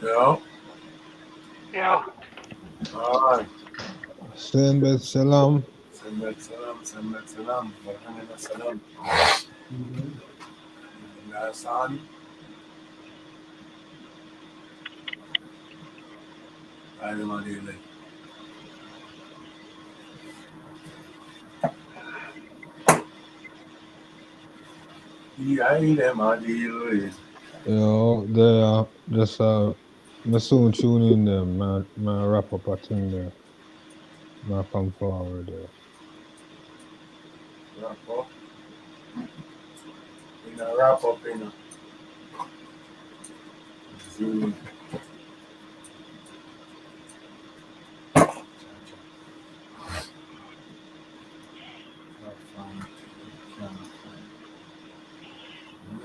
Yo, Yeah. alright. Sembet Salam. Sembet salam, sembet salam. Alhamdulillah salam. Biasaan, tayo madili. Iyaile madili. They just me soon tune in there, my wrap up a thing there. My come forward there. Wrap up. Wrap up Zoom.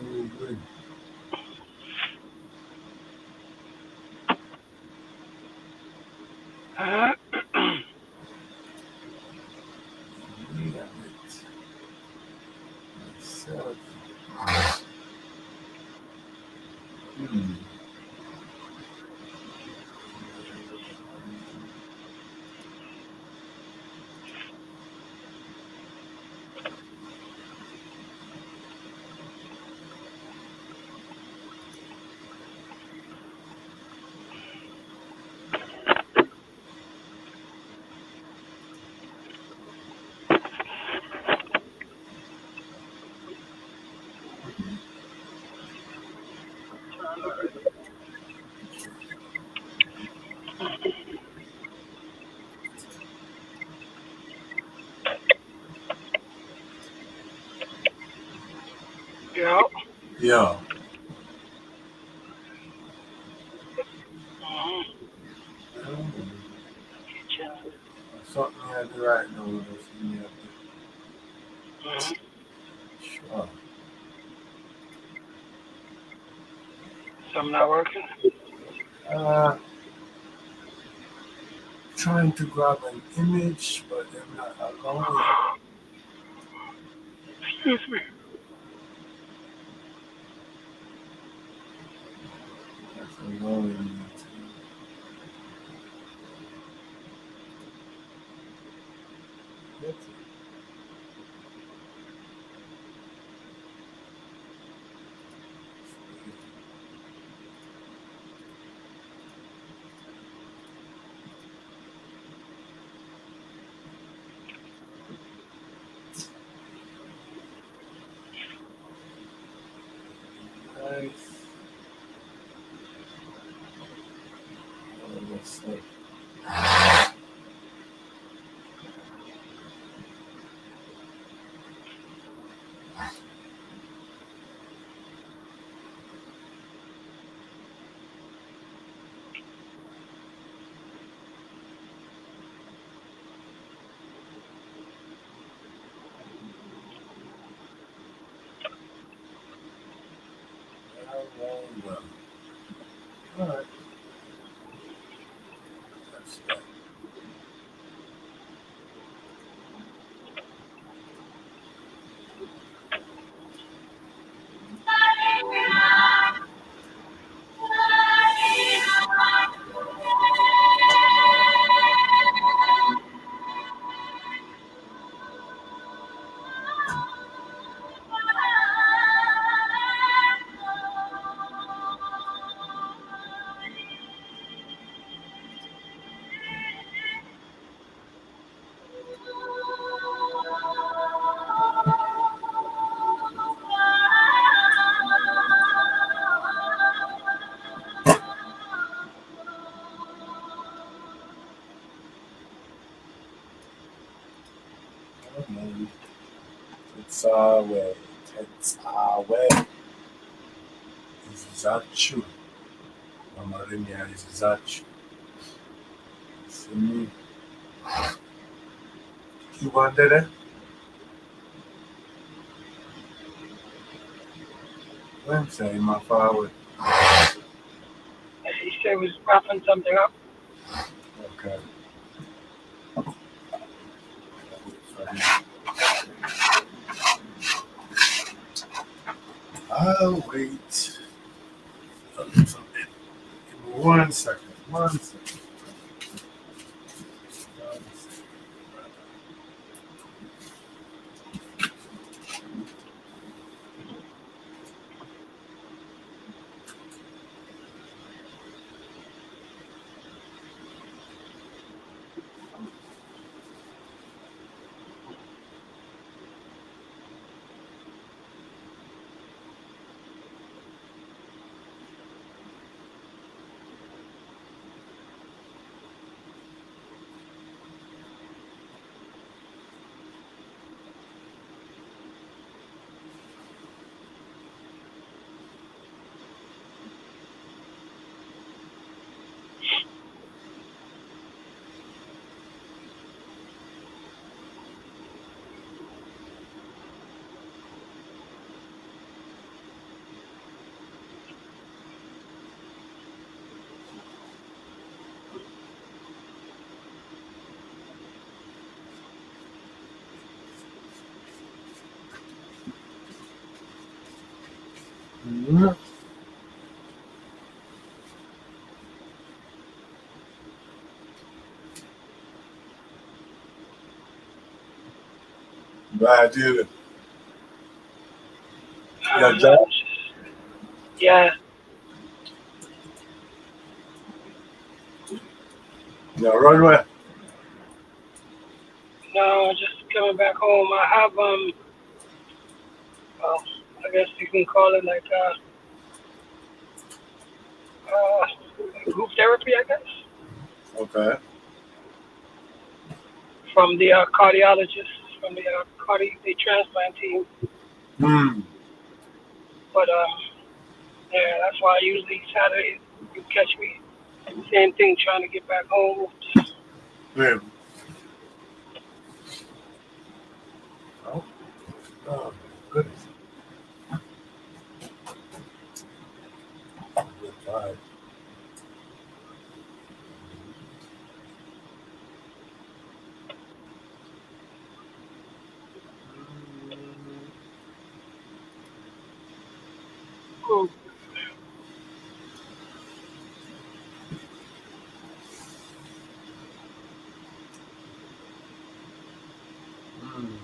Really good. Me a bit. Myself. Hmm. Yeah. Yeah. Something I do right now. Just give me a bit. Sure. So I'm not working. Uh, trying to grab an image, but I'm not allowing. Excuse me. That's allowing me to get it. Nice. Let's see. Well. Alright. That's that. Okay. It's way. It's way. Is that true? Mama Remia, is that true? See me. You wanted it? I'm saying my father. He said he was wrapping something up. Okay. I'll wait a little bit. Give me 1 second. 1 second. Mhm. Glad I did it. You got a job? Yeah. Yeah, right away. No, just coming back home. I have well, I guess you can call it like group therapy, I guess, Okay. from the cardiologist, from the the transplant team. Hmm. But yeah, that's why usually Saturday you catch me. Same thing, trying to get back home. Yeah. Oh, oh goodness. Good time. Cool. Hmm.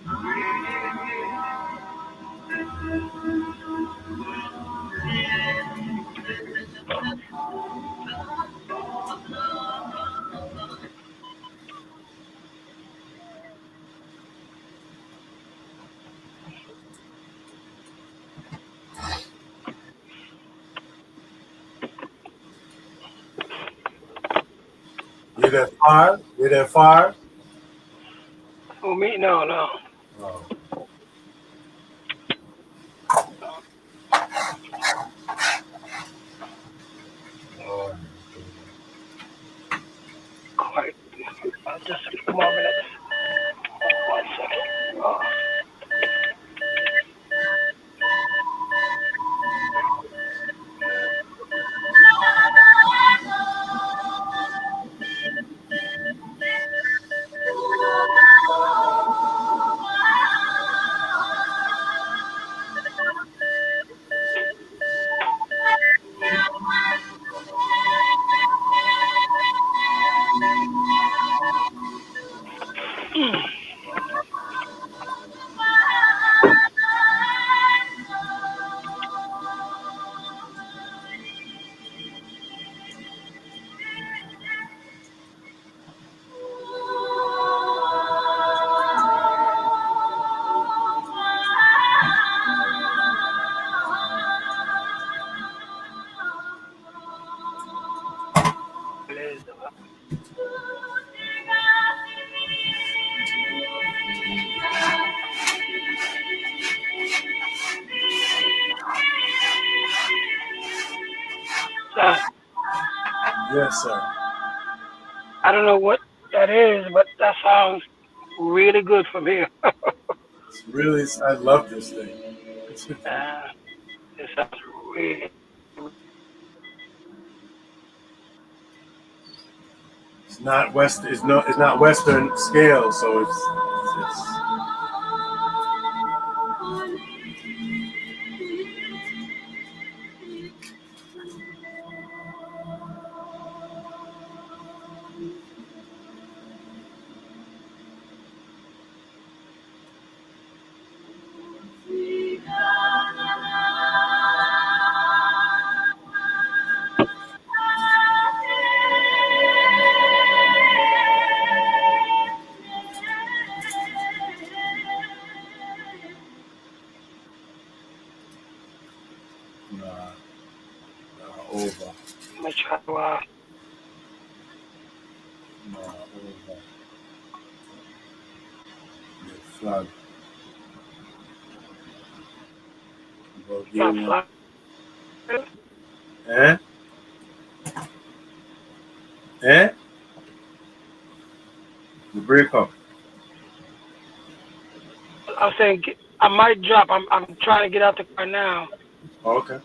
You that far? You that far? Who me? No, no. Oh. Oh. Quite. Just a few more minutes. 1 second. Oh. Uh, Yes, sir. I don't know what that is, but that sounds really good from here. It's really, I love this thing. It sounds really. It's not west. It's no. It's not Western scale, so it's over. I'm gonna try to. Over. The flood. Not Bulgaria. fly. Eh? Eh? The breakup. I was saying I might drop. I'm trying to get out the car now, Okay.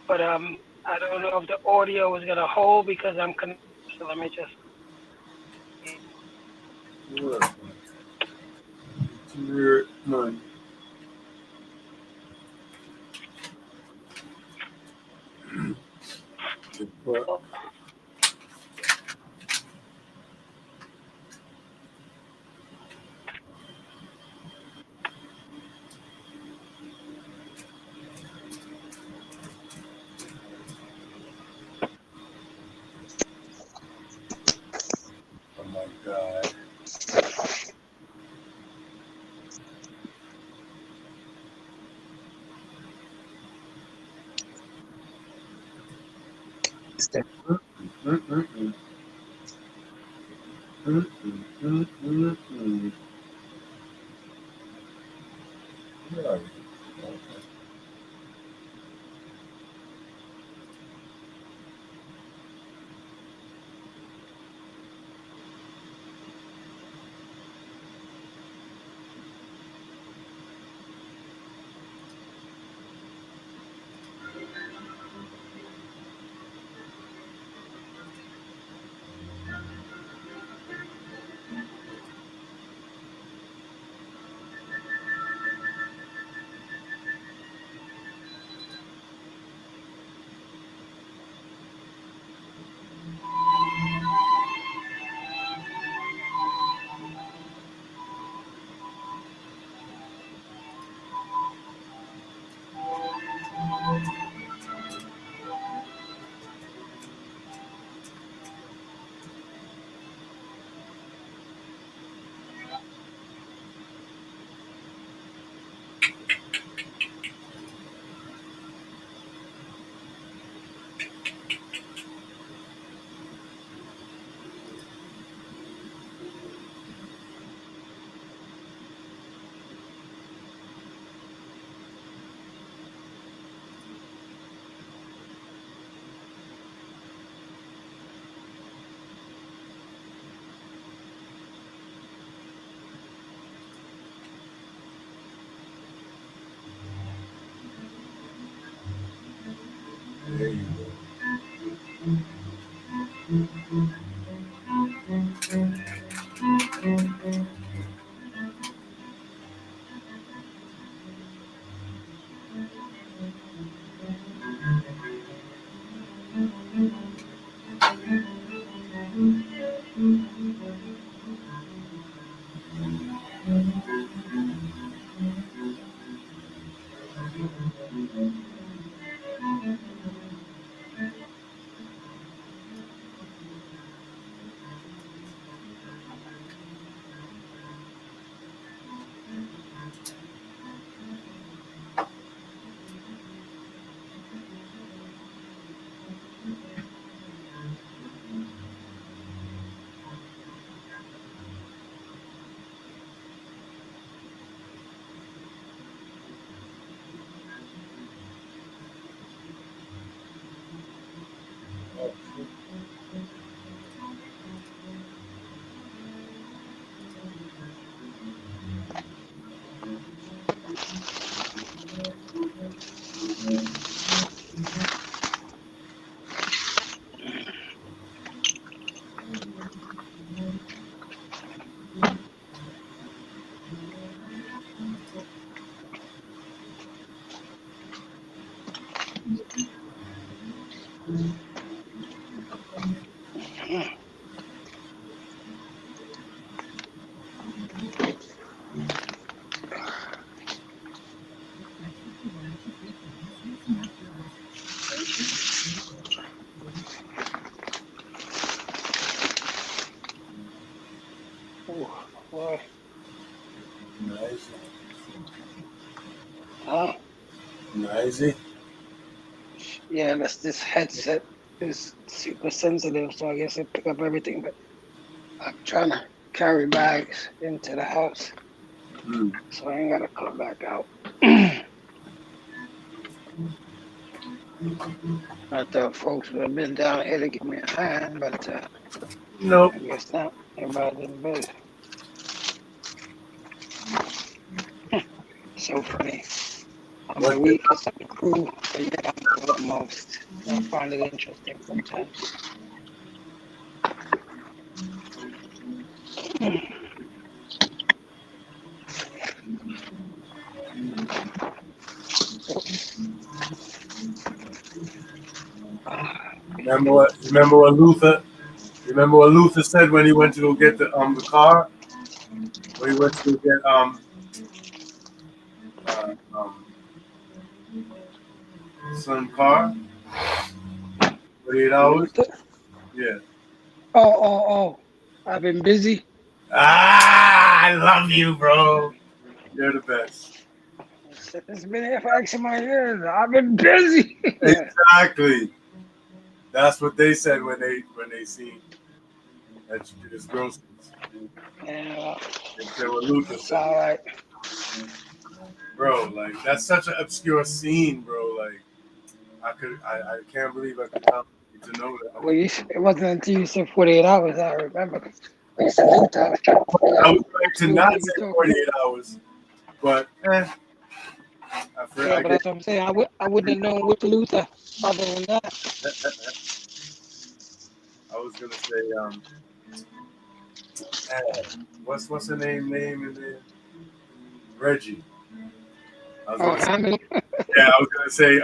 but I don't know if the audio is gonna hold because I'm connected. So let me just. What? Weird man. Oh my God. Mm-mm-mm. Mm-mm-mm-mm-mm. Yeah. Nice. Huh? Nice. Yeah, this headset is super sensitive, so I guess it pick up everything. But I'm trying to carry bags into the house, Mm. so I ain't gotta come back out. I thought folks would have been down here to give me a hand, but Nope. I guess not. Everybody's in bed. So funny. I'm the What did weakest of the crew, but yet I'm doing the most. I find it interesting sometimes. remember what Luther said when he went to go get the car? When he went to go get uh, um some car? 48 hours? Luther? Yeah. Oh. I've been busy. I love you, bro. You're the best. It's been here for X amount of years. I've been busy. Exactly. That's what they said when they seen that you did his groceries. Yeah, They said what Luther it's said. all right. Bro, like that's such an obscure scene, bro. Like I can't believe I could come to know that. Well, it wasn't until you said 48 hours I remember. When you said Luther, I was trying to figure I was out trying which to Luther not you say talking 48 hours, but I about. Yeah, but guess that's what I'm saying. I wouldn't have known which Luther other than that. I was gonna say what's the name in there? Reggie. I was Oh, gonna say, Hammond. yeah, I was gonna say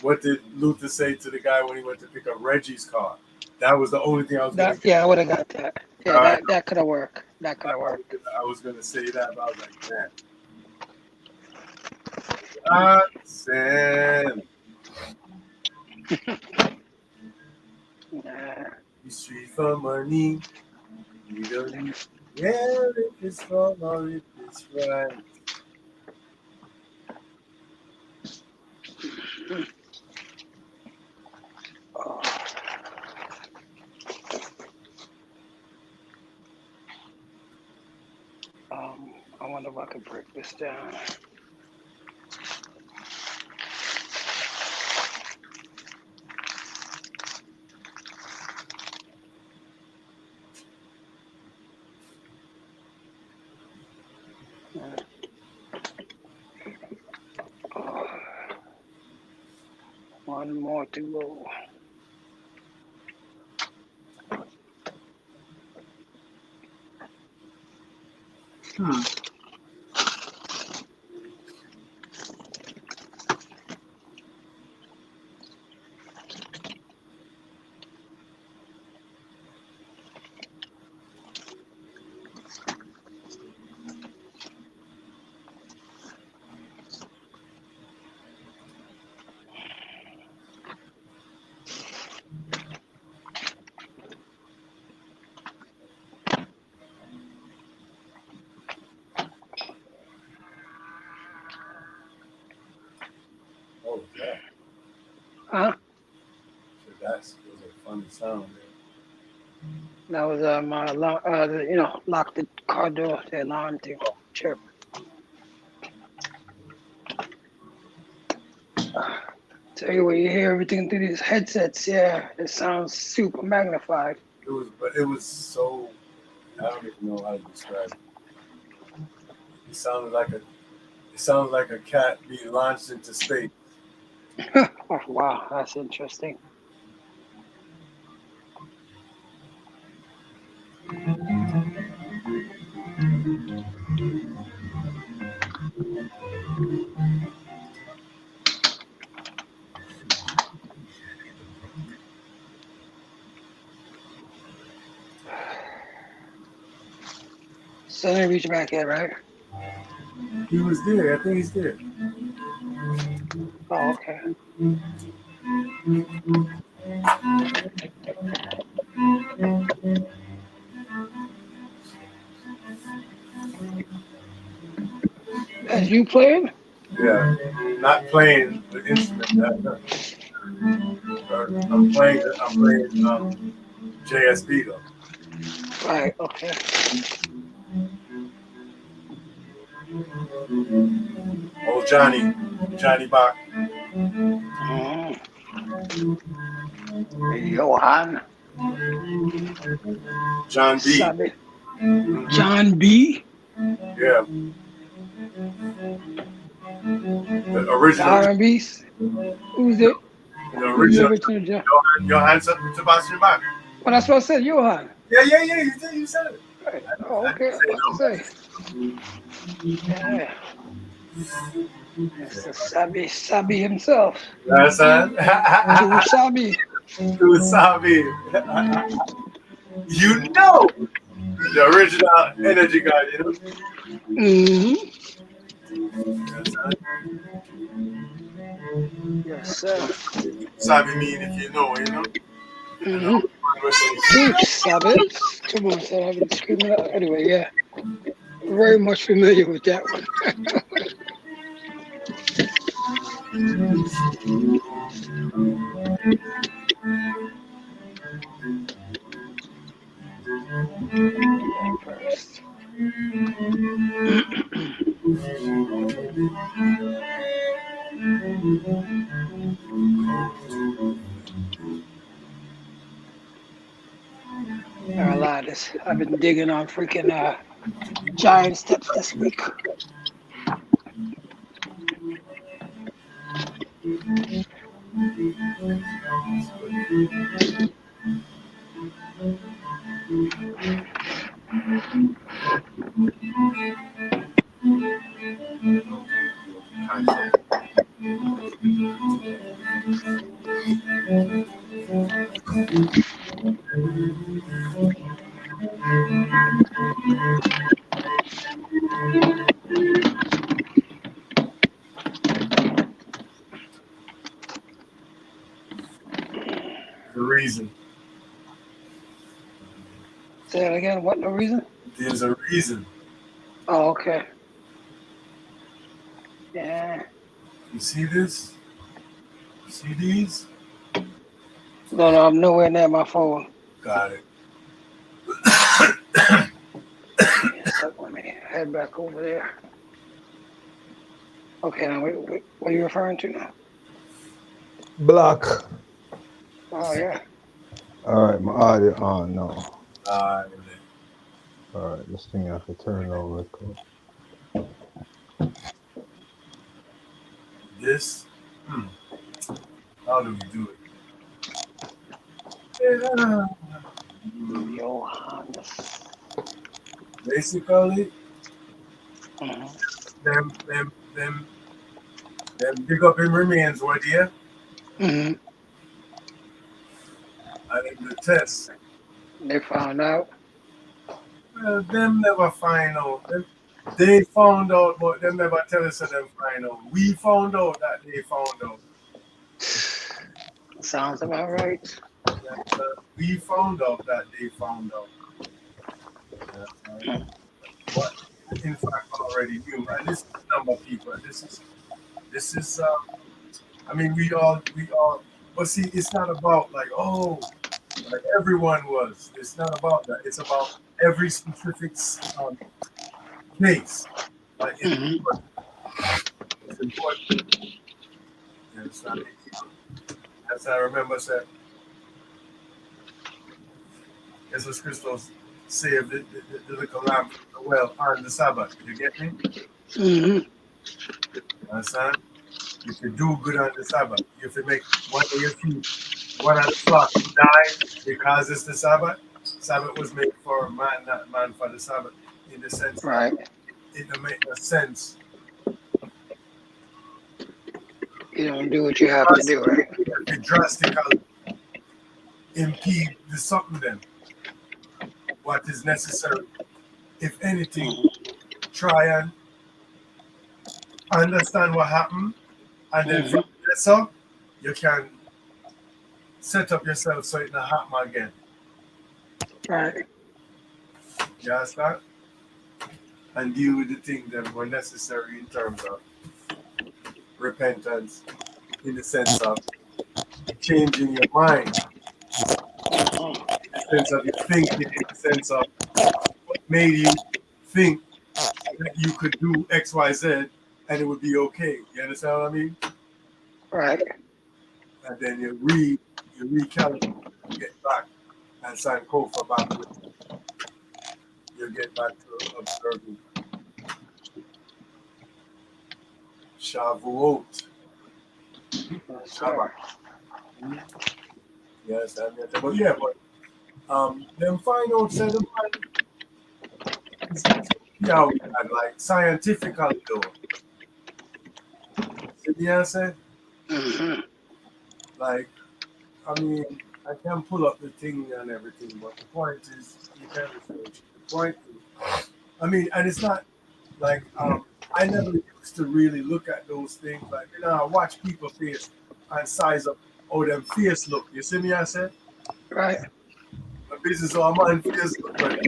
what did Luther say to the guy when he went to pick up Reggie's car? That was the only thing I was gonna get. Yeah, I would have got that. Yeah, that could have worked. That could have worked. I was gonna say that, but I was like, man. Sam. Nah. You street for money. You don't need if it's wrong or if it's right. Oh. I wonder if I could break this down. Oh. One more to go. Oh, yeah. Huh? So that's was a funny sound That was my alarm. Lock the car door. The alarm to chirp. Tell you what, you hear everything through these headsets. Yeah, it sounds super magnified. it was so. I don't even know how to describe it. It sounded like a cat being launched into space. Oh, wow, that's interesting. So let me reach back here, right? He was there. I think he's there. Oh, okay. As you playing? Yeah, not playing the instrument. I'm playing. JSB though. Right. Okay. Old Johnny Bach. Mm. Johan. John B. Sabi. John B. Yeah, the The original. R&B. Who's it? The Who's the original. original John? Johann Sebastian Bach. Well, that's what I said. Johan. Yeah. You said it. Right. Oh, I okay. didn't I was about to say. Yeah. That's the Sabi himself. That's it. True Sabi. True Sabi. You know, the original energy guy. You know. Mm-hmm. That's it. Yes, sir. Sabi mean if you know, you know. Mm-hmm. True Sabi. Come on, son. I've been screaming out. Anyway, yeah. Very much familiar with that one. First. A lot of this. I've been digging on freaking giant steps this week. The reason. Say that again. What? No reason? There's a reason. Oh, okay. Yeah. You see this? You see these? No, I'm nowhere near my phone. Got it. So let me head back over there. Okay, now wait, what are you referring to now? Black. Oh yeah. All right, my audio on now. Uh, All right, this thing I have to turn over. Cool. this. How do we do it? Johannes. Basically, Mm-hmm. them big up in remains were there, Mm-hmm. and in the test, They found out. well, them never find out. They found out, but them never tell us that them find out. We found out that they found out. Sounds about right. We found out that they found out. What in fact already knew. And this is a number of people. This is I mean we all but see it's not about like like everyone was. It's not about that. It's about every specific case. Like Mm-hmm. it's important. And it's not as I remember said Jesus Christos saved the little lamb from the well on the Sabbath. You get me? Mm-hmm. Understand? You can do good on the Sabbath. If you make one of your feet, one of the flock die because it's the Sabbath. Sabbath was made for man, not man for the Sabbath. In the sense, Right. it don't make no sense. You don't do what you have to do, right? It drastically impede the something then. What is necessary. If anything, try and understand what happened, and then from there, so you can set up yourself so it not happen again. Right. You understand? and deal with the things that were necessary in terms of repentance, in the sense of changing your mind, in the sense of your thinking, in the sense of what made you think that you could do X, Y, Z, and it would be okay. You understand what I mean? Right. And then you recalibrate, you get back and sign Kofa back with you get back to observing Shavuot. Yes, Shabbat. sir. Yes, I mean, but yeah, but them find out said the man yeah, like scientifically though. See the answer? Mm-hmm. Like, I mean, I can pull up the thing and everything, but the point is you can't research. The point is, I mean, and it's not like I never used to really look at those things. Like, I watch people face and size up how them face look. You see me? I said, Right. my business or man face look better.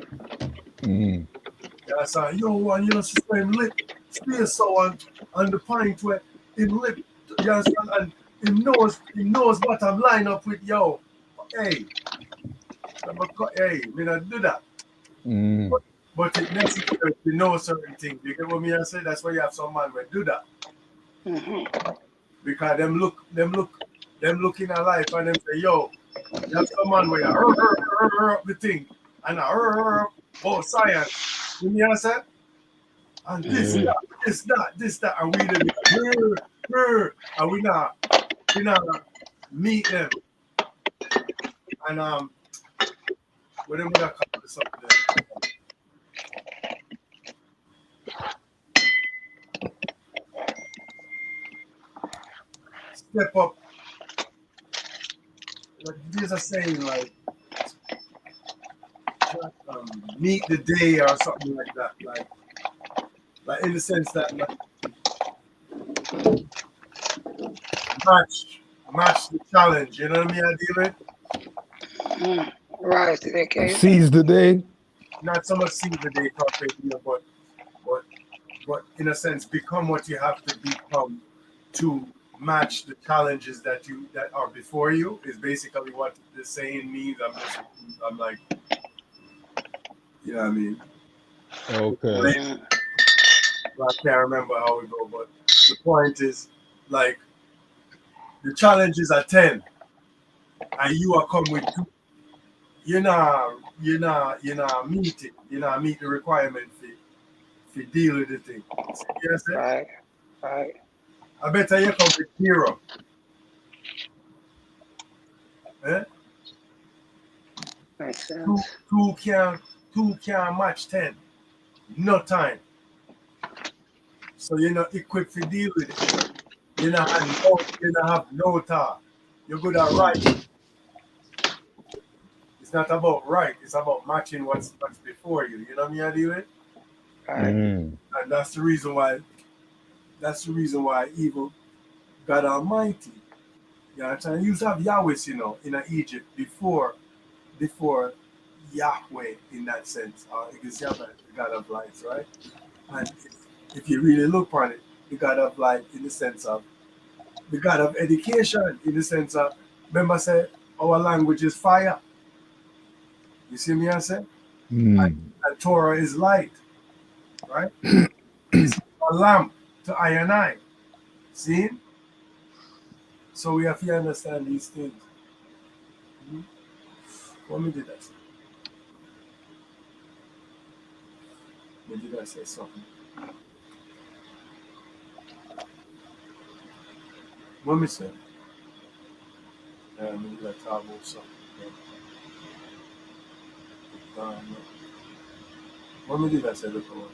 Mm. Yeah, I said, yo, one, sister him lip, space so on the pint where him lip, you understand? And he knows what I'm line up with, yo. Hey, hey, me not do that. Mm. But it's necessary to know certain things. You get what me I say? That's why you have some man will do that. Mm-hmm. Because them looking at life and them say, yo, you have some man where you up the thing and oh science. You know what I said? And this, Yeah. that, and we live and we not meet them. And what them gonna call this up there? Step up. Like there's a saying like meet the day or something like that. Like in the sense that like, match the challenge. You know what I mean? I deal with Mm-hmm. Rise to the occasion. Seize the day. not so much see the day perfect, but but in a sense become what you have to become to match the challenges that are before you is basically what the saying means. I'm like, you know what I mean? Okay. Mm-hmm. I can't remember how it go, but the point is like the challenges are 10 and you are come with 2. You're not meet it. You not meet the requirement for deal with the thing. See what I say? Right. Right. I better you come with 0. Eh? Makes Two, sense. two can match 10. No time. So you're not equipped to deal with it. You don't have no talk. You're good at right. It's not about right. It's about matching what's before you. You know what I mean? I deal with? Right. Mm. And that's the reason why. That's the reason why evil God Almighty. You know what I'm saying? You used to have Yahweh, in Egypt before Yahweh in that sense. Because Yahweh is the God of lights, right? And if you really look on it, the God of light in the sense of the God of education, in the sense of remember I said our language is fire. You see me I say? Mm. And Torah is light, right? It's a lamp to eye and eye. See? So we have to understand these things. Mhm. What me did I say? Me did I say something? What me say? Me did I talk about something? Um, what me did I say before?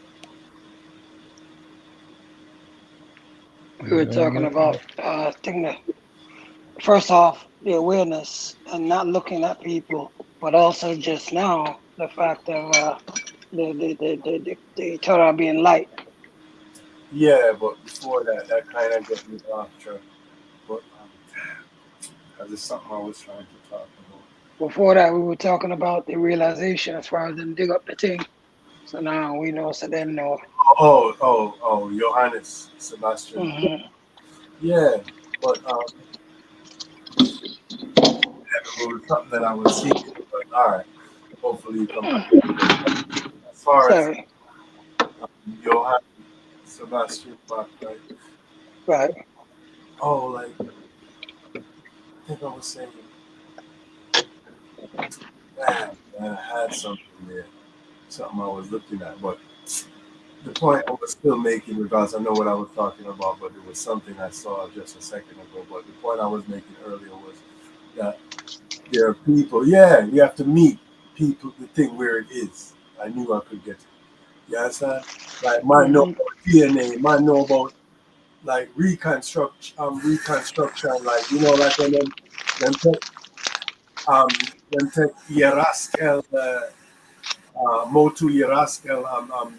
We were talking about thing that first off the awareness and not looking at people, but also just now the fact of the Torah being light. Yeah, but before that, that kind of get me off track. But there's something I was trying to talk about. Before that, we were talking about the realization as far as them dig up the thing. So now we know, so them know. Oh, Johannes Sebastian. Mm-hmm. Yeah, but it was something that I was seeing. But all right, hopefully you come back. As far as Sorry. Johannes Sebastian Bach, like, Right. like I think I was saying, man, I had something there, something I was looking at, but the point I was still making, because I know what I was talking about, but it was something I saw just a second ago. But the point I was making earlier was that there are people, yeah, you have to meet people to think where it is. I knew I could get it. You understand? Like, might know Mm-hmm. about DNA, might know about like reconstruction, like, like when them take Yeraskel, Motu Yeraskel,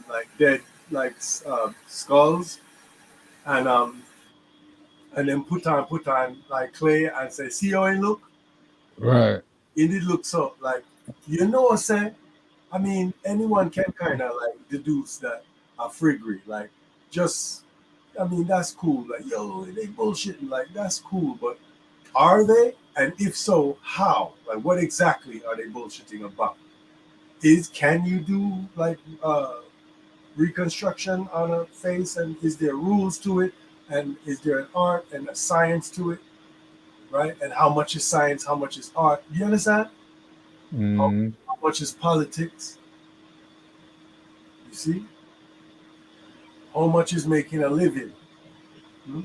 like dead, like skulls, and then put on like clay and say, see how it look? Right. It did look so like, say, I mean, anyone can kind of like deduce that a friggery, like, just, I mean, that's cool. Like, yo, they bullshitting, like, that's cool, but are they? And if so, how? Like, what exactly are they bullshitting about? Can you do like reconstruction on a face, and is there rules to it, and is there an art and a science to it, right? And how much is science, how much is art? You understand? How, Mm. how much is politics? You see? How much is making a living? Hmm?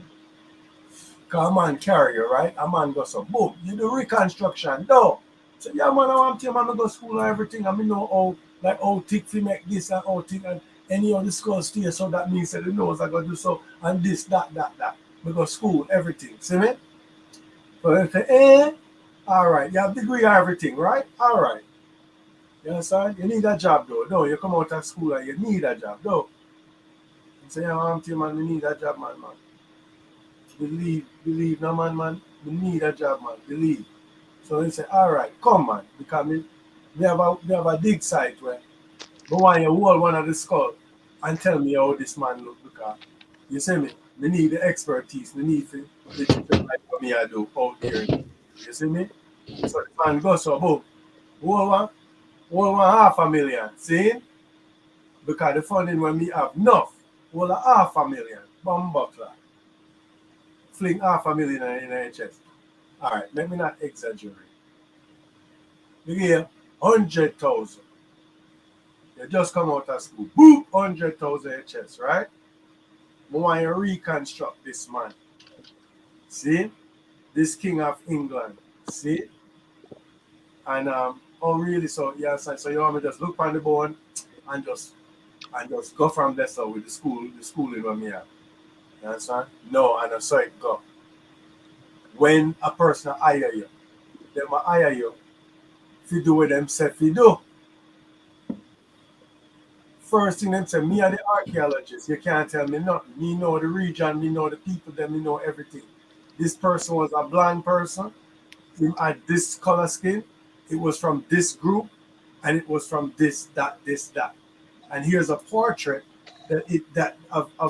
Cause a man carrier, right? A man goes so boom, you do reconstruction. No. So yeah, man, I want to man go school and everything. I mean know how like how thick to make this and how thick and any of the skull stay, so that means that the nose I gotta do so and this, that. We go school, everything. See me? So they say, all right, you have degree and everything, right? All right. You understand? You need a job though. No, you come out of school and you need a job though. You say, yeah, man, we need a job, man. Believe, no man. We need a job, man. Believe. So he said, all right, come, man, because we have a dig site where we want you hold one of the skull and tell me how this man look, because you see me, we need the expertise, we need the different like what me I do out there. You see me? So the man goes so boom, hold one 500,000. See? Because the funding when me have enough, hold a 500,000. Bomb buckler. Fling 500,000 in the chest. All right, let me not exaggerate. You hear 100,000. You just come out of school. Boom, 100,000 HS, right? I want you reconstruct this man. See? This King of England. See? And oh really, so yeah, so you want me just look on the bone and just go from there, so with the schooling when me have. You understand? No, and so it go. When a person hire you, them hire you, if you do what them say if you do. First thing them say, me are the archaeologist. You can't tell me nothing. Me know the region, me know the people, them me know everything. This person was a blind person. He had this color skin. It was from this group, and it was from this, that. And here's a portrait that of a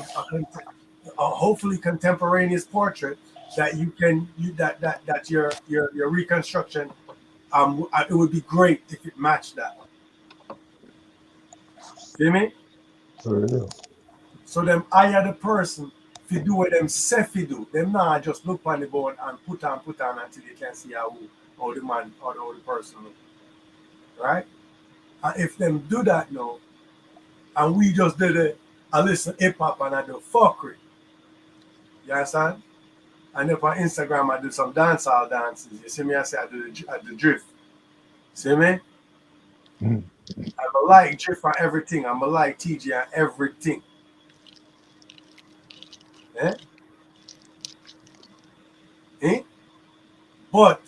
hopefully contemporaneous portrait that that your reconstruction it would be great if it matched that. See me? For real. So them hire the person to do what them say fi do. Them not just look on the board and put on until you can see how the man or how the person look. Right? And if them do that now, and we just did a listen hip hop and I do fuckery. You understand? And if on Instagram I do some dancehall dances, you see me, I say I do drift. See me? Mm. I'm a like drift on everything. I'm a like TG on everything. Eh? Eh? But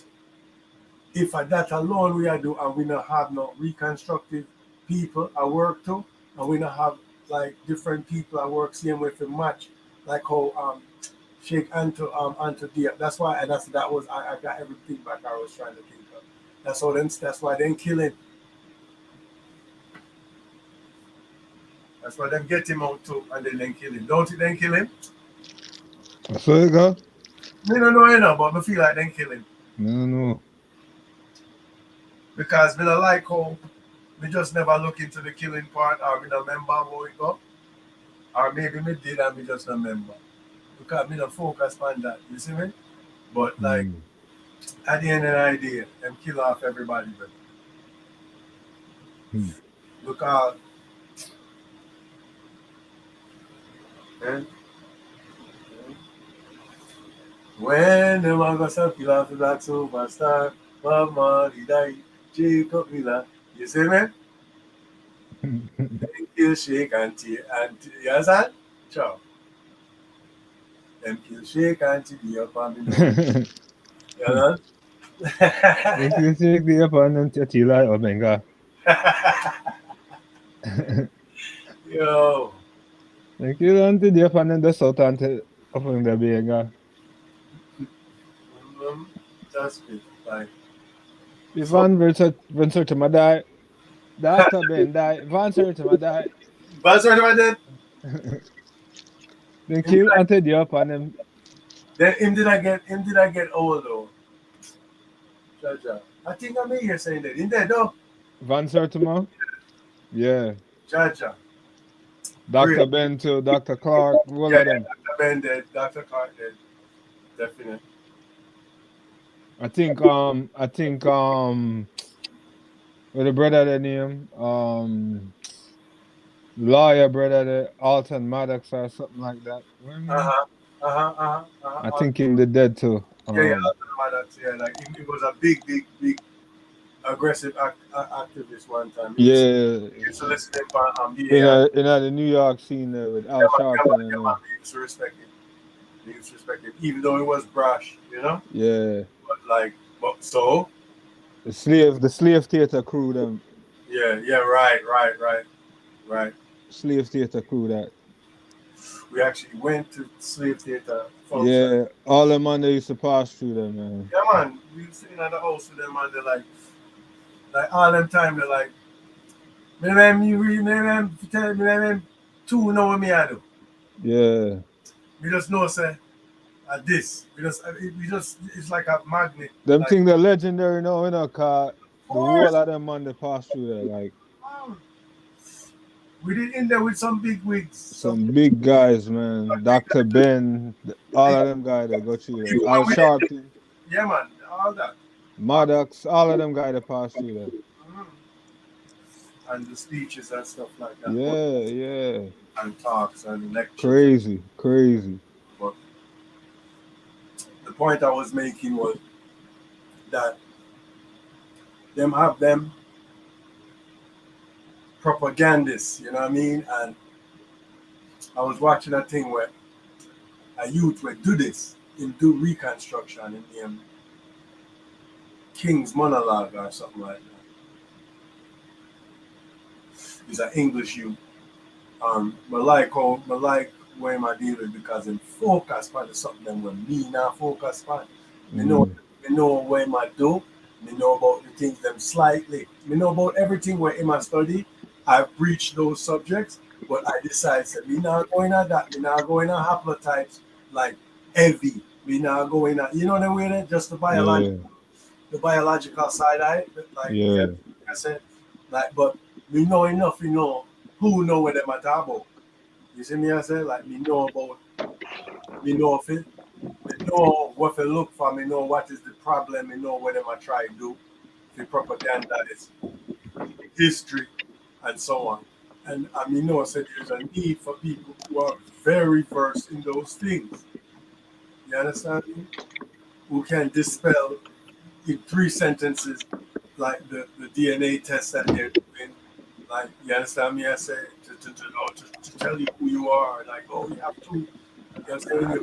if that alone we are do and we not have no reconstructive people I work to, and we not have like different people I work same way for match, like how Sheikh Anto Dia. That's why, and that was I got everything back I was trying to think of. That's why they killing. That's why them get him out too, and then kill him. Don't you then kill him? So you go? Me don't know, you know, but I feel like then kill him. No. Because me don't like how we just never look into the killing part, or we don't remember how it go. Or maybe me did and me just don't remember. Because me don't focus on that, you see me? But like at the end of the day, them kill off everybody, but because when them are gonna kill off the black superstar, Bob Marley died, Jacob Miller, you see me? Them kill Shake and T, you understand? Ciao. Them kill Shake and T, be up on me. You know? If you take the up and then Tila or Benga. Yo. Like you don't do the up and then the south and up in the Benga. That's it. Like, If Van Sertima die, Dr. Ben die, Van Sertima die. Van Sertima dead. Then kill until the up and then. Then him did I get old though? Jaja. I think I'm here saying that. In there though. Van Sertima? Yeah. Jaja. Dr. Ben to Dr. Clark, all of them. Dr. Ben dead, Dr. Clark dead. Definitely. I think with the brother the name, lawyer brother the Alton Maddox or something like that. I think him the dead too. Yeah, Alton Maddox, yeah, like he was a big aggressive activist one time. He used to listen to him in the New York scene there with Al Sharpton and he used to respect him. Even though he was brash, you know? Yeah. But so the slave theater crew them. Yeah, right. Slave theater crew that. We actually went to slave theater function. Yeah, all them man they used to pass through them, man. Yeah, man. We were sitting at the house with them and they're like all them time they're like, me two know what me I do. Yeah. We just know say this. We just it's like a magnet. Them like, thing they're legendary now, you know, cause the whole of them man they pass through there, like. We did in there with some big wigs. Some big guys, man. Dr. Ben, all of them guys that go through there. Al Sharpton. Yeah, man. All that. Maddox, all of them guys that pass through there. And the speeches and stuff like that. Yeah. And talks and lectures. Crazy. But the point I was making was that them have them propagandists, you know what I mean? And I was watching a thing where a youth would do this, do reconstruction in King's Monologue or something like that. He's an English youth. I like where I deal with because in focus on something that when me not focus on. Me know where I do. Me know about the things them slightly. Me know about everything where I study. I've breached those subjects, but I decided that me not going at that. Me not going at haplotypes like heavy. Me not going at, you know the way that just the biological side of it. Like I said, but we know enough, who know what them are talking about. You see me I say? Like me know if it, me know what to look for, me know what is the problem, me know what them are trying to do. The propaganda is history and so on. And I know said there's a need for people who are very versed in those things. You understand me? Who can dispel in 3 sentences like the DNA test that they're doing. Like, you understand me? I say to tell you who you are. Like, you have to. You understand me?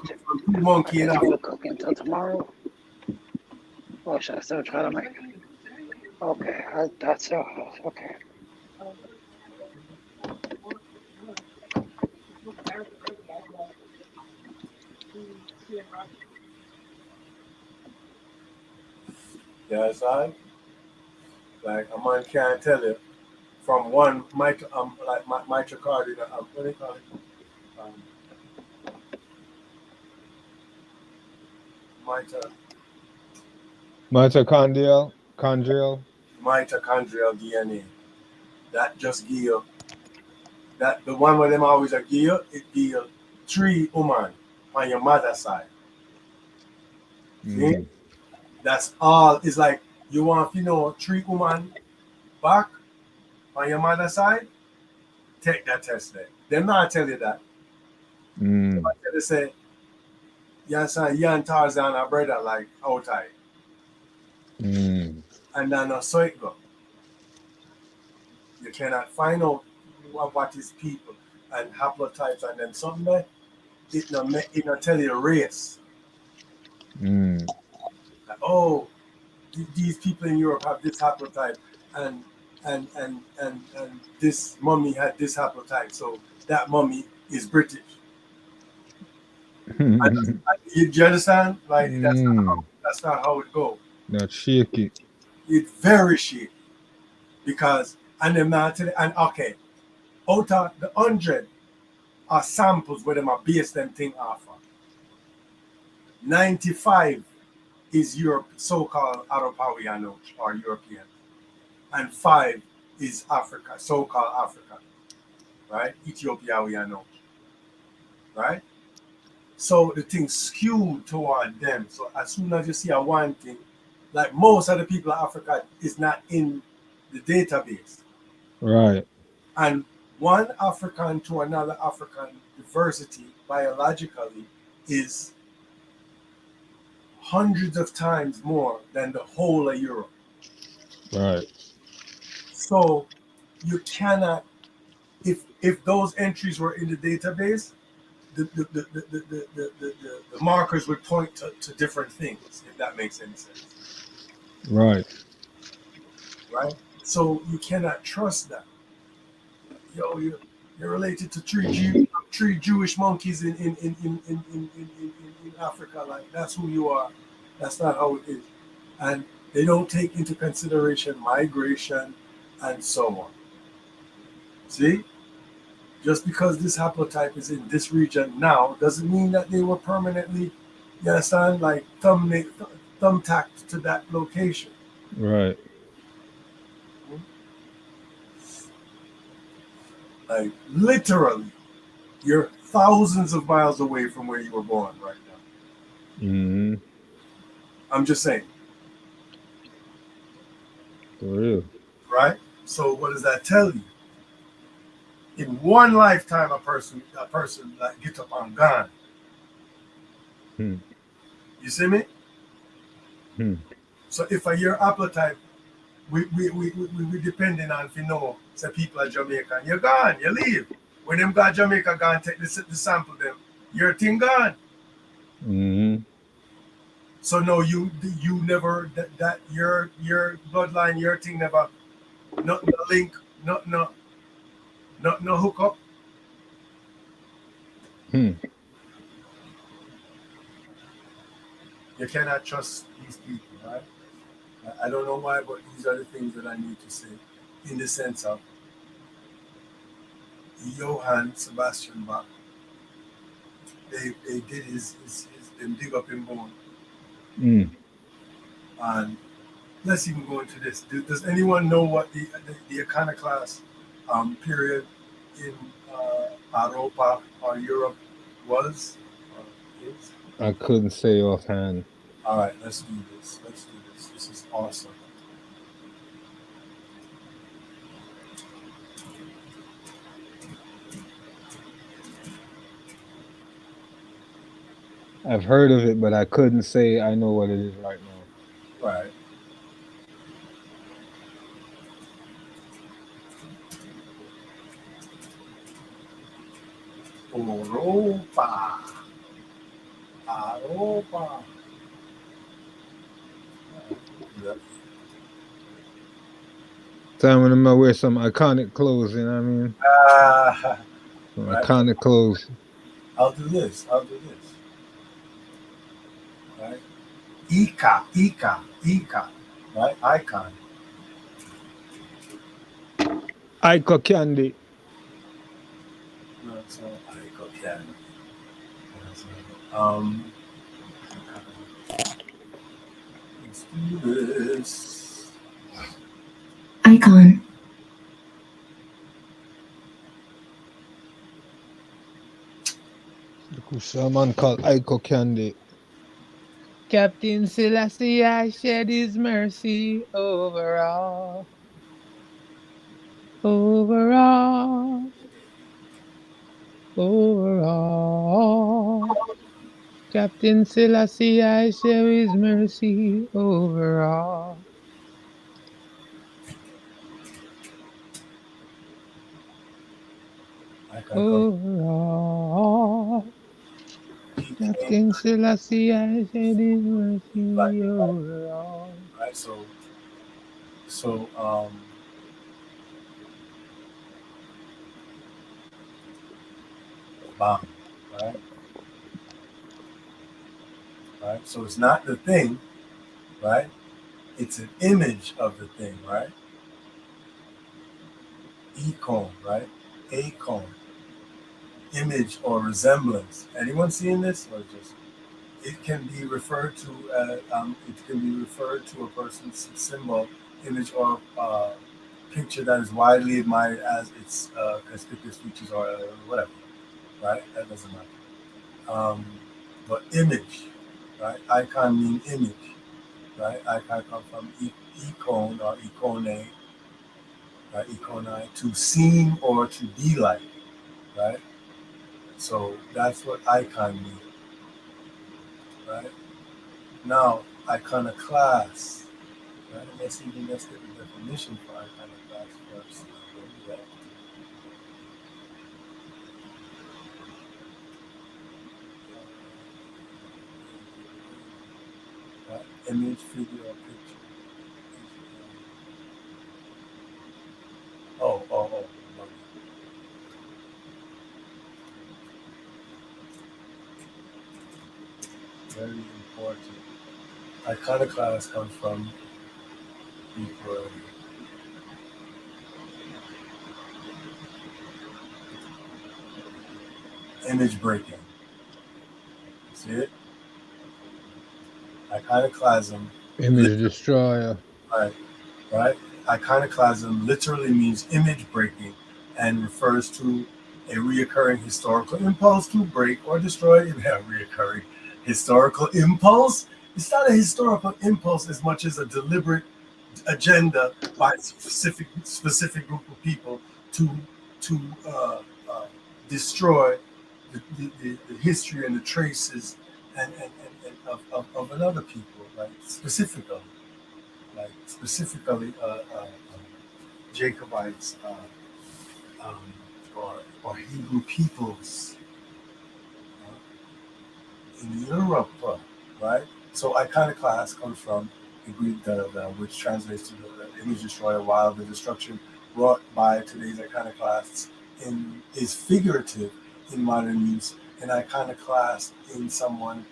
You're monkey enough. You're cooking until tomorrow. Or should I still try to make it? Okay, that's okay. Yes, like a man can't tell you from one mitochondria. What do they call it? Um, mito, Mitochondrial. mitochondrial DNA. That just give you that the one where them always are give you, it give you 3 woman on your mother side. See? Mm. That's all. It's like you want 3 woman back on your mother side. Take that test there. Them not tell you that. Mm. They say, yeah, son, you and Tarzan are brother like outside. Mm. And then so it go. You cannot find out what is people and haplotypes and then something there. It not tell you race. Mm. Like, oh, these people in Europe have this haplotype and and this mummy had this haplotype, so that mummy is British. You understand? Like Mm. that's not how it goes. That's shaky. It's very shit because and them not and okay, out of the 100 are samples where them are base them thing off of. 95 is Europe, so-called Arapawiano or European, and 5 is Africa, so-called Africa, right? Ethiopia we know, right? So the thing skewed toward them. So as soon as you see a one thing, like most of the people in Africa is not in the database. Right. And one African to another African diversity biologically is hundreds of times more than the whole of Europe. Right. So you cannot, if those entries were in the database, the markers would point to different things, if that makes any sense. Right. Right? So you cannot trust that. Yo, you're related to three Jewish monkeys in Africa. Like that's who you are. That's not how it is. And they don't take into consideration migration and so on. See? Just because this haplotype is in this region now doesn't mean that they were permanently, you understand, like thumbtacked to that location. Right. Like literally, you're thousands of miles away from where you were born right now. Mm. I'm just saying. For real. Right? So what does that tell you? In one lifetime, a person like get up and gone. Hmm. You see me? Hmm. So if a year haplotype, we depending on if you know say people are Jamaican, you're gone, you leave. When them got Jamaica gone, take the sample them, your thing gone. Mm. So no, you never that your bloodline, your thing never no link, no hook up. Hmm. You cannot trust these people, right? I don't know why, but these are the things that I need to say in the sense of Johann Sebastian Bach. They did his them dig up in bone. Mm. And let's even go into this. Does anyone know what the iconoclast period in Europa or Europe was or is? I couldn't say offhand. All right, let's do this. Let's do this. This is awesome. I've heard of it, but I couldn't say I know what it is right now. Right. Europa. Europa. Yeah. Time when I wear some iconic clothes, you know what I mean? Some Right. iconic clothes. I'll do this. I'll do this. Right. Ika. Right. Icon. Ico Candy. No, so Ico Candy. Let's do this. Icon. Look who's a man called Ico Candy. Captain Selassie, I shed his mercy over all. Over all. Over all. Captain Selassie, I share his mercy over all. Over all. Captain Selassie, I shed his mercy over all. Right, so bomb, right? Right. So it's not the thing, right? It's an image of the thing, right? Icon, right? Acon, image or resemblance. Anyone seeing this, or just it can be referred to? It can be referred to a person's symbol, image, or picture that is widely admired as its conspicuous features or whatever, right? That doesn't matter. But image, right? Icon mean image, right? Icon come from icon or icone, right? Iconi, to seem or to be like, right? So that's what icon means, right? Now, iconoclast, right? Let's get the definition for iconoclast first. Right? Image, figure, or picture. Oh. Very important. Iconoclast comes from Greek word. Image breaking. See it? Iconoclasm. Image destroyer. Right? Iconoclasm literally means image breaking and refers to a reoccurring historical impulse to break or destroy. A reoccurring historical impulse? It's not a historical impulse as much as a deliberate agenda by a specific group of people to destroy the history and the traces and of another people, like specifically. Jacobites um, or Hebrew peoples in Europe, right? So iconoclast comes from the Greek which translates to the image destroyer, while the destruction wrought by today's iconoclasts is figurative in modern use. An iconoclast in someone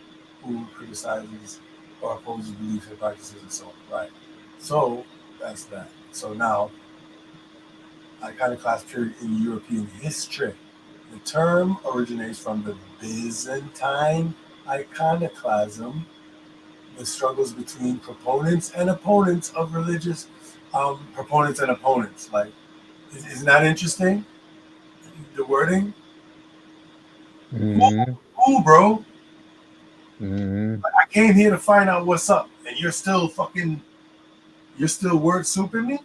who criticizes or opposes beliefs and practices and so on, right? So that's that. So now, iconoclast period in European history. The term originates from the Byzantine iconoclasm, the struggles between proponents and opponents of religious proponents and opponents. Like, isn't that interesting? The wording? Mm-hmm. Cool, bro. Mm-hmm. I came here to find out what's up, and you're still word souping me?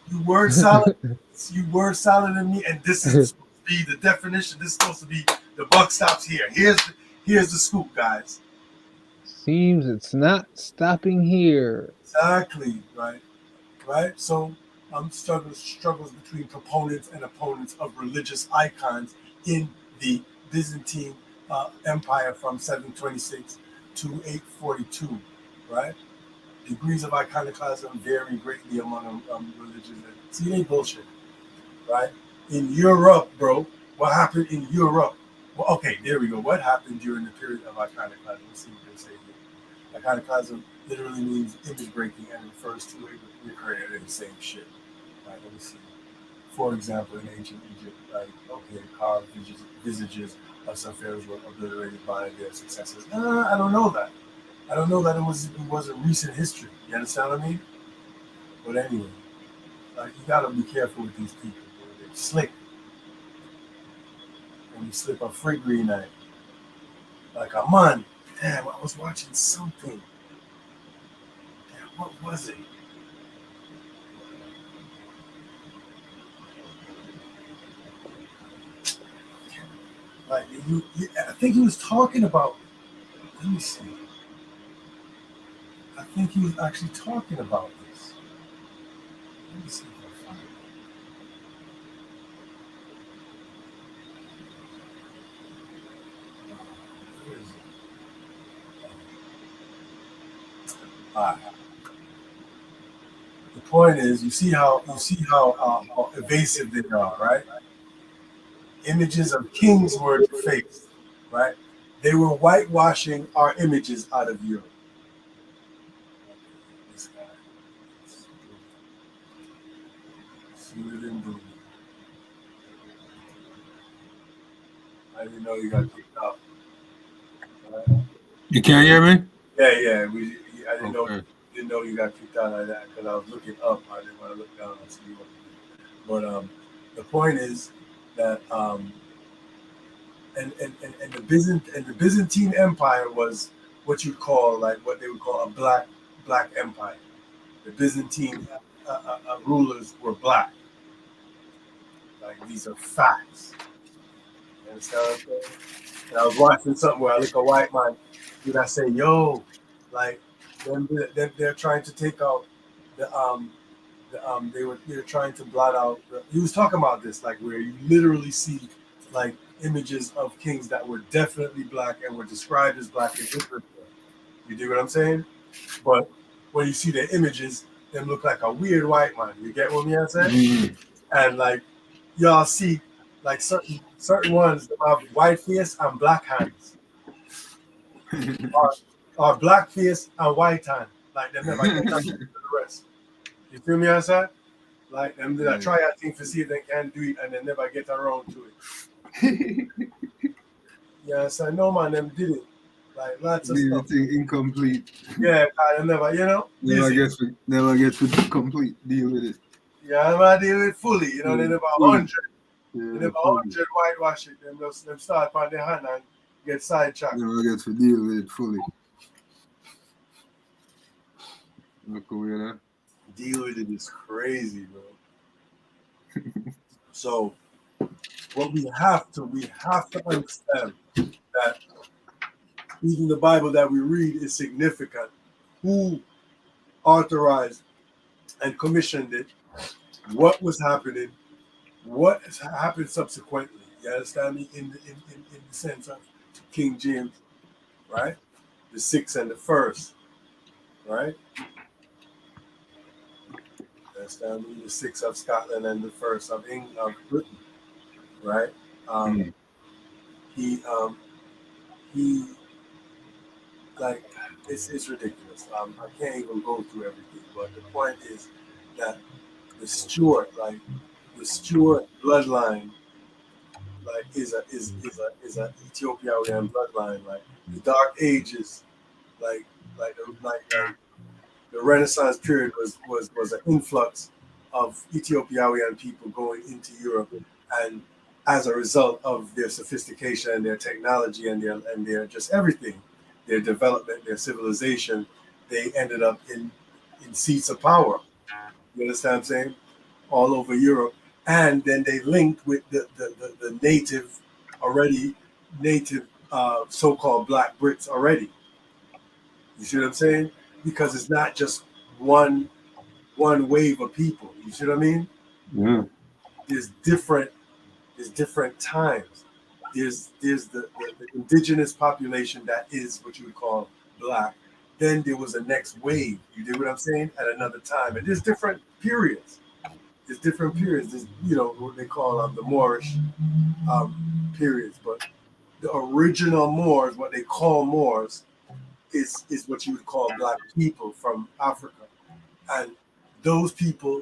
You word salad, in me, and this is supposed to be the definition. This is supposed to be the buck stops here. Here's the scoop, guys. Seems it's not stopping here. Exactly, right. So struggles between proponents and opponents of religious icons in the Byzantine Empire from 726 to 842, right? Degrees of iconoclasm vary greatly among religions. See, they bullshit, right? In Europe, bro, what happened in Europe? Well, okay, there we go. What happened during the period of iconoclasm? Let's see what they say here. Iconoclasm literally means image breaking and refers to a recurring the same shit. Right, let me see. For example, in ancient Egypt, like, okay, carved visages of some pharaohs were obliterated by their successors. I don't know that. I don't know that it was a recent history. You understand what I mean? But anyway, like, you gotta be careful with these people. They're slick, and you slip a freight green night. Like, a man, damn, I was watching something. Damn, what was it? Like, I think he was talking about. Let me see. I think he was actually talking about this. Let me see if I find it. Where is it? All right. The point is, you see how evasive they are, right? Images of kings were defaced, right? They were whitewashing our images out of Europe. This guy, suited and booted. I didn't know you got kicked out. Right? You can't hear me? Yeah. I Okay. didn't know you got kicked out like that because I was looking up. I didn't want to look down and see what. But the point is that and the Byzantine Empire was what you'd call, like, what they would call a black empire. The Byzantine rulers were black. Like, these are facts. You understand what I'm saying? And I was watching something where I look a white man, and I say, "Yo, like, they're trying to take out they're trying to blot out." He was talking about this, like, where you literally see, like, images of kings that were definitely black and were described as black in literature. You dig what I'm saying? But when you see the images, them look like a weird white man. You get what I'm saying? Mhm. And, like, y'all see, like, certain ones that have white face and black hands, or black face and white hand. Like, they never get that to the rest. You feel me, outside? Like, them did a try a thing to see if they can do it, and they never get around to it. Yeah, so no man, them did it. Like, lots of Leave the stuff. thing incomplete. Yeah, I never, Never busy. get to complete deal with it. Yeah, I never deal with it fully. They never Fully. 100. They Yeah, never fully. 100 whitewash it. Them start on their hand and get sidetracked. Never get to deal with it fully. Look away there. Deal with it is crazy, bro. So what we have to understand that even the Bible that we read is significant. Who authorized and commissioned it? What was happening? What has happened subsequently? You understand me? In the sense of King James, right? The sixth and the first, right? You understand me? The sixth of Scotland and the first of England, of Britain, right? Mm. He he like, it's ridiculous. I can't even go through everything, but the point is that the Stuart bloodline, like, is a Ethiopian bloodline. Like, the Dark Ages, like the Renaissance period was an influx of Ethiopian people going into Europe, and as a result of their sophistication and their technology and their just everything, their development, their civilization, they ended up in seats of power. You understand what I'm saying? All over Europe, and then they linked with the native so-called Black Brits already. You see what I'm saying? Because it's not just one one wave of people. You see what I mean? Yeah. There's different times. There's the indigenous population that is what you would call black. Then there was a next wave. You do what I'm saying? At another time, and there's different periods. There's different periods. There's, what they call the Moorish periods, but the original Moors, what they call Moors, is what you would call black people from Africa, and those people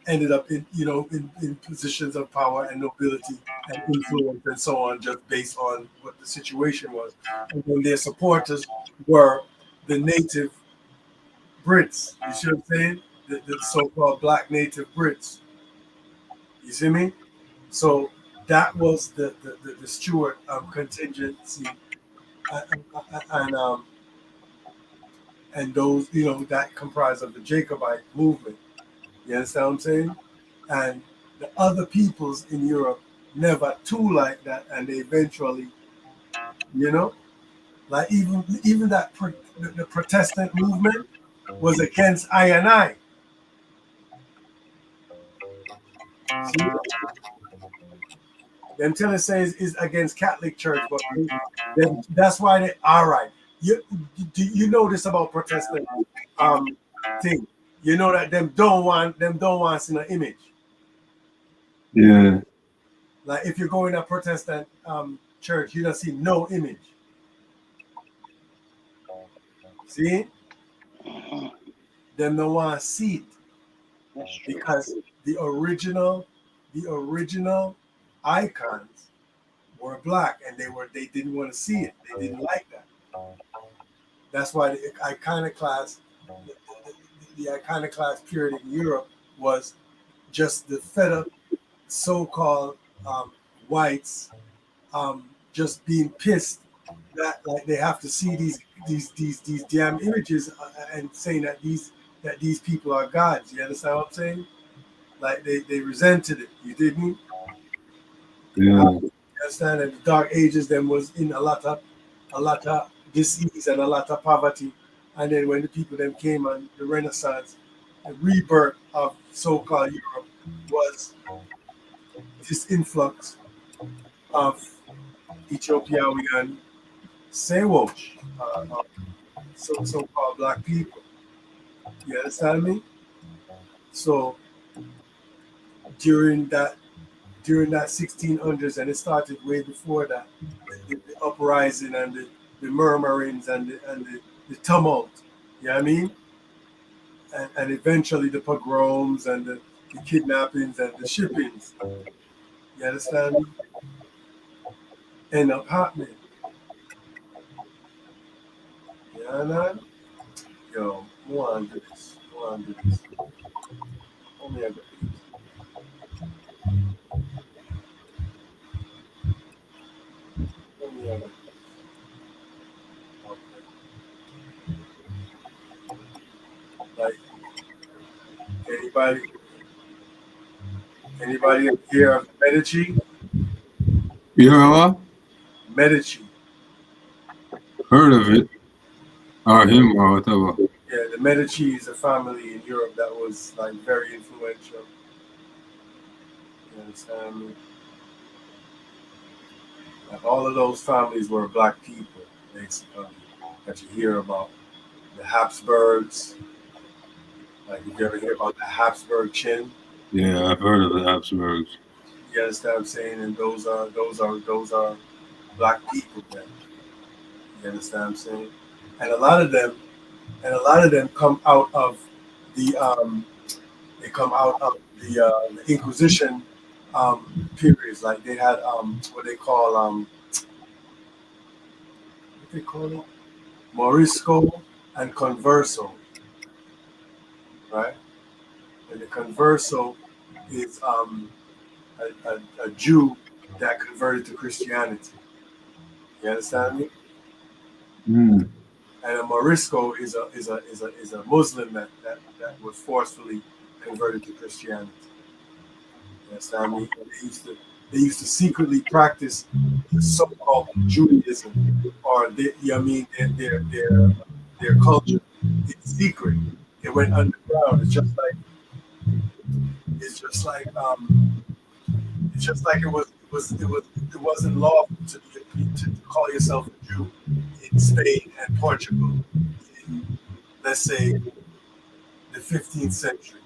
ended up in in positions of power and nobility and influence and so on, just based on what the situation was. And then their supporters were the native Brits. You see what I'm saying? The so-called black native Brits. You see me? So that was the Stuart contingency, and and those that comprised of the Jacobite movement. You understand what I'm saying? And the other peoples in Europe never too like that, and they eventually, like even that the Protestant movement was against I and I. See, them telling says is against Catholic Church, but that's why they all right. You know this about Protestant thing. You know that them don't want in an image. Yeah. Like if you go in a Protestant church, you don't see no image. See? Them don't want to see it. That's true. Because the original icons were black, and they didn't want to see it. They didn't like that. That's why the iconoclast period in Europe was just the fed up so-called whites just being pissed that like they have to see these damn images and saying that these people are gods. You understand what I'm saying? Like they resented it. You didn't? Yeah. You understand that the Dark Ages then was in a lot of disease and a lot of poverty. And then when the people then came on the Renaissance, the rebirth of so-called Europe was this influx of Ethiopian Sewosh, so-called black people. You understand me? So during that 1600s, and it started way before that, the uprising and the murmurings and the tumult. You know what I mean? And eventually the pogroms and the kidnappings and the shippings. You understand me? End up happening. Yeah, man. Yo, more on this. Only a bit. Like anybody here of Medici? You heard what? Medici. Heard of it? Or him or whatever. Yeah, the Medici is a family in Europe that was like very influential. You understand me? Like all of those families were black people, basically, that you hear about. The Habsburgs. Like if you ever hear about the Habsburg chin. Yeah, I've heard of the Habsburgs. You understand what I'm saying? And those are black people then. You understand what I'm saying? And a lot of them come out of the the Inquisition periods. Like they had what they call it? Morisco and Converso. Right? And the Converso is a Jew that converted to Christianity. You understand me? Mm. And a Morisco is a Muslim that was forcefully converted to Christianity. You understand me? And they used to secretly practice so-called Judaism, or their culture in secret. It went underground. It's just like it wasn't lawful to call yourself a Jew in Spain and Portugal in, let's say, the 15th century,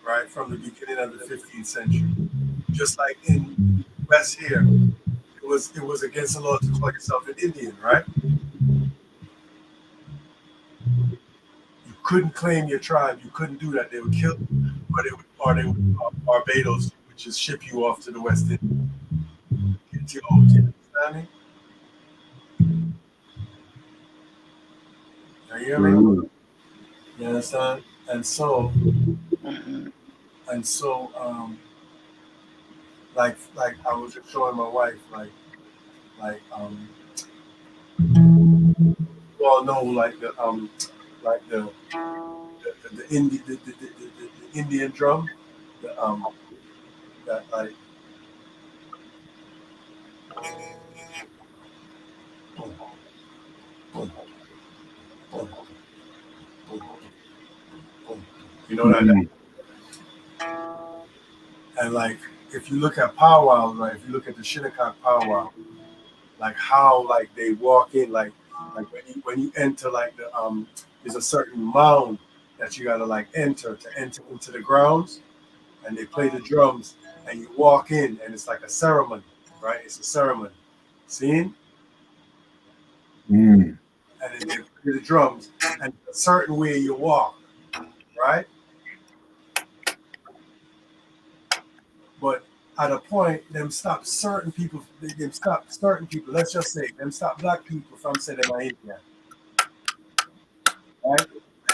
right? From the beginning of the 15th century. Just like in West here, it was against the law to call yourself an Indian, right? You couldn't claim your tribe. You couldn't do that. They would kill you. or they would Barbados, which is ship you off to the West Indies. Get you out. You understand me? You hear me? You understand? And so, like I was just showing my wife, like you all know, like the Indian drum, that like. Boom, boom, boom, boom, boom. You know that? And like, if you look at powwows, right? If you look at the Shinnecock powwow, like how like they walk in, like when you enter, like there's a certain mound that you gotta like enter into the grounds, and they play the drums, and you walk in, and it's like a ceremony, right? It's a ceremony. Seeing? And then they play the drums, and a certain way you walk, right? But at a point, them stop certain people. Them stop certain people. Let's just say them stop black people from saying them are Indian, right?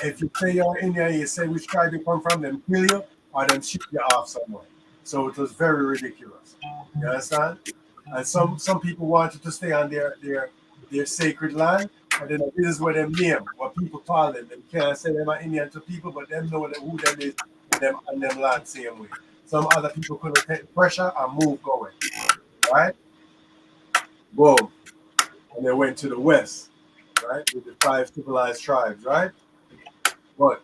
If you say you're Indian, you say which tribe you come from, them kill you or them shoot you off somewhere. So it was very ridiculous. You understand? And some people wanted to stay on their sacred land, and then this is where them name, what people call them. Them can't say them are Indian to people, but them know who them is and them land same way. Some other people couldn't take the pressure and move going, right? Boom. And they went to the west, right? With the 5 civilized tribes, right? But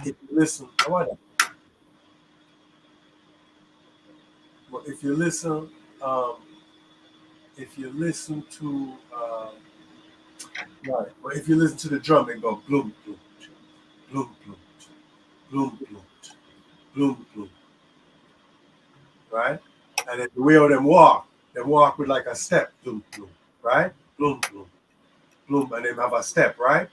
if you listen, if you listen to right, but if you listen to the drum, it go bloom, bloom, bloom, bloom, bloom, bloom, bloom, bloom, right? And then the way of them walk with like a step, bloom, bloom, right? Bloom, bloom, bloom, and they have a step, right?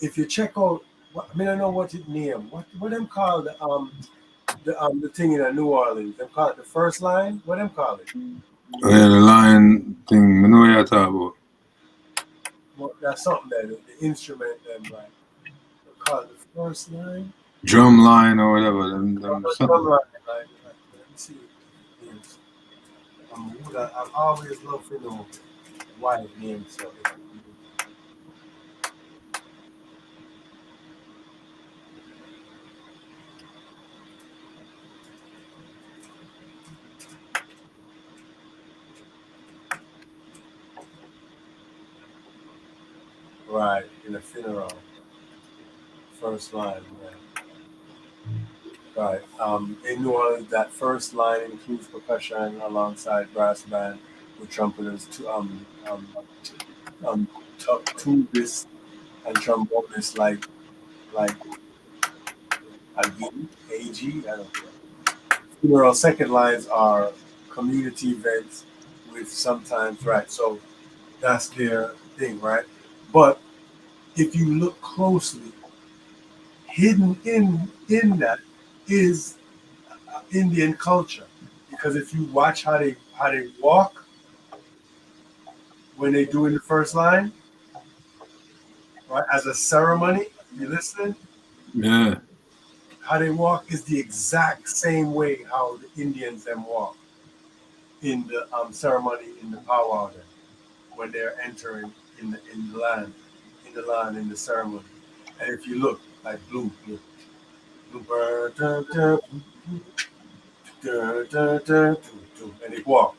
If you check out, I mean, I know what it name. What them call the thing in New Orleans? Them call it the first line. What them call it? Oh, yeah, the line thing. I know what you're talking about. Well, that's something that the instrument them like. They call it the first line. Drum line or whatever. Drum line. Let me see. Yes. I've always loved to know why it named so. Right, in a funeral. First line, right. In New Orleans, that first line includes percussion alongside brass band with trumpeters, tubist and trombonists like AG. I don't know. Funeral second lines are community events with sometimes, right. So that's their thing, right? But if you look closely, hidden in that is Indian culture, because if you watch how they walk when they do in the first line, right, as a ceremony, you listen. Yeah. How they walk is the exact same way how the Indians them walk in the ceremony in the powwow then, when they're entering in the land in the ceremony. And if you look like blue, blue, blue, and they walk.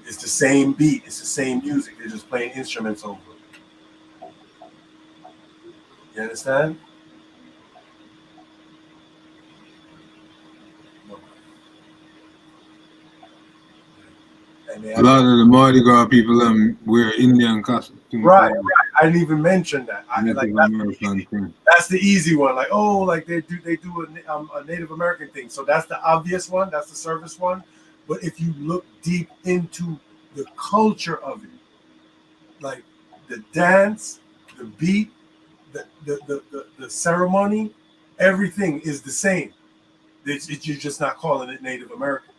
It's the same beat, it's the same music, they're just playing instruments over it. You understand? A lot of the Mardi Gras people wear Indian costumes. Right. I didn't even mention that. That's the easy one. Like, oh, like they do a Native American thing. So that's the obvious one. That's the service one. But if you look deep into the culture of it, like the dance, the beat, the ceremony, everything is the same. You're just not calling it Native American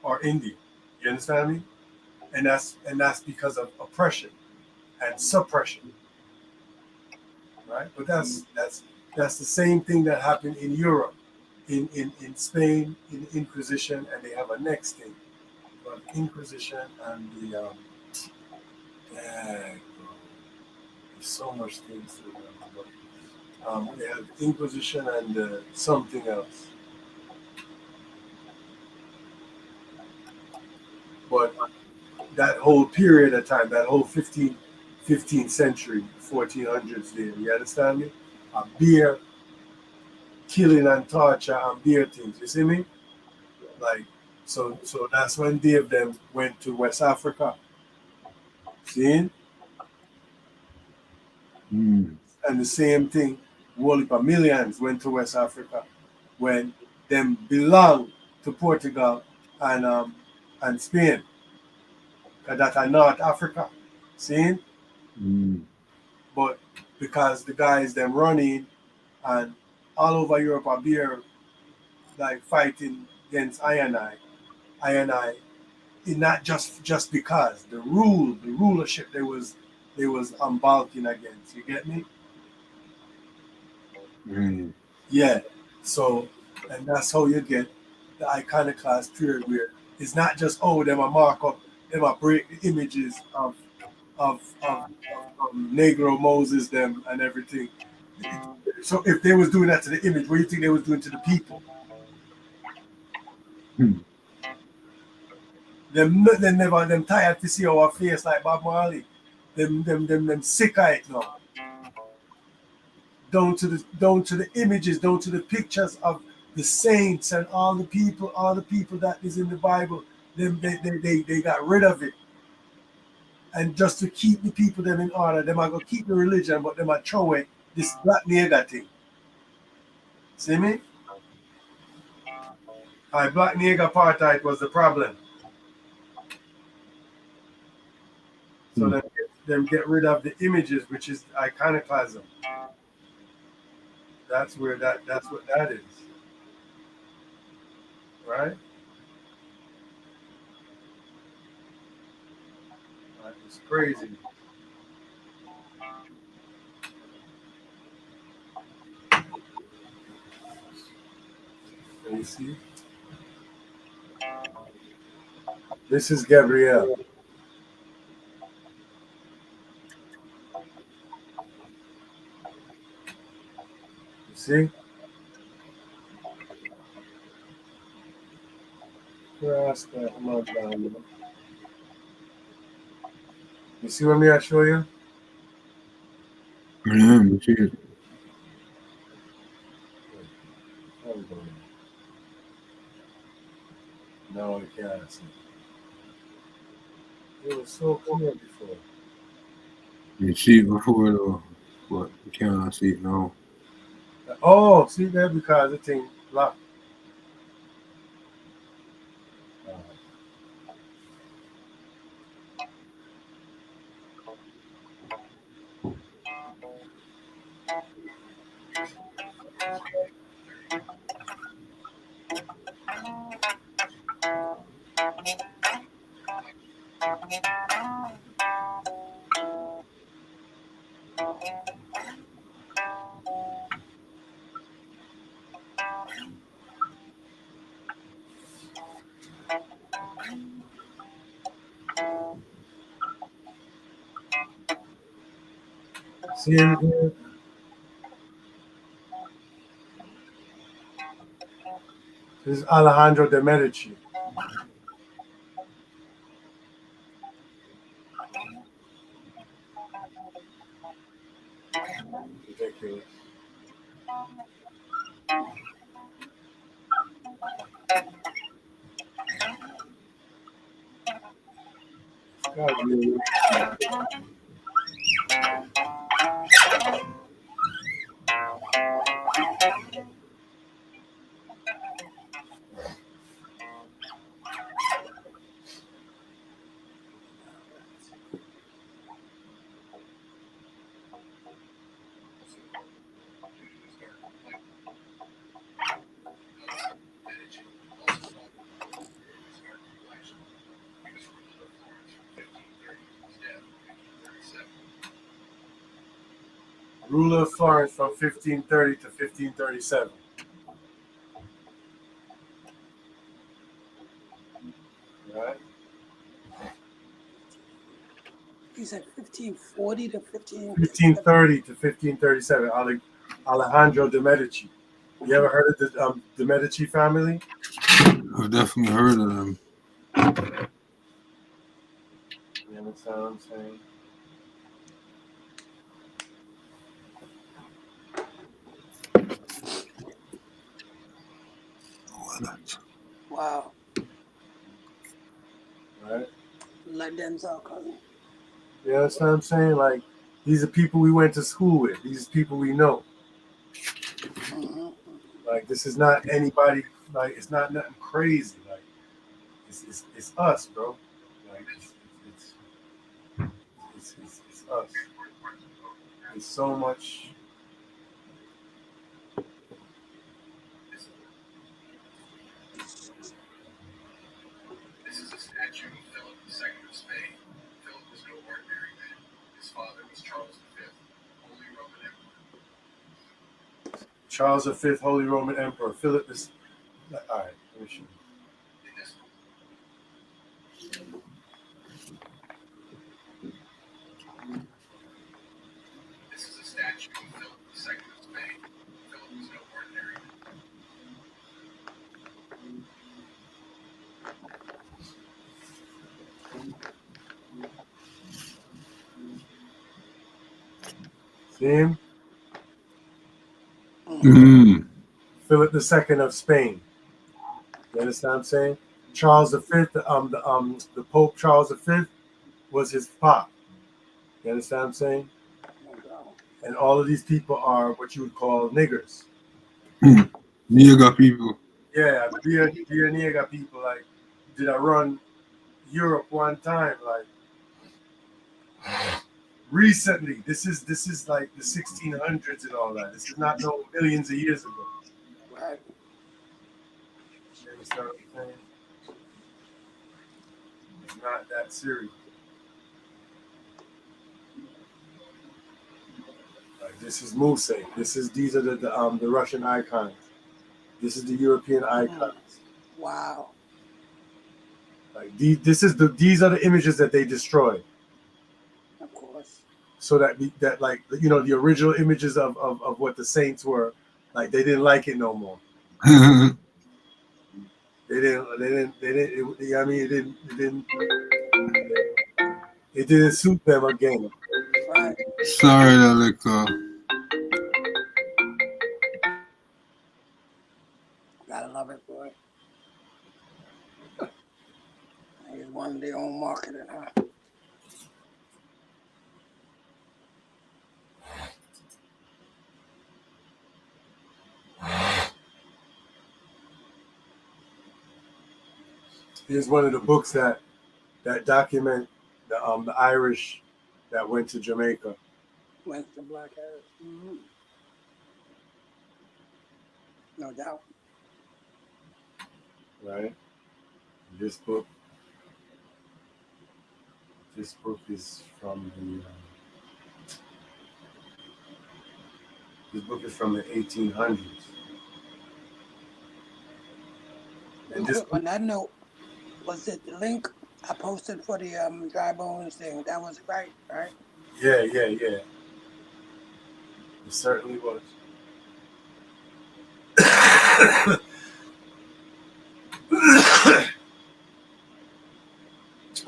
or Indian. You understand me? And that's because of oppression and suppression, right? But that's the same thing that happened in Europe, in Spain, in Inquisition, and they have a next thing, but Inquisition and the there's so much things to remember. But, they have Inquisition and something else. But that whole period of time, that whole 15th century, 1400s there, you understand me? Beer, killing and torture and beer things, you see me? Like, so that's when Dave them went to West Africa. See? Mm. And the same thing, whole heap of millions went to West Africa when them belong to Portugal and Spain. Because that are North Africa. See? Mm. But because the guys them running and all over Europe are beer like fighting against I and I, it not just because the rulership they was balking against. You get me? Mm. Yeah. So, and that's how you get the iconoclast period where it's not just them a mark up, them a break the images of Negro Moses them and everything. So if they was doing that to the image, what do you think they was doing to the people? Mm. Them tired to see our face like Bob Marley. Them sick of it now. Down to the images, down to the pictures of the saints and all the people that is in the Bible. They got rid of it. And just to keep the people them in order, them are gonna keep the religion, but them are throw away this black nigger thing. See me? Black nigger apartheid was the problem. So them get rid of the images, which is iconoclasm. That's what that is. Right? It's crazy. And you see? This is Gabrielle. You see? Rasta, you see what me I show you? Yeah, me see it. Hold on. No, I can't see. It was so clear before. You see it before though, but you cannot see it now. Oh, see there because the thing locked. See him here? This is Alejandro de Medici. Ridiculous. God, really. Ruler of Florence from 1530 to 1537. Right? You said 1540 to 15. 1530 to 1537. Alejandro de Medici. You ever heard of the Medici family? I've definitely heard of them. You understand what I'm saying? Wow. Right? Like Denzel cousin. You understand what I'm saying? Like, these are people we went to school with. These are people we know. Mm-hmm. Like, this is not anybody. Like, it's not nothing crazy. Like, it's us, bro. Like, it's us. There's so much. This is a statue of Philip II of Spain. Philip was no ordinary man. His father was Charles V, Holy Roman Emperor. Charles V, Holy Roman Emperor. Philip is. All right, let me show you. In this This is a statue of Philip II of Spain. Philip was no ordinary man. See him? Mm. Philip II of Spain. You understand what I'm saying? Charles V, the Pope Charles V was his pop. You understand what I'm saying? And all of these people are what you would call niggers. Nigga people. Yeah, dear nigga people. Like, did I run Europe one time? Like, recently. This is like the 1600s and all that. This is not no millions of years ago. Right. You understand what I'm saying? It's not that serious. Like, this is Muse. These are the Russian icons. This is the European icons. Wow. Like, these are the images that they destroyed. Of course. So that like, you know, the original images of what the saints were, like, they didn't like it no more. They didn't. I mean, it didn't suit them again. Right. Sorry, Aleka. Gotta love it, boy. He's one of their own marketing, huh? Here's one of the books that document the Irish that went to Jamaica. Went to Black Harris. Mm-hmm. No doubt. Right. This book is from the. This book is from the 1800s. And this On that note, was it the link I posted for the dry bones thing? That was right? Yeah. It certainly was.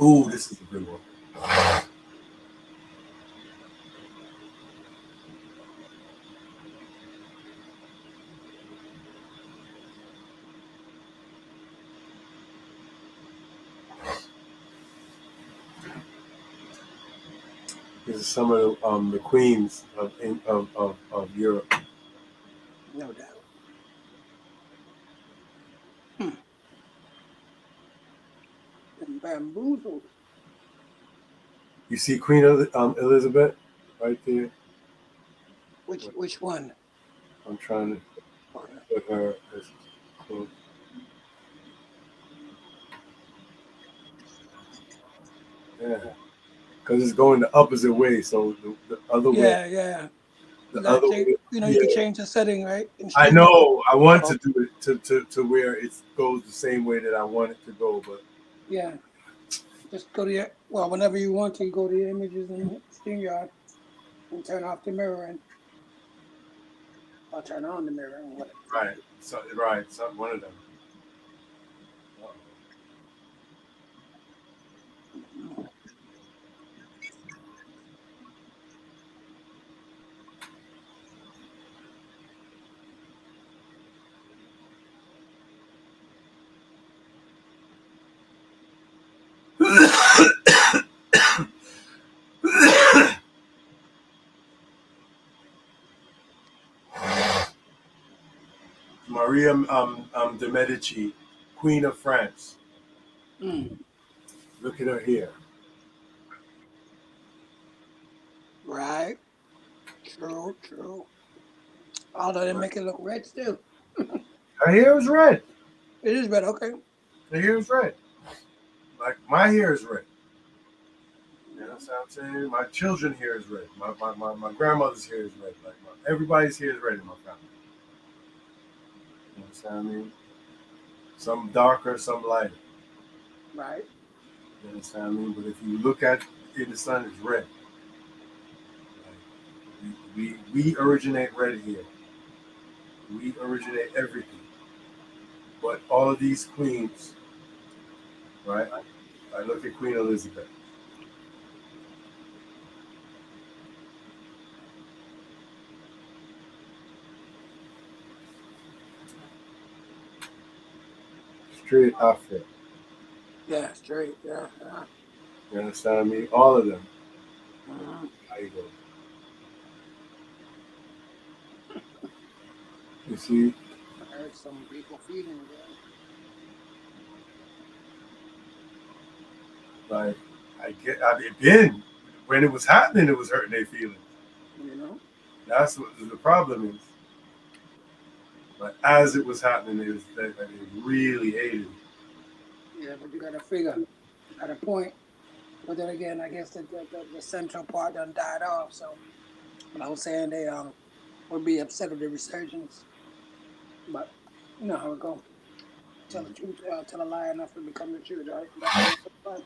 Ooh, this is a good one. This is some of the queens of Europe. No doubt. And bamboozled. You see Queen Elizabeth right there. Which one? I'm trying to put her as close. Yeah, because it's going the opposite way. So the other way. Yeah. The You gotta other change. way, You know, you yeah. can change the setting, right? In I streaming. know. I want to do it to where it goes the same way that I want it to go, but Yeah. Just go to your whenever you want to, you go to your images in StreamYard and turn off the mirroring or turn on the mirroring, whatever. right, one of them. Maria de Medici, Queen of France. Mm, Look at her here. right. True. True. Although they make it look red still. Her hair is red. It is red. Okay. Her hair is red. Like my hair is red. You know what I'm saying? My children's hair is red. My grandmother's hair is red. Like everybody's hair is red in my family. You know what I mean? Some darker, some lighter. Right. You understand what I mean? But if you look at in the sun, it's red. Like, we originate red here. We originate everything. But all of these queens, right? I look at Queen Elizabeth. Straight outfit. Yeah. Straight. Yeah. Yeah. You understand what I mean? All of them. Mhm. How you go? You see? I heard some people feeling again. Like I've been when it was happening, it was hurting their feelings. You know. That's what the problem is. But as it was happening, it was that they really hated it. Yeah, but you gotta figure at a point. But then again, I guess the central part done died off. So, but I was saying they would be upset with the resurgence. But you know how it go. Tell the truth, tell a lie enough to become the truth, right? That's how it's fun.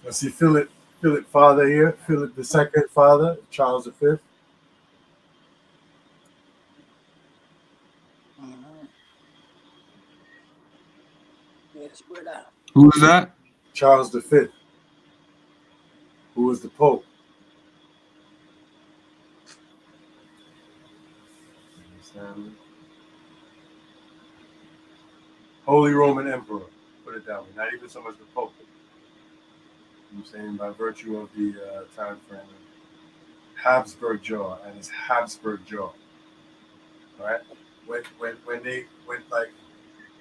I see Philip father here, Philip the second father, Charles V. Mm-hmm. Yes, brother. Who is that? Charles V, who was the Pope. Understand? Holy Roman Emperor, put it that way. Not even so much the Pope. I'm saying by virtue of the time frame, Habsburg jaw and his Habsburg jaw. All right.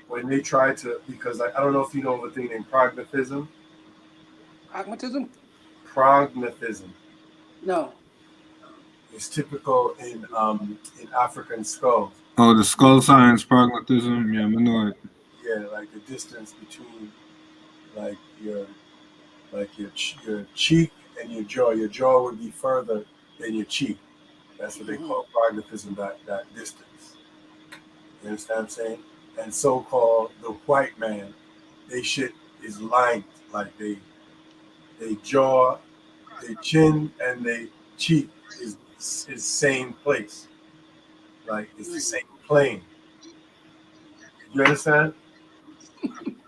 When they try to, because I don't know if you know of a thing named pragmatism. Pragmatism? Pragmatism No. is typical in African skulls. Oh, the skull science pragmatism. Yeah, I know it. Yeah, like the distance between like your your cheek and your jaw. Your jaw would be further than your cheek. That's what they Mm-hmm. call pragmatism. That distance. You understand what I'm saying? And so-called the white man, they shit is lined like they jaw, they chin, and they cheek is same place. Like it's the same plane. You understand?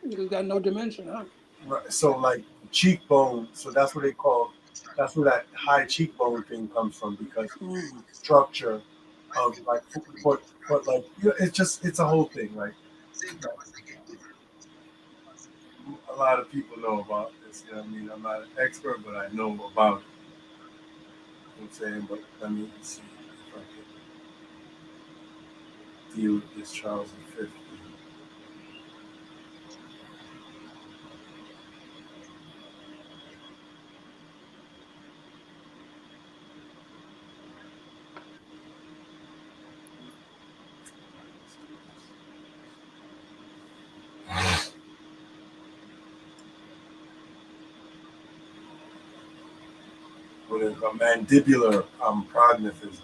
You got no dimension, huh? Right. So like cheekbone. So that's what they call. That's where that high cheekbone thing comes from because Mm. structure of like but like it's a whole thing. Like a lot of people know about this. You know what I mean? I'm not an expert, but I know about it. You know what I'm saying? But let me see if I can deal with this Charles V. With a mandibular prognatism.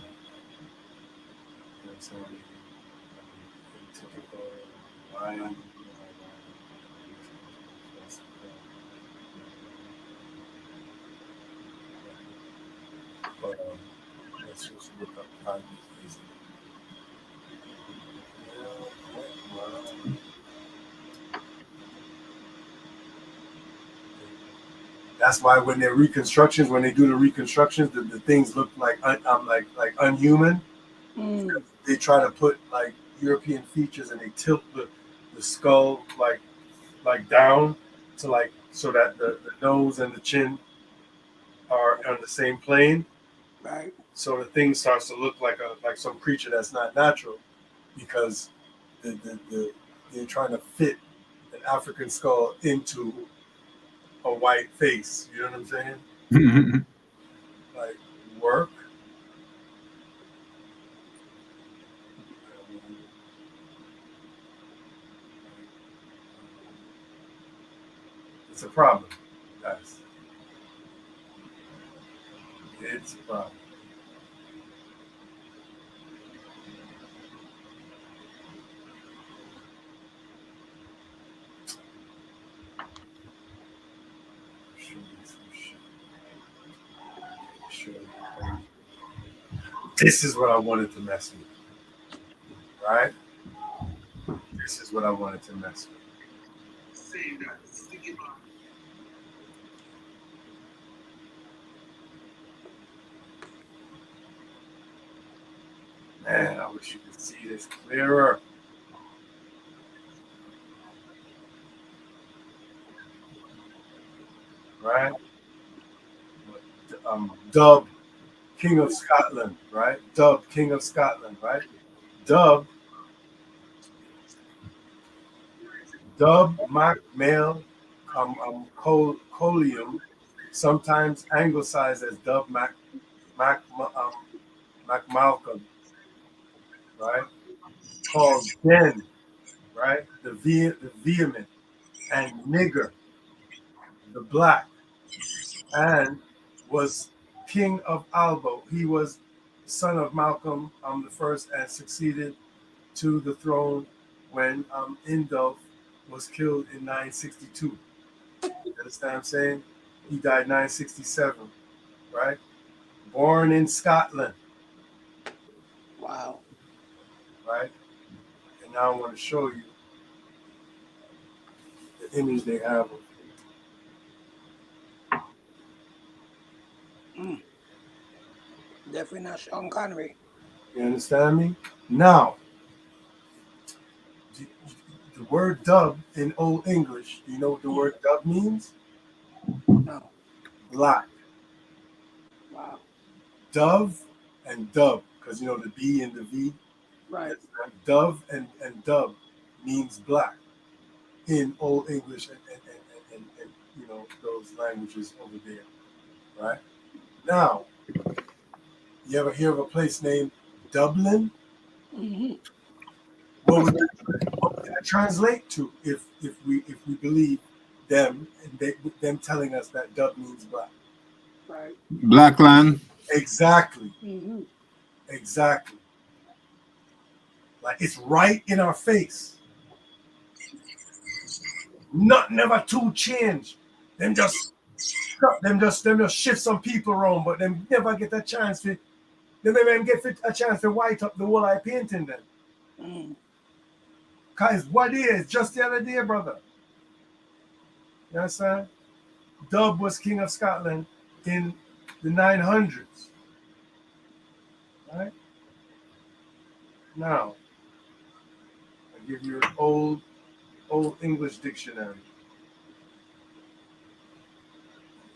typical Mayan, but let's just look up time. That's why when they're reconstructions, when they do the reconstructions, the things look like like unhuman. Mm. They try to put like European features and they tilt the skull like down to like so that the nose and the chin are on the same plane. Right. So the thing starts to look like some creature that's not natural because they're trying to fit an African skull into a white face. You know what I'm saying? Like work. It's a problem, guys. It's a problem. This is what I wanted to mess with, right? This is what I wanted to mess with. Man, I wish you could see this clearer. Right? Dub, King of Scotland, right? Dub, King of Scotland, right? Dub, Mac, male, Colium, sometimes anglicized as Dub Mac, Mac Malcolm, right? Called Den, right? The vehement, and nigger, the black, and was king of Albo. He was son of Malcolm the first and succeeded to the throne when Indulf was killed in 962. You understand what I'm saying? He died 967, right? Born in Scotland, Wow. right? And now I want to show you the image they have of Mm. Definitely not Sean Connery. You understand me? Now, the word dub in Old English, do you know what the word dub means? No. Black. Wow. Dove and dub, because you know the B and the V. Right. Dove and dub means black in Old English and you know those languages over there, right? Now, you ever hear of a place named Dublin? Mm-hmm. What would that translate to if we believe them and them telling us that dub means black? Right. Blackland. Exactly. Mm-hmm. Exactly. Like it's right in our face. Never to change. Them just shift some people around, but them never get a chance to. They never even get a chance to white up the wall I painting them. Mm. Cause what is just the other day, brother. You understand? Dub was king of Scotland in the 900s. Right? Now, I give you an old English dictionary.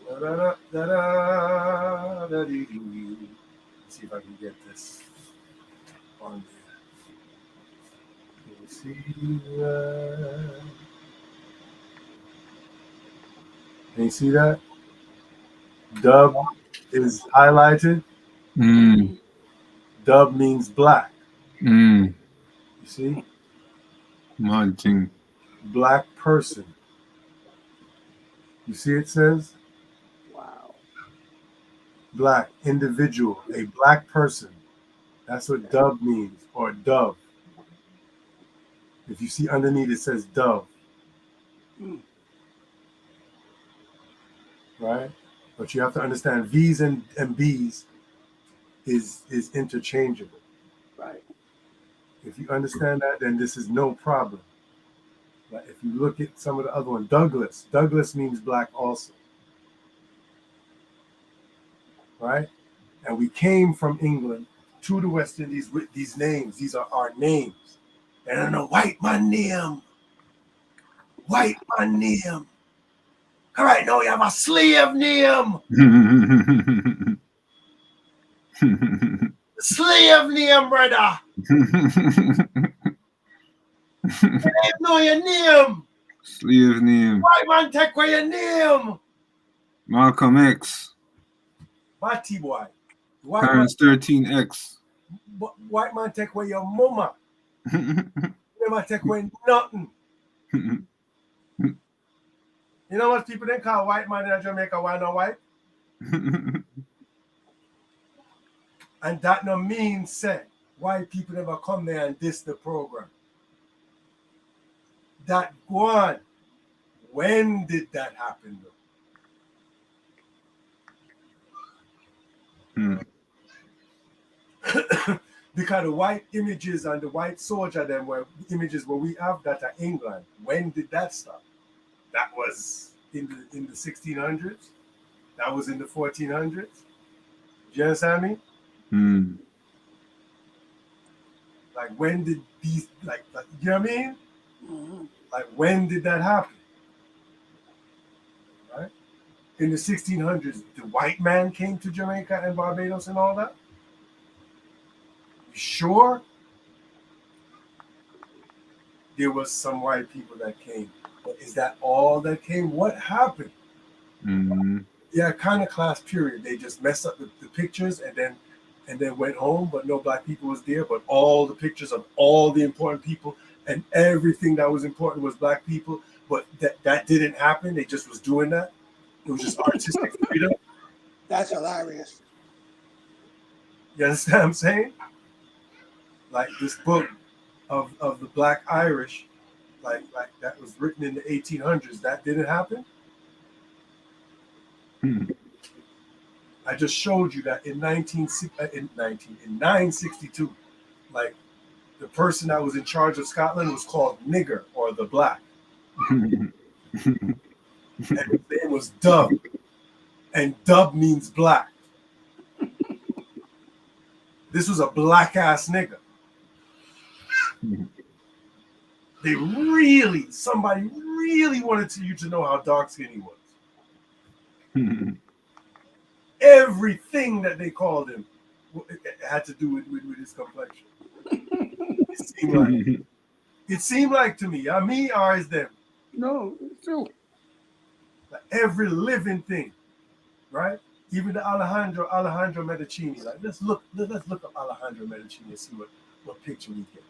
Let's see if I can get this on there. Can you see that? Can you see that? Dub is highlighted. Mm. Dub means black. Mm. You see? Mad thing. Black person. You see it says? Wow. Black individual, a black person. That's what dub means. or dove. If you see underneath, it says dove. Mm. Right? But you have to understand V's and B's is interchangeable. Right. If you understand that, then this is no problem. But if you look at some of the other one, Douglas means black also. Right? And we came from England to the West Indies with these names. These are our names. And a white man name. White man name. All right, now you have a slave name. Slave name, brother. I know your name. Slave name. White man take away your name. Malcolm X. Batty boy. White man, Clarence 13X. white man take away your mama. Never take away nothing. You know what people then call white man in Jamaica? Why not white? And that no means say white people never come there and diss the program. That go on. When did that happen though? Because the white images and the white soldier them were images where we have that are England. When did that start? That was in the 1600s. That was in the 1400s. Do you understand me? Like when did these like you know what I mean? Mm-hmm. Like when did that happen? Right? In the 1600s, the white man came to Jamaica and Barbados and all that? You sure? There was some white people that came. But is that all that came? What happened? Yeah, kind of class period. They just messed up the pictures and then went home, but no black people was there. But all the pictures of all the important people and everything that was important was black people. But that didn't happen. They just was doing that. It was just artistic freedom. That's hilarious. You understand what I'm saying? Like this book of the Black Irish, like that was written in the 1800s. That didn't happen. I just showed you that in 962, like the person that was in charge of Scotland was called Nigger or the Black. And his name was Dub. And Dub means black. This was a black ass nigga. Somebody really wanted you to know how dark skinned he was. Everything that they called him had to do with his complexion. It seemed like to me, me or is them? No, it's true. Like every living thing, right? Even the Alejandro Medicini. Like let's look up Alejandro Medicini and see what picture we get.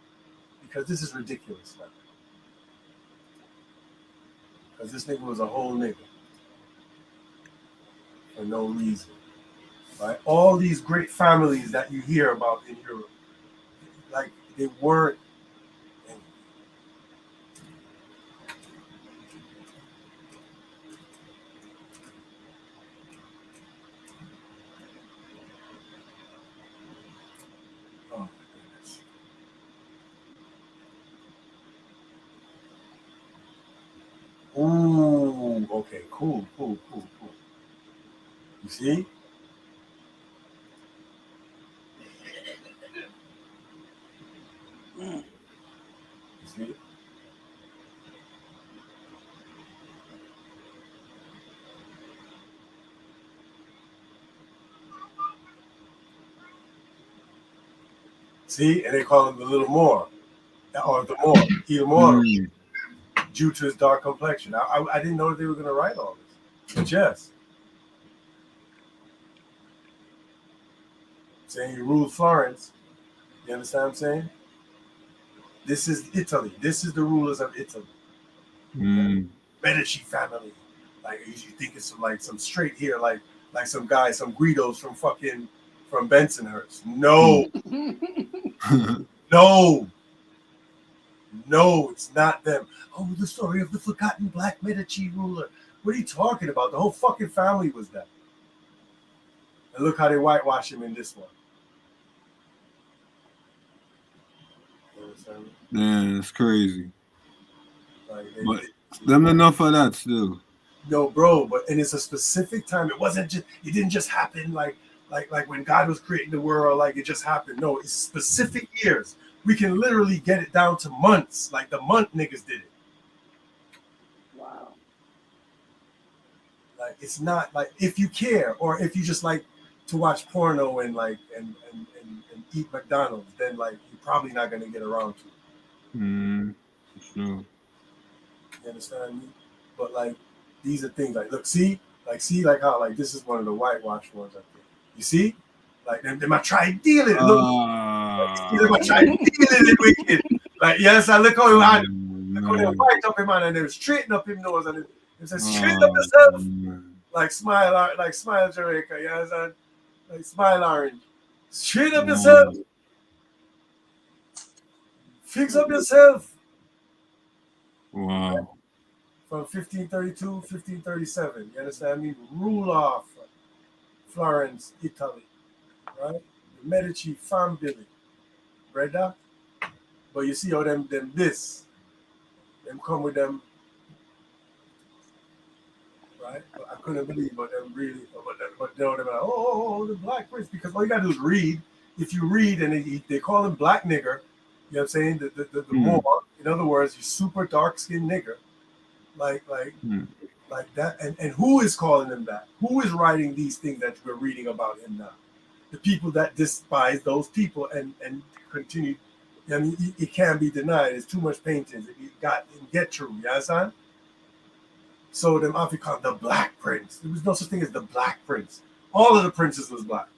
Because this is ridiculous now. Because this nigga was a whole nigga. For no reason. Right? All these great families that you hear about in Europe, like they weren't. Oh my goodness. Ooh, okay, cool. You see? You see? See? And they call him the Little Moor. Or the Moor. Either Moor. Due to his dark complexion. I didn't know they were going to write all this. But yes. Saying he ruled Florence. You understand what I'm saying? This is Italy. This is the rulers of Italy. Medici family. Like you think it's some straight here, like some guys, some Guidos from Bensonhurst. No. No, it's not them. Oh, the story of the forgotten Black Medici ruler. What are you talking about? The whole fucking family was that. And look how they whitewash him in this one. You understand? Yeah, it's crazy. Like, But them enough of that still. no, bro, but and it's a specific time. It wasn't just. It didn't just happen like when God was creating the world. Like it just happened. No, it's specific years. We can literally get it down to months. Like the month niggas did it. Wow. Like it's not like if you care or if you just like to watch porno and like and eat McDonald's, then like you're probably not gonna get around to it. Sure. You understand me? But like these are things like look, see like how like this is one of the whitewash ones I think. You see? Like they might try and deal it. Look, they might try and deal it wicked. Like yes, I look how he had look how they white up him man and they straighten up him nose and they say straighten up yourself. Like smile Jamaica, you understand? Like smile orange. Straighten up yourself. Fix up yourself. Wow. From 1532, 1537. You understand me? Rule off Florence, Italy. Right? The Medici family. Brother. But you see how them come with them. Right? But I couldn't believe but them really but they're like, oh, the Black Prince. Because all you gotta do is read. If you read and they call him Black nigger, you know what I'm saying? The Moor, in other words, you super dark skinned nigger. Like that. And who is calling him that? Who is writing these things that we're reading about him now? The people that despise those people and continue. I mean, it can't be denied. It's too much paintings. It get true. You understand? So them African, the Black Prince. There was no such thing as the Black Prince. All of the princes was black.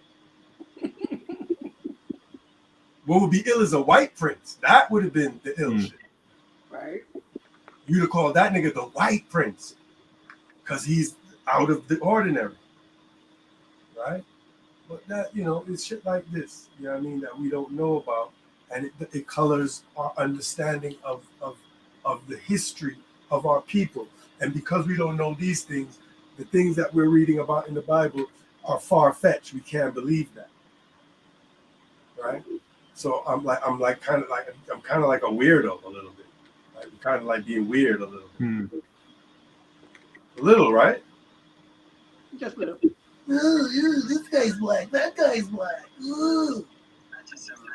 What would be ill is a white prince. That would have been the ill shit. Right. You'd have called that nigga the white prince. Because he's out of the ordinary. Right? But that, it's shit like this, you know what I mean, that we don't know about. And it colors our understanding of the history of our people. And because we don't know these things, the things that we're reading about in the Bible are far-fetched. We can't believe that. Right? So I'm kind of like a weirdo a little bit. Like, I'm kind of like being weird a little bit. A little, right? Just a little. Ooh, this guy's black. That guy's black. Ooh.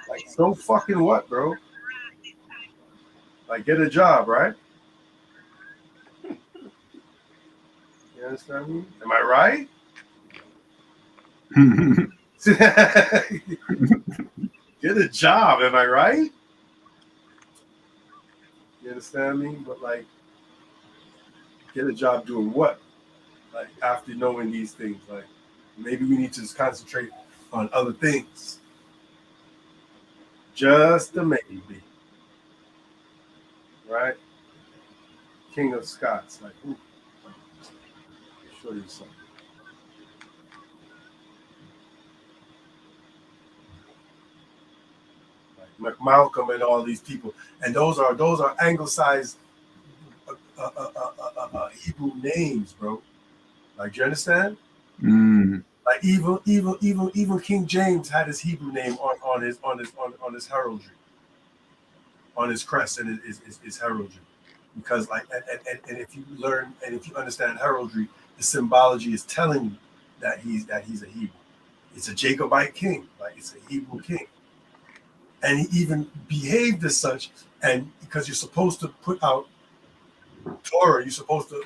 Like, so fucking what, bro? Like, get a job, right? You understand me? Am I right? Get a job, am I right? You understand me? But like, get a job doing what? Like after knowing these things, like maybe we need to just concentrate on other things. Just a maybe. Right? King of Scots, like, ooh. I'll show you something. Like Malcolm and all these people, and those are anglicized Hebrew names, bro. Like, do you understand? Like even King James had his Hebrew name on his heraldry, on his crest and his heraldry, because like and if you learn and if you understand heraldry, the symbology is telling you that he's a Hebrew. It's a Jacobite king, like it's a Hebrew king, and he even behaved as such. And because you're supposed to put out Torah, you're supposed to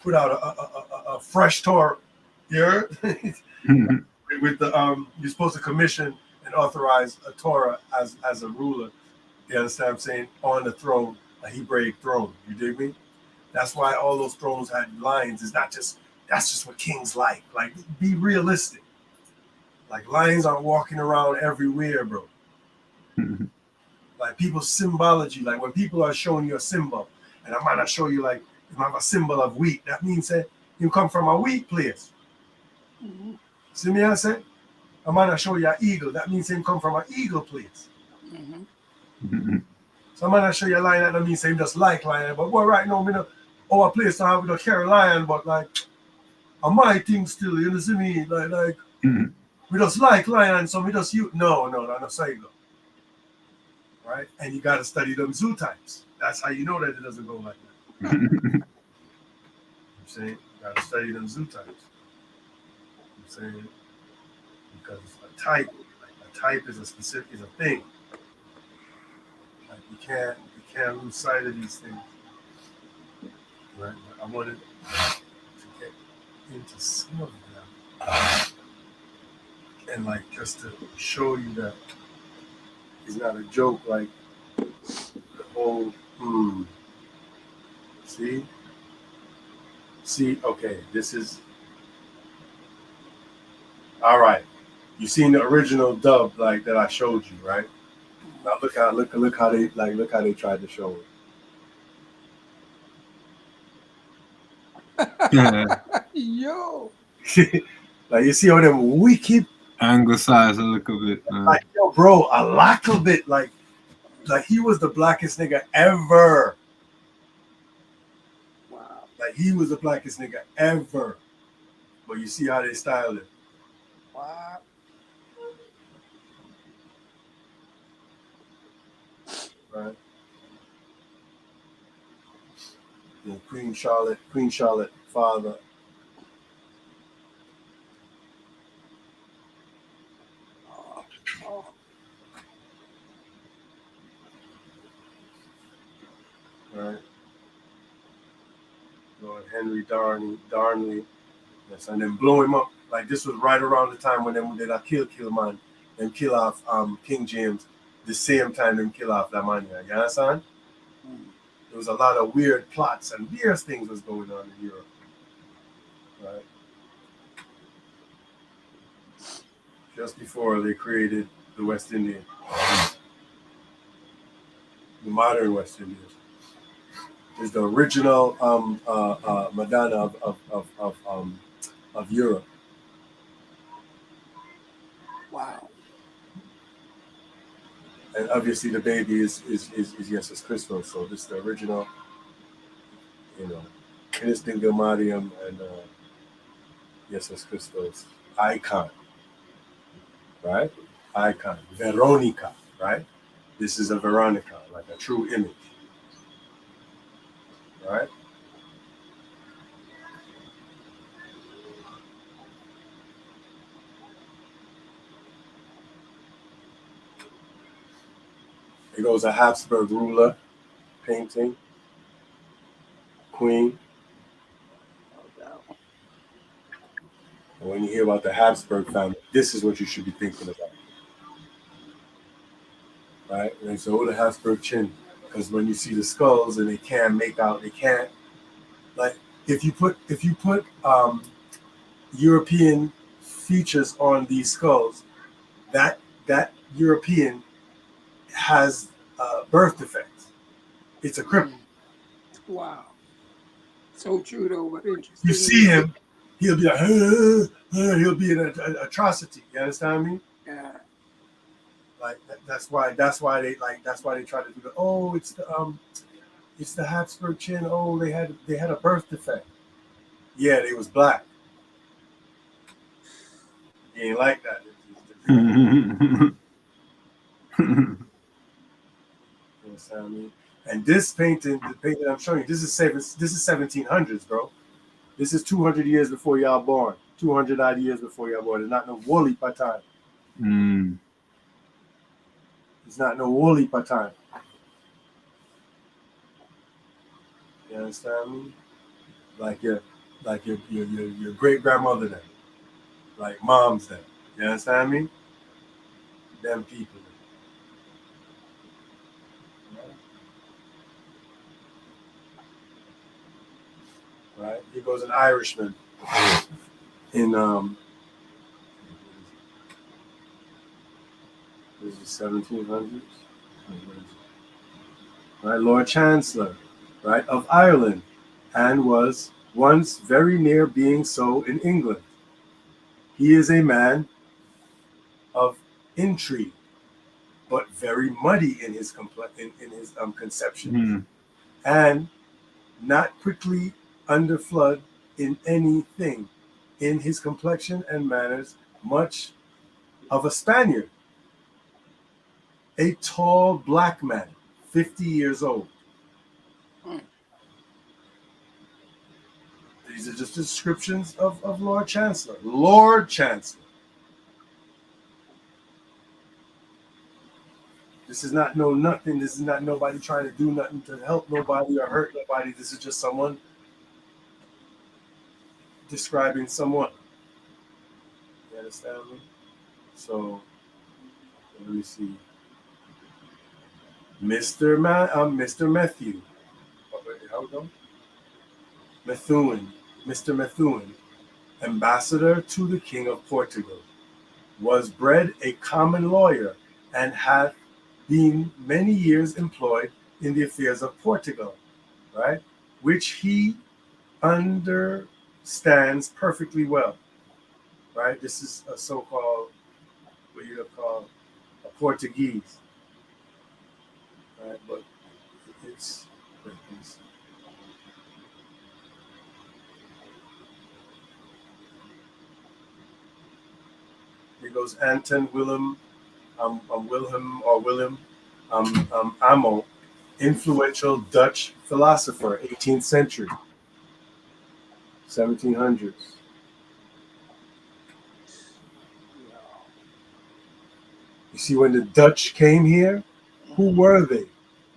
put out a fresh Torah. Here, with the you're supposed to commission and authorize a Torah as a ruler. You understand what I'm saying? On the throne, a Hebraic throne. You dig me? That's why all those thrones had lions. It's not just that's just what kings like. Like, be realistic. Like, lions aren't walking around everywhere, bro. Like, people's symbology, like when people are showing you a symbol, and I might not show you like if I have a symbol of wheat, that means that you come from a wheat place. Mm-hmm. See me I say? I might not show you an eagle. That means him come from an eagle place. Mm-hmm. Somebody I show you a lion that don't mean say him just like lion, but boy, right now, me know our place now we don't carry lion, but like my thing still, you know see me? Like we just like lion, so we just use no, that's how you go. Right? And you gotta study them zoo types. That's how you know that it doesn't go like that. I'm saying you gotta study them zoo types. I'm saying because a type is a specific is a thing. Like you can't lose sight of these things. Right? I wanted to get into some of them. And like just to show you that it's not a joke, like the whole see, okay, this is all right. You seen the original dub like that I showed you, right? Now look how they tried to show it. Yo. Like you see all them wicked Anglicized a little bit, man. like yo, bro, a lot of it, like he was the blackest nigga ever. Wow. Like he was the blackest nigga ever. But you see how they styled it. Wow. Right? Yeah, Queen Charlotte, father. Oh. Right? Lord Henry Darnley. Yes, and then blow him up. Like this was right around the time when them did a kill man and kill off King James. The same time them kill off that man. You understand? There was a lot of weird plots and weird things was going on in Europe. Right? Just before they created the West Indian. The modern West Indians. Is the original Madonna of Europe. Wow. And obviously the baby is Jesus Christos. So this is the original, you know, Kinistin Gilmadium and Jesus Christos icon. Right? Icon. Veronica, right? This is a Veronica, like a true image. Right? It goes a Habsburg ruler painting, queen. And when you hear about the Habsburg family, this is what you should be thinking about. Right? And it's the Habsburg chin. Because when you see the skulls and they can't, like if you put European features on these skulls, that European has birth defects. It's a cripple. Wow. So true though, but interesting. You see him, he'll be like, he'll be an atrocity. You understand me? Yeah. Like that's why they try to do the it's the Habsburg chin. Oh, they had a birth defect. Yeah, they was black. He ain't like that. You understand me? And this painting, the painting I'm showing you, this is 1700s, bro. This is 200 years before y'all born. 200 odd years before y'all born. It's not no woolly by time. It's not no woolly by time. You understand me? Like your great grandmother then, like moms then. You understand me? Them people. Right? Here goes an Irishman in is it 1700s? Right, Lord Chancellor, right, of Ireland, and was once very near being so in England. He is a man of intrigue, but very muddy in his conception, Mm. and not quickly under flood in anything, in his complexion and manners, much of a Spaniard, a tall black man, 50 years old. These are just descriptions of Lord Chancellor. Lord Chancellor. This is not nothing. This is not nobody trying to do nothing to help nobody or hurt nobody. This is just someone describing someone. You understand me? So let me see. Mr. Matthew. How we go? Methuen. Mr. Methuen, ambassador to the King of Portugal, was bred a common lawyer and hath been many years employed in the affairs of Portugal, right? Which he understands perfectly well, right? This is a so-called, what you call a Portuguese, right? But it's, here goes Anton Willem Amo, influential Dutch philosopher, 18th century, 1700s. You see, when the Dutch came here, who were they?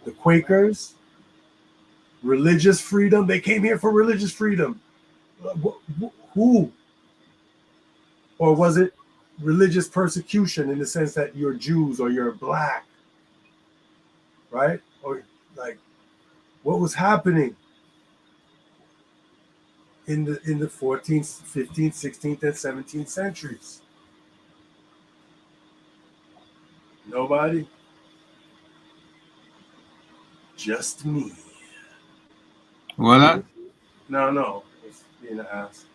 The Quakers? Religious freedom? They came here for religious freedom. Who? Or was it religious persecution in the sense that you're Jews or you're black, right? Or like, what was happening in the 14th, 15th, 16th, and 17th centuries? Nobody? Just me. What? No, it's being asked.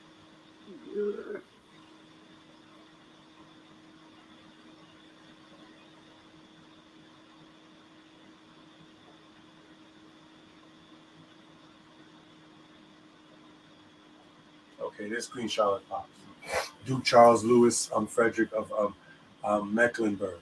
Okay, this Queen Charlotte pops. Duke Charles Louis Frederick of Mecklenburg.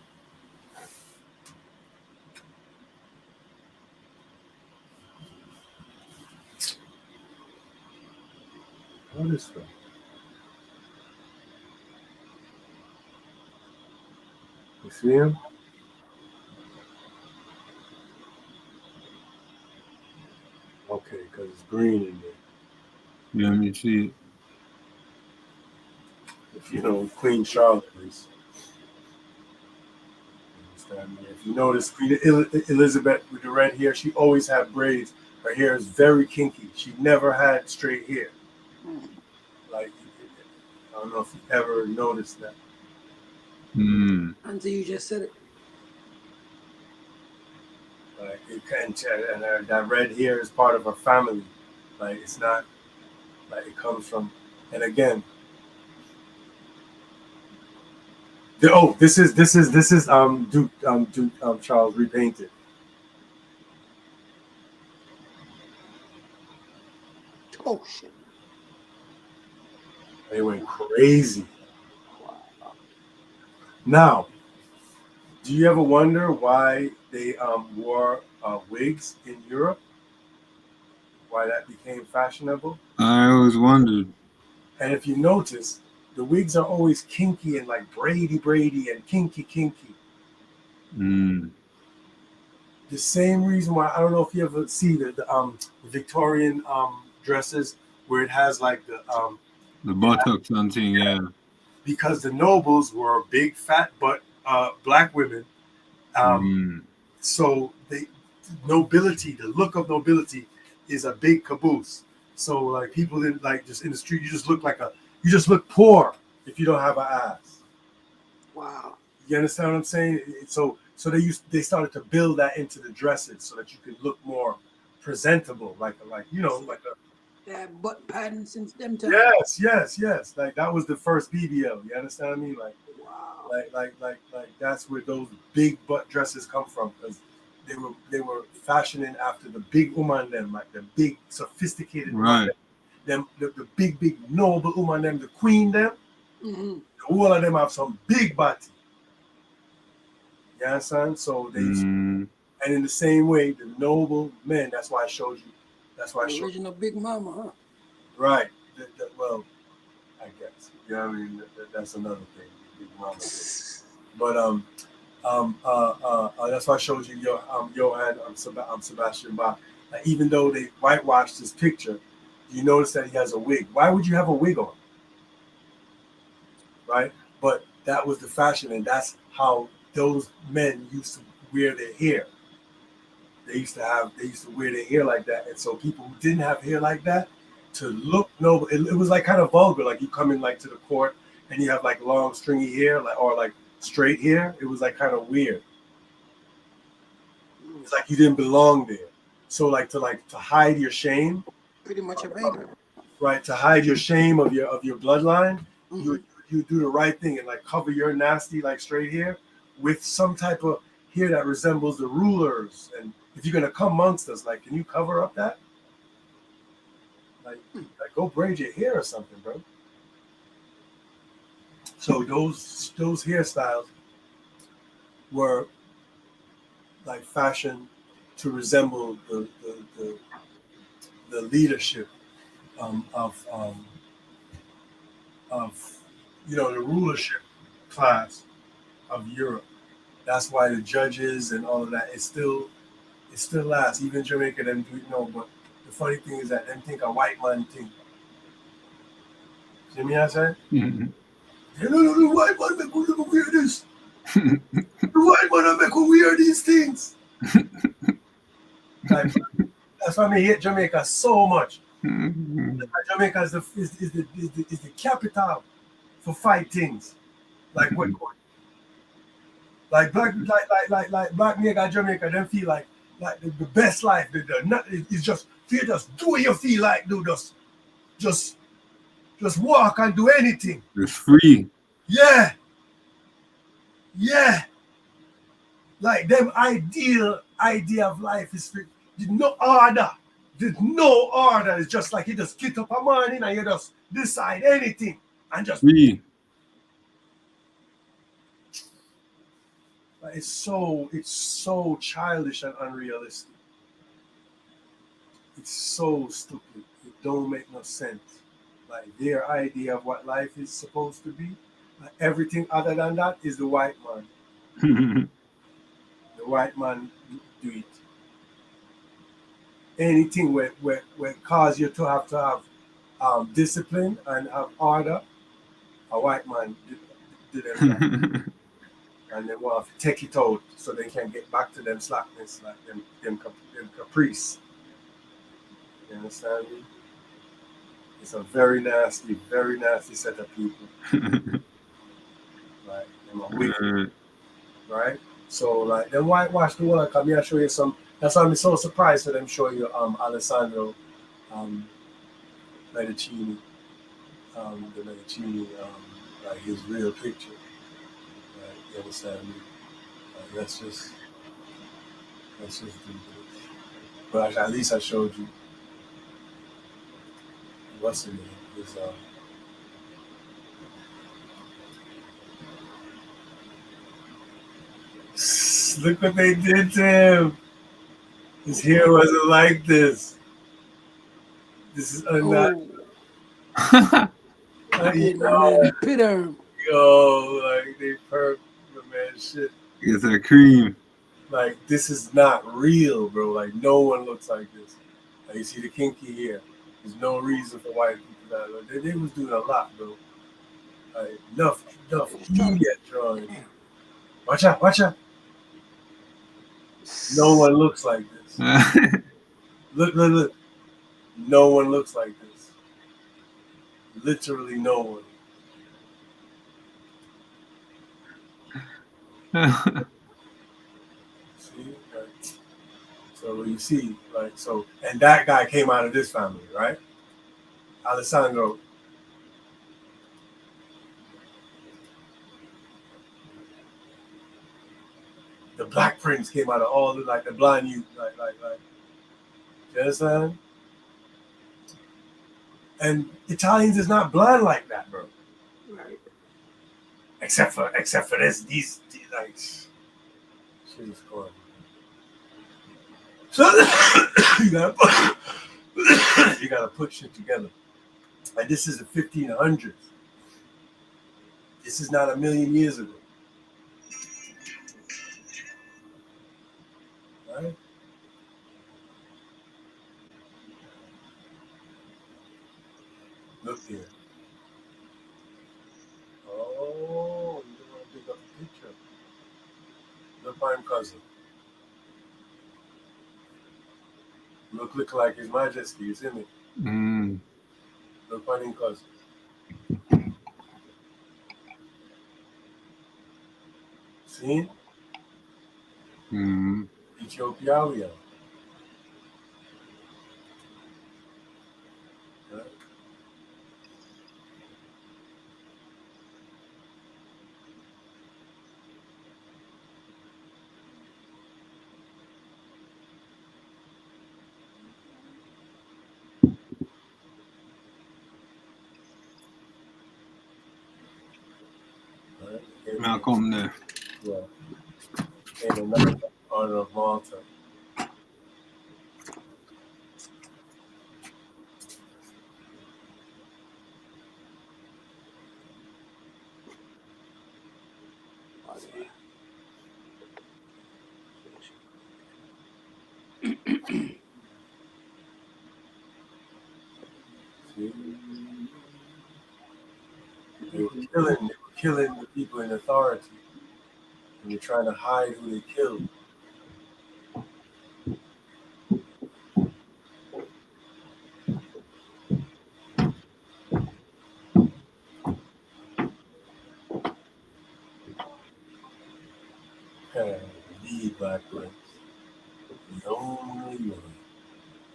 What is that? You see him? Okay, because it's green in there. Let me see. If you know Queen Charlotte is. If you notice Queen Elizabeth with the red hair, she always had braids. Her hair is very kinky. She never had straight hair. Like, I don't know if you ever noticed that. Mm. Until you just said it. Like, and that red hair is part of her family. Like, it's not like it comes from. And again, this is Duke Charles repainted. Oh shit! They went crazy. Now, do you ever wonder why they wore wigs in Europe? Why that became fashionable? I always wondered. And if you notice, the wigs are always kinky and like braidy and kinky. Mm. The same reason why, I don't know if you ever see the Victorian dresses where it has like The buttocks and thing, yeah. because the nobles were big fat butt black women. So nobility, the look of nobility is a big caboose. So like people in like just in the street, you just look poor if you don't have an ass. Wow. You understand what I'm saying? So they started to build that into the dresses so that you could look more presentable, like They had butt padding since them times. yes. Like that was the first BBL. You understand what I mean? Like, Wow. That's where those big butt dresses come from, because they were fashioning after the big woman them, like the big sophisticated woman Right. them, the big noble woman them, the queen them. Mm-hmm. All of them have some big body. You understand? So they used, Mm. and in the same way, the noble men. That's why I showed you. That's why I The showed you. original Big Mama, huh? Right. Well, I guess. You know what I mean? That's another thing. Big mama thing. But that's why I showed you Johann Sebastian Bach. Even though they whitewashed his picture, you notice that he has a wig. Why would you have a wig on? Right? But that was the fashion, and that's how those men used to wear their hair. They used to wear their hair like that, and so people who didn't have hair like that, to look noble, it was like kind of vulgar. Like you come in like to the court and you have like long stringy hair, like or like straight hair. It was like kind of weird. It's like you didn't belong there. So like to hide your shame, Pretty much a vagrant. right? To hide your shame of your bloodline, Mm-hmm. you do the right thing and like cover your nasty like straight hair with some type of hair that resembles the rulers. And if you're gonna come amongst us, like, can you cover up that? Like go braid your hair or something, bro. So those hairstyles were like fashioned to resemble the leadership of the rulership class of Europe. That's why the judges and all of that it still lasts. Even Jamaica them do it no, but the funny thing is that them think a white man thing. See me I say? Mm. You know the white man make we wear this. The white man make we wear these things. Like, that's why I hate Jamaica so much. Jamaica is the capital for fight things. Like what? Like black nigga Jamaica, them feel like the best life. It's just feel just do what you feel like, do just walk and do anything. It's free. Yeah. Like them idea of life is free. There's no order. There's no order. It's just like you just get up a morning and you just decide anything and just. Free. It's so childish and unrealistic. It's so stupid. It don't make no sense. Like their idea of what life is supposed to be, like everything other than that is the white man. The white man do it. Anything where cause you to have discipline and have order, a white man do them. And they want to take it out so they can get back to them slackness, like them caprice. You understand me? It's a very nasty set of people. Right? Them are wicked. Right? So like them whitewash the world. Come here, show you some. That's why I'm so surprised for them show you Alessandro Medicini, the Medicini, like his real picture. Right? You understand me? Let's just do this. But at least I showed you. What's the name? Look what they did to him. His hair wasn't like this. This is unnatural. Yo, like they perked the man shit. It's a cream. Like this is not real, bro. Like no one looks like this. Like, you see the kinky hair. There's no reason for white people that they was doing a lot, bro. Like enough idiot drawing. Watch out. No one looks like this. Look. No one looks like this. Literally no one. See? Like, so you see, like, so, and that guy came out of this family, right? Alessandro. Black Prince came out of all the like the blind youth, like. You understand? And Italians is not blind like that, bro. Right. Except for this, these like shit is horrible. So you gotta put shit together. Like this is the 1500s. This is not a million years ago. Right? Look here. Oh, you don't want to pick up the picture. Look, my cousin. Look like His Majesty, you see me? Mm. Look, my cousin. See? Mm. Ethiopia, we are. Right? Right? Malcolm there. Yeah. In another honor of Malta. See? They were killing the people in authority. And they're trying to hide who they killed. The Black Prince. The only one.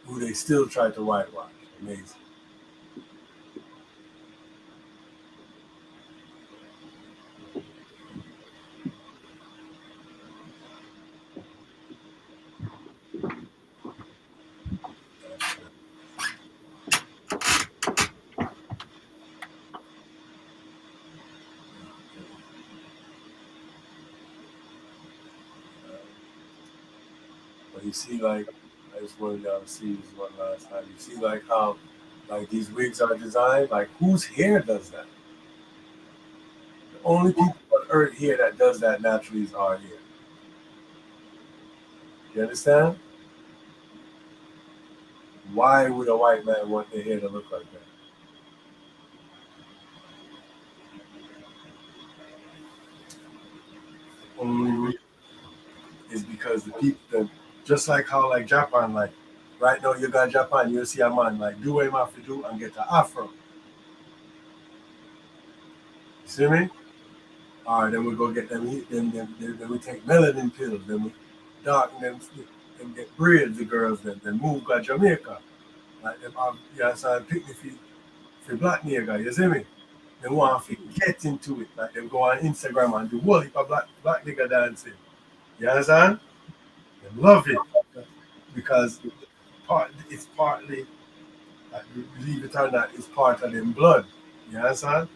Who they still tried to whitewash. Amazing. But you see, like, I just wanted y'all to see this one last time. You see, like, how, like, these wigs are designed? Like, whose hair does that? The only people on earth here that does that naturally is our hair. You understand? Why would a white man want their hair to look like that? Only reason is because the people, just like how like Japan, like right now you got Japan, you see a man like do what him have to do and get an afro. You see me? All right, then we go get them, then we take melanin pills, then we darken them, and get braids, the girls, then move to Jamaica. Like them have, you understand, picnic for black nigga, you see me? They want to get into it, like them go on Instagram and do whole heap of black nigga dancing. You understand? They love it because it's partly, like, believe it or not, it's part of them blood. You understand?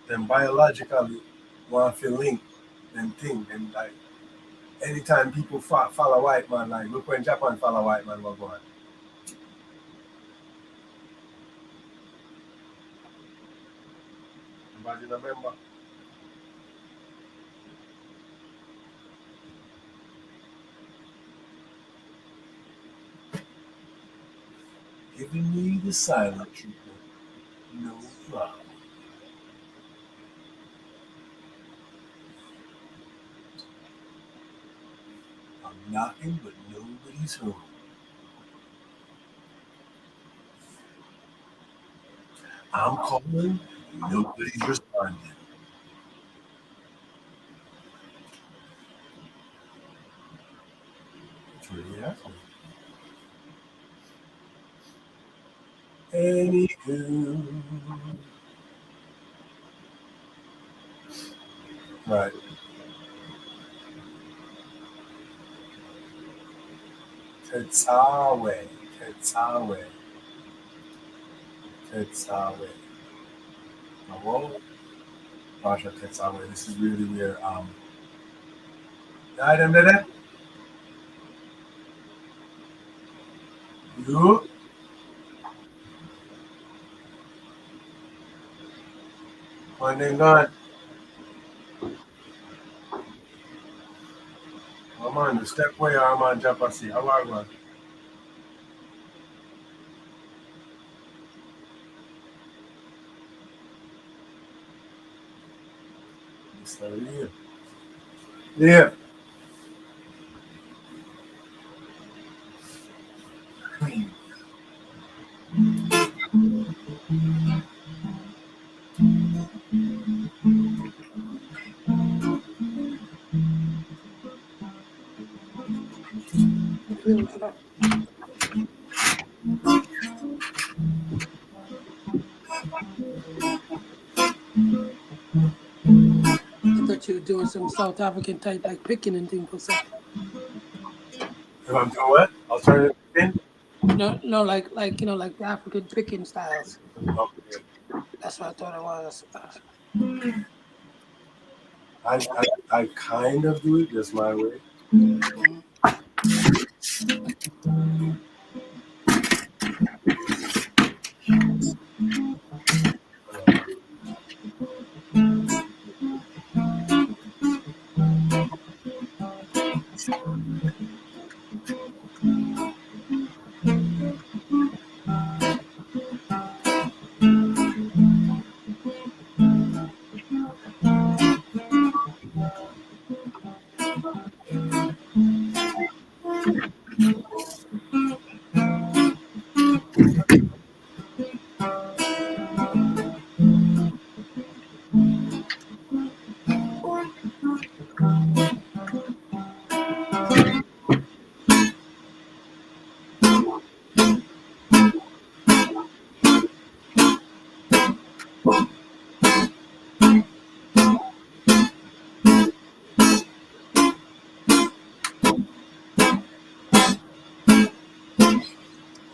Them biologically want to link them thing. And like anytime people follow white man, like look when Japan follow white man, what going on? Anybody remember? Giving me the silent treatment, no problem. I'm knocking, but nobody's home. I'm calling, nobody's responding. It's really happening. Anywho. Right. Tetsawe. Whoa. Pasha Tetsawe. This is really where item that you finding God. I'm on the step way I'm on Japasi. How are you? Yeah. I thought you were doing some South African type like picking and thing for some. If I'm doing what? Alternative spin? No, like like the African picking styles. Okay. That's what I thought it was. I kind of do it just my way. Mhm.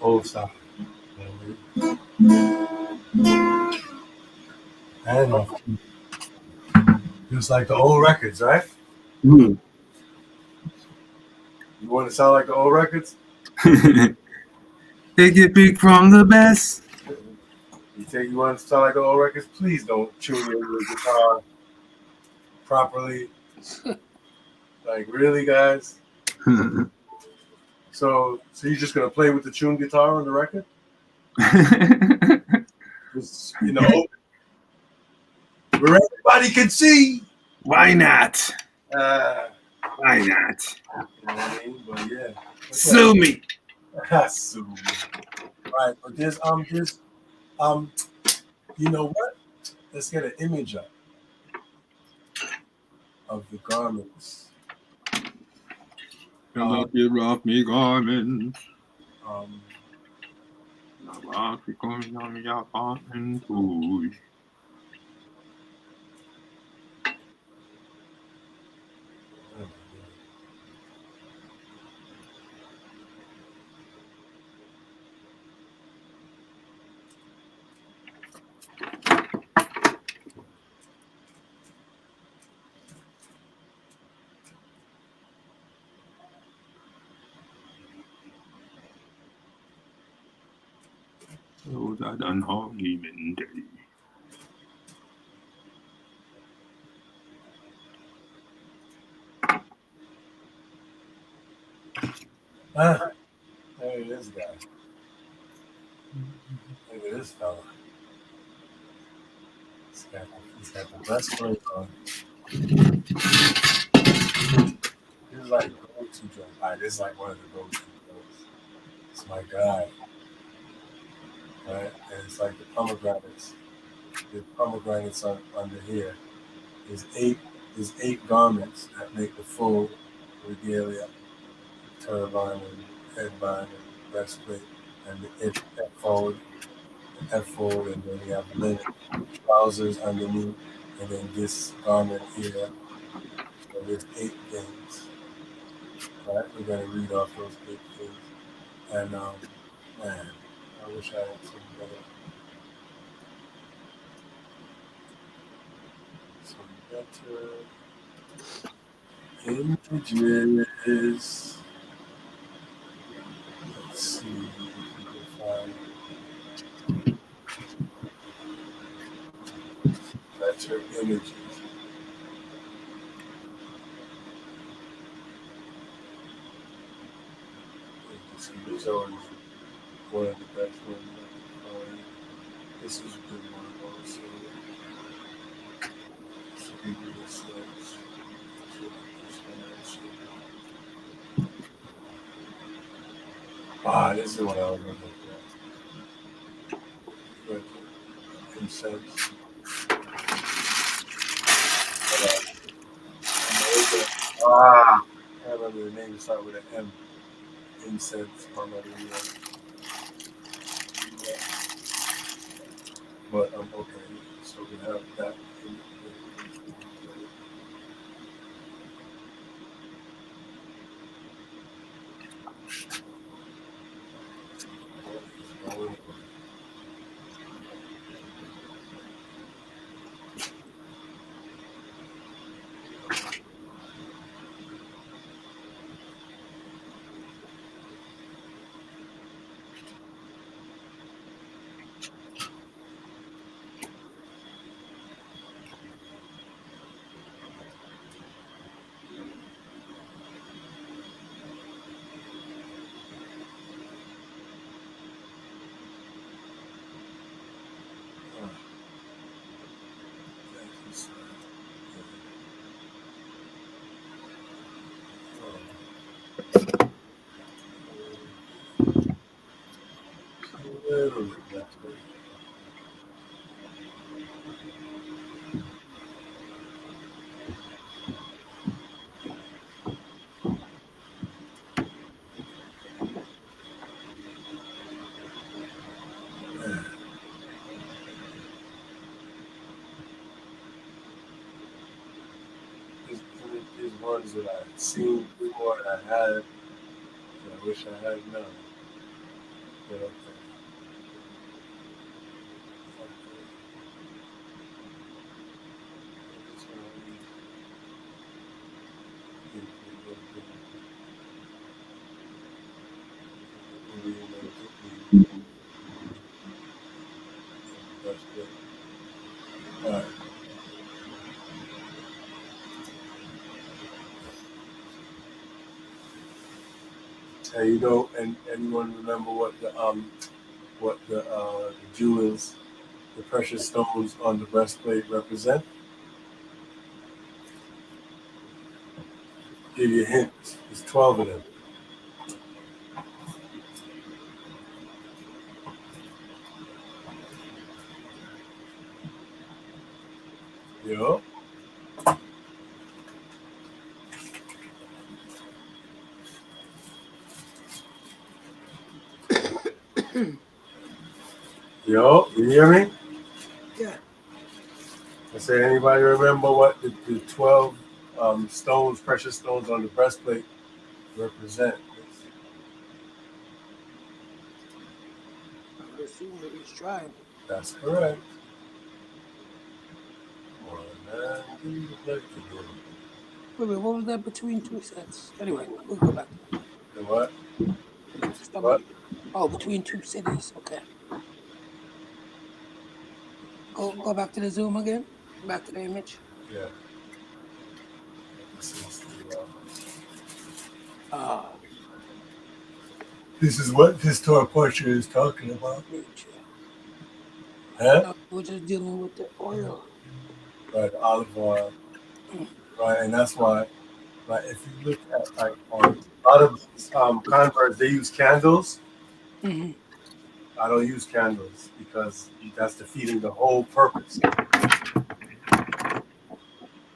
Old stuff. I know. Just like the old records, right? Hmm. You want to sound like the old records? Take your pick from the best. You want to sound like the old records? Please don't tune your guitar properly. Like really, guys? So you're just gonna play with the tuned guitar on the record? Just open where everybody can see. Why not? Uh, Why not? you know what I mean? But yeah. Sue me. Sue me. Right, but there's you know what? Let's get an image up of the garments. Tear off me garments. Um, Rock going on your apartment too. So that unholy day. there it is, guys. Look at this fella. He's got the best clothes on. This is like go-to joint. Right, this is like one of the go-to clothes. It's my guy. Right? And it's like the pomegranates. The pomegranates under here. There's eight garments that make the full regalia, turban and headband and breastplate and the F-fold, and then you have linen trousers underneath, and then this garment here. So there's 8 things. Right? We're gonna read off those big things. And man, I wish I had some better images. Let's see if we can find better images. It's always one of the best ones. This is a good one also. Let's read this next. This is what I was looking for. Incense. I can't remember the name. It started with an M. Incense. But okay. So we have that. These ones that I've seen before and I had, and I wish I had none. But okay. Alright. Hey, you know, and anyone remember what the jewels, the precious stones on the breastplate represent? Give you a hint. There's 12 of them. Yo. Yo, you hear me? Yeah. I say, anybody remember what the 12 stones, precious stones on the breastplate represent? I would assume that he's trying. That's correct. Wait, what was that between two sets? Anyway, we'll go back. The what? What? Oh, between two cities. Okay. Go back to the Zoom again. Back to the image. Yeah. Ah, This is what this tour portrait is talking about. nature. Huh? No, we're just dealing with the oil. Right, olive oil. Right, and that's why, like, if you look at like a lot of these converts, they use candles. Mm-hmm. I don't use candles because that's defeating the whole purpose.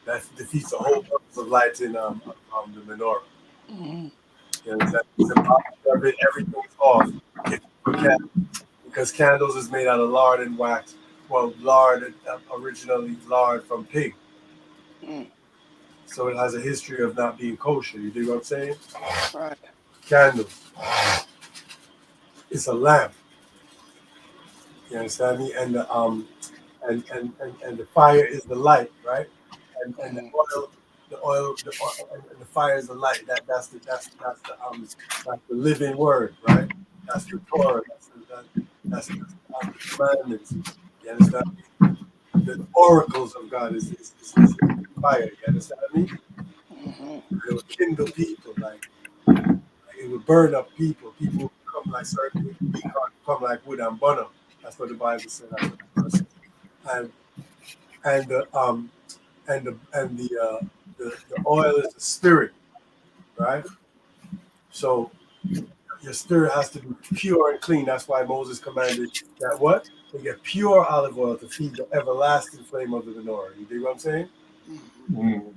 That defeats the whole purpose of lights in the menorah. Mm-hmm. You know, everything's off because candles is made out of lard and wax. Well, lard originally lard from pig. Mm. so it has a history of not being kosher. You dig what I'm saying? Right. Candles. It's a lamp. You understand me? And the fire is the light, right? And the fire is the light. That's the living word, right? That's the Torah. That's the commandments. You understand me? The oracles of God is fire. You understand me? Mm-hmm. It would kindle people, like it would burn up people. People would come like certain people come like wood and burn up. That's what the Bible said. That's what the verse said. And and the the oil is the spirit, right? So your spirit has to be pure and clean. That's why Moses commanded that what? They get pure olive oil to feed the everlasting flame of the menorah. You dig what I'm saying? Mm-hmm. Mm.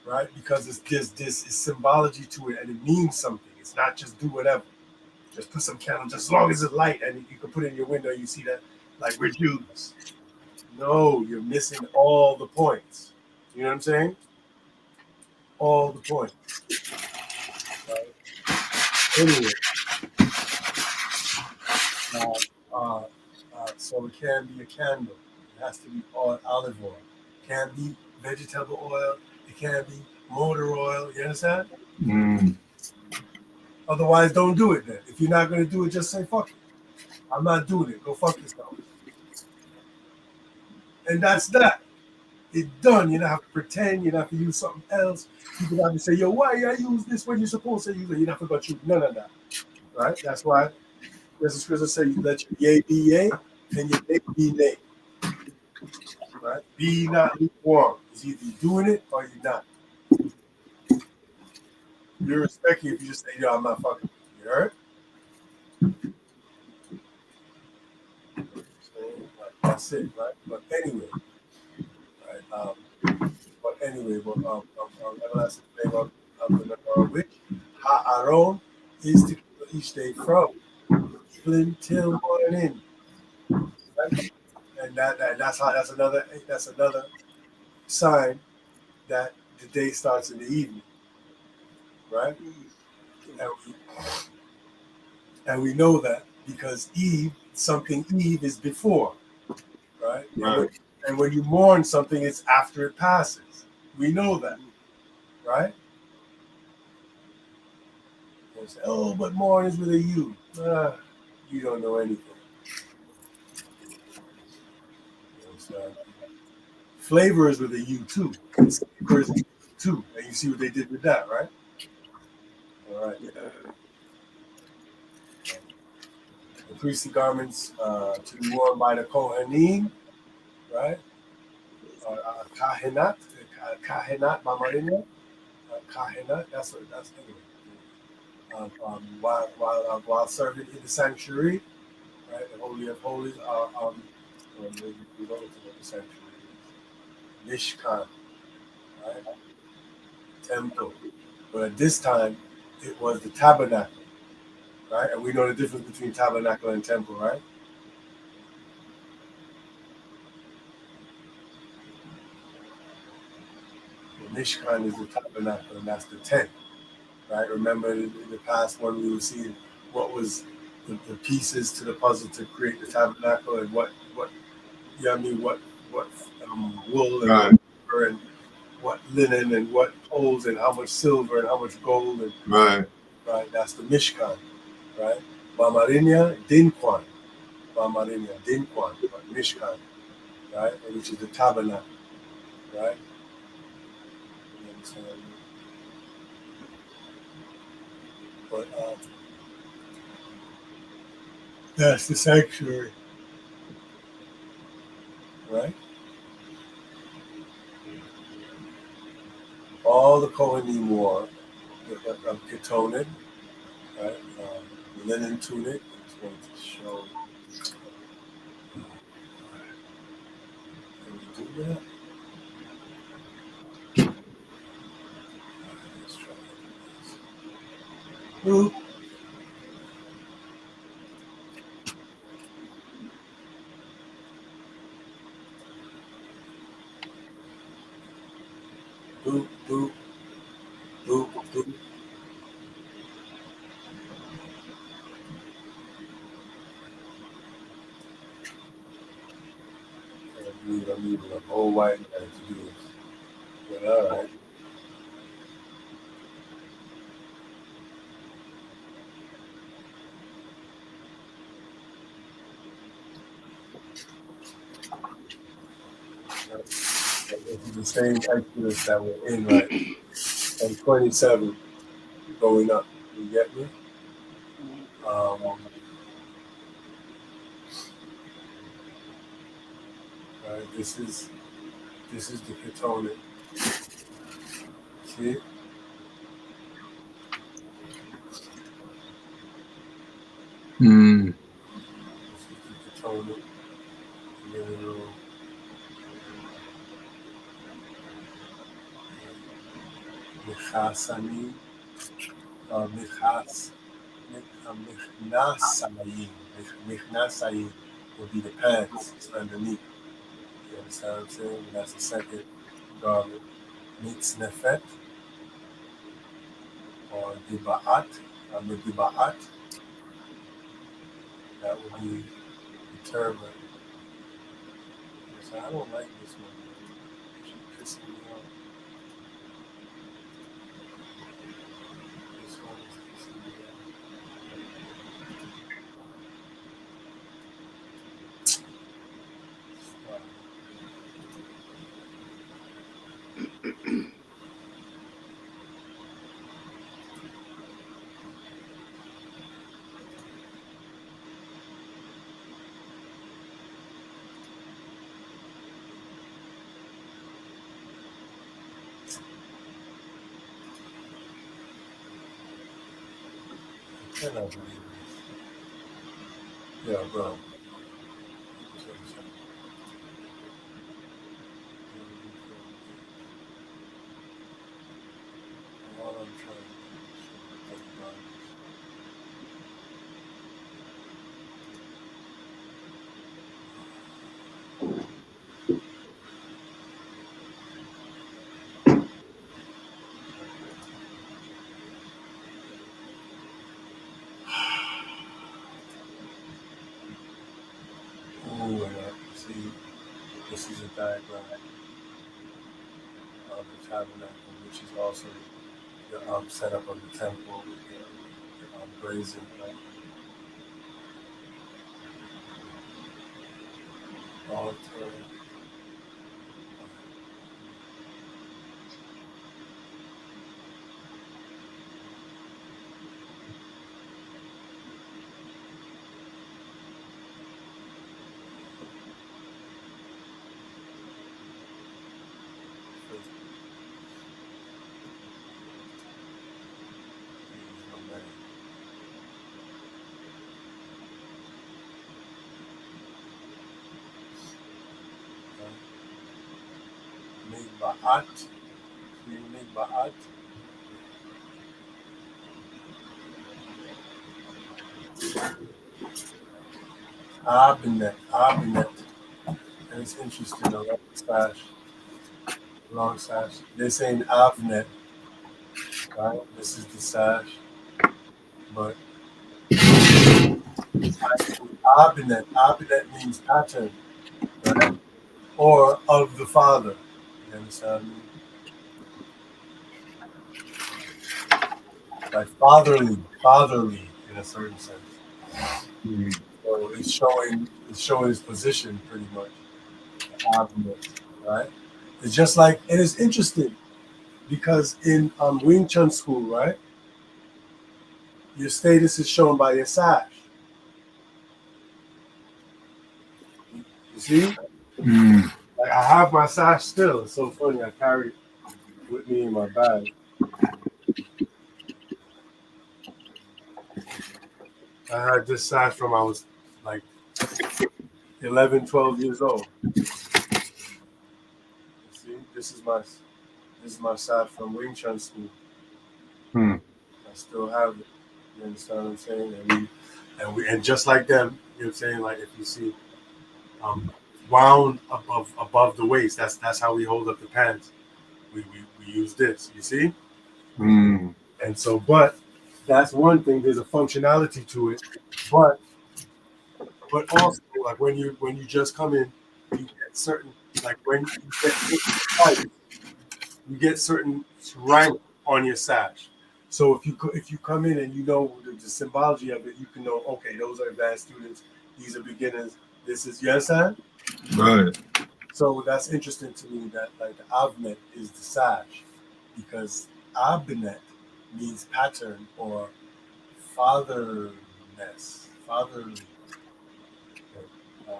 Right? Because this is symbology to it and it means something. It's not just do whatever. Just put some candle, just as long as it's light and you can put it in your window, you see that like we're Jews. No, you're missing all the points. You know what I'm saying? All the points. Right? Anyway, uh, uh, so it can be a candle. It has to be olive oil. It can be vegetable oil. It can be motor oil. You understand? Mm. Otherwise, don't do it then. If you're not going to do it, just say, fuck it. I'm not doing it. Go fuck yourself. And that's that. It's done. You don't have to pretend. You don't have to use something else. People have to say, yo, why you use this when you're supposed to use it? You don't have to go through none of that. Right? That's why there's a scripture say, you let your yea be yea and your nay be nay. Right? Be not lukewarm. It's either you're doing it or you're not. You respect you if you just say, yo, I'm not fucking with you. You heard? That's it, right? But anyway, right? Everlasting flame of the menorah, which Ha'aron is to keep each day from evening till morning. Right? And that's another sign that the day starts in the evening, right? And we, and we know that because something Eve is before, right? Right. And when you mourn something, it's after it passes. We know that, right? And say, oh, but mourn is with a U. You don't know anything. You understand? Flavor is with a U too. Savor is with a U too. And you see what they did with that, right? All right. Yeah. The priestly garments to be worn by the Kohanim, right? Kahinat, Bamarinia, Kahinat. That's anyway. While serving in the sanctuary, right? The Holy of Holies. Maybe we go to the sanctuary. Mishkan, right? Temple. But at this time, it was the tabernacle, right? And we know the difference between tabernacle and temple, right? The Mishkan is the tabernacle, and that's the tent, right? Remember in the past when we were seeing what was the pieces to the puzzle to create the tabernacle and what you know what I mean, what wool and Right. what and what linen and what poles and how much silver and how much gold and Right. right, that's the Mishkan, right? Bamarinya Dinquan, but Mishkan, right? Which is the tabernacle, right? You understand? But that's the sanctuary, right? All the Kohanim wore of Ketonet, right? Linen tunic. I'm just going to show. Can we do that? Let's try this. Boop. Boop. I'm needing a whole white guy to do this. But all right. This is the same Exodus that we're in, right? And 27 going up. You get me? Right, this is the Ketonic. See? Mm. This is the Ketonic. Michasani, Michas, Michnasayim. Michnasayim will be the pants. It's underneath. You understand what I'm saying? That's the second garment. Mitznefet, or Diba'at, Diba'at. That would be the turban. So I don't like this one. She's pissing me off. This one is pissing me off. I cannot believe this. Yeah, bro. All I'm trying to do is see, this is a diagram of the tabernacle, which is also the setup of the temple with the brazen, right? Altar. Migba'at. Migba'at. Abinet. And it's interesting, a long sash. They're saying Avnet, right? This is the sash. But Abinet means pattern, right? Or of the father. You understand me? Like fatherly in a certain sense. Mm. So it's showing his position pretty much. Right? It's just like, and it's interesting because in Wing Chun school, right? Your status is shown by your sash. You see? Mm. Like I have my sash still. It's so funny. I carry it with me in my bag. I had this sash from I was like 11, 12 years old. See, this is my sash from Wing Chun school. Hmm. I still have it. You understand what I'm saying? And just like them, you know what I'm saying? Like if you see wound above the waist, that's how we hold up the pants. We use this, you see? Mm. And so, but that's one thing, there's a functionality to it. But also like when you just come in, you get get certain, like when you get certain rank on your sash. So if you come in and you know the symbology of it, you can know, okay, those are advanced students, these are beginners. This is, you understand? Right. So that's interesting to me that like the Avnet is the sash, because Abinet means pattern or fatherness, fatherly, uh,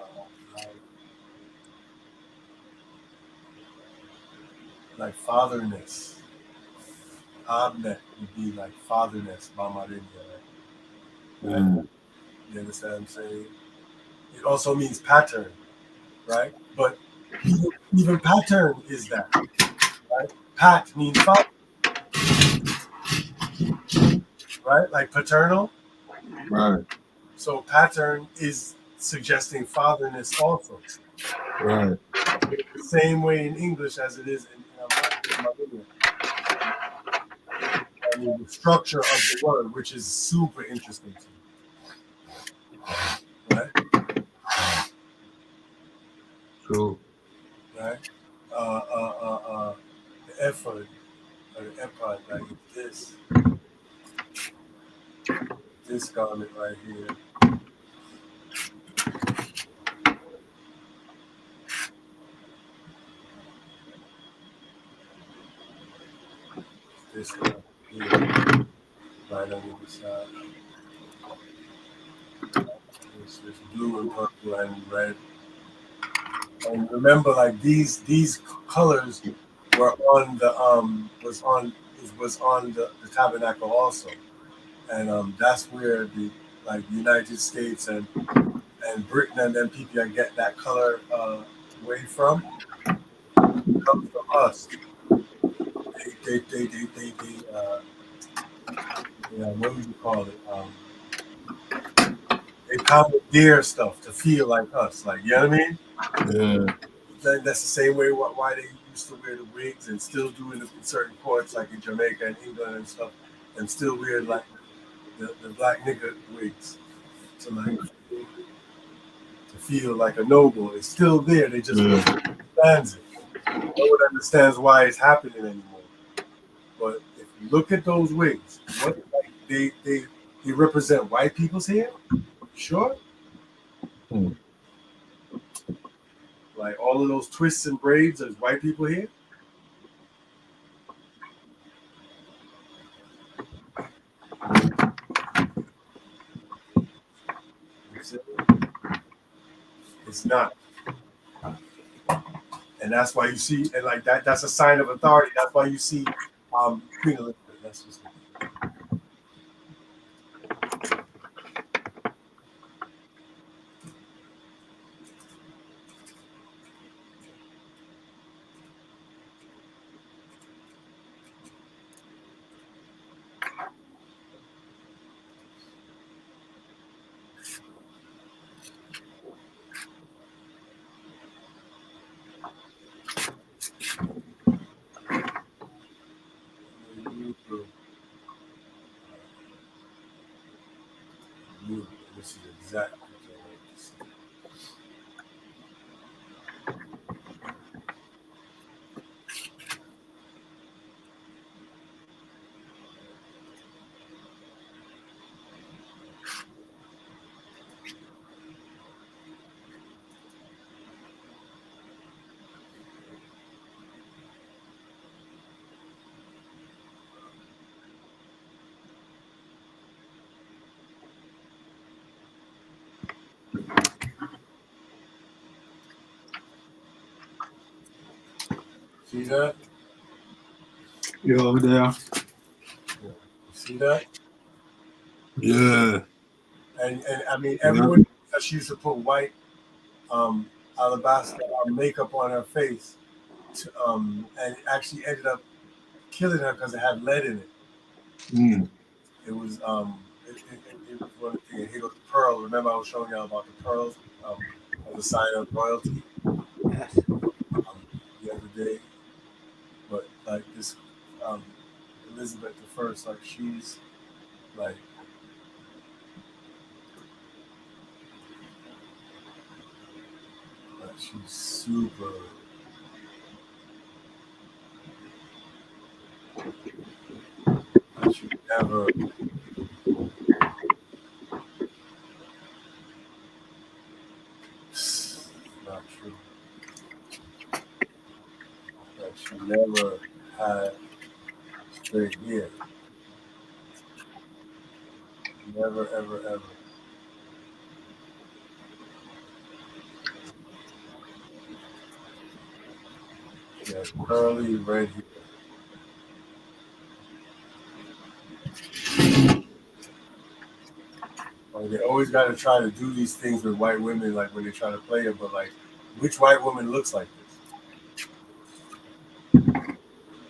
like fatherness. Abnet would be like fatherness, Mama India, right? Mm. You understand what I'm saying? It also means pattern, right? But even pattern is that, right? Pat means father, right? Like paternal. Right. So pattern is suggesting fatherness also. Right. The same way in English as it is in English. I mean, the structure of the word, which is super interesting to me, right? True. Right? The effort or the empire, like this garment right here. This garment here, right under the side. This blue and purple and red. And remember, like these colors were on the was on the tabernacle also, and that's where the like United States and Britain and them people get that color way from. It comes from us. What would you call it? They commandeer stuff to feel like us, like, you know what I mean? Yeah. That's the same way why they used to wear the wigs and still do it in certain ports, like in Jamaica and England and stuff, and still wear like the black nigga wigs to like to feel like a noble. It's still there. They just no one understands it. No one understands why it's happening anymore. But if you look at those wigs, what like they represent white people's hair, sure. Hmm. Like all of those twists and braids is white people hair. It's not. And that's why you see, and like that's a sign of authority. That's why you see Queen Elizabeth. That's just this is exactly what I like to see. See that? You over there? Yeah. You see that? Yeah. And I mean, Yeah. everyone knows that she used to put white alabaster makeup on her face, and it actually ended up killing her because it had lead in it. Mm. It was it was one of the things. Here goes the pearl. Remember, I was showing y'all about the pearls as a sign of royalty Yes. the other day. But like this Elizabeth the First, like she's like She's super. She never. Not true. Like she never had straight hair. Never, ever, ever. She has curly red hair. Like they always got to try to do these things with white women, like when they try to play it. But like, which white woman looks like this?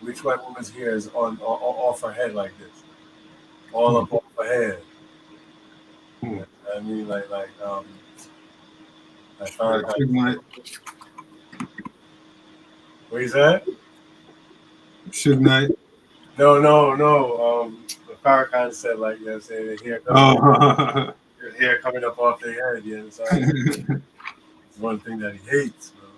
Which white woman's hair is on off her head like this, all up off her head? I mean, I found Suge Knight. What is that? Suge Knight. No. Farrakhan said like, you know what I'm saying, the hair coming up off their head. You know what I'm saying? It's one thing that he hates, bro.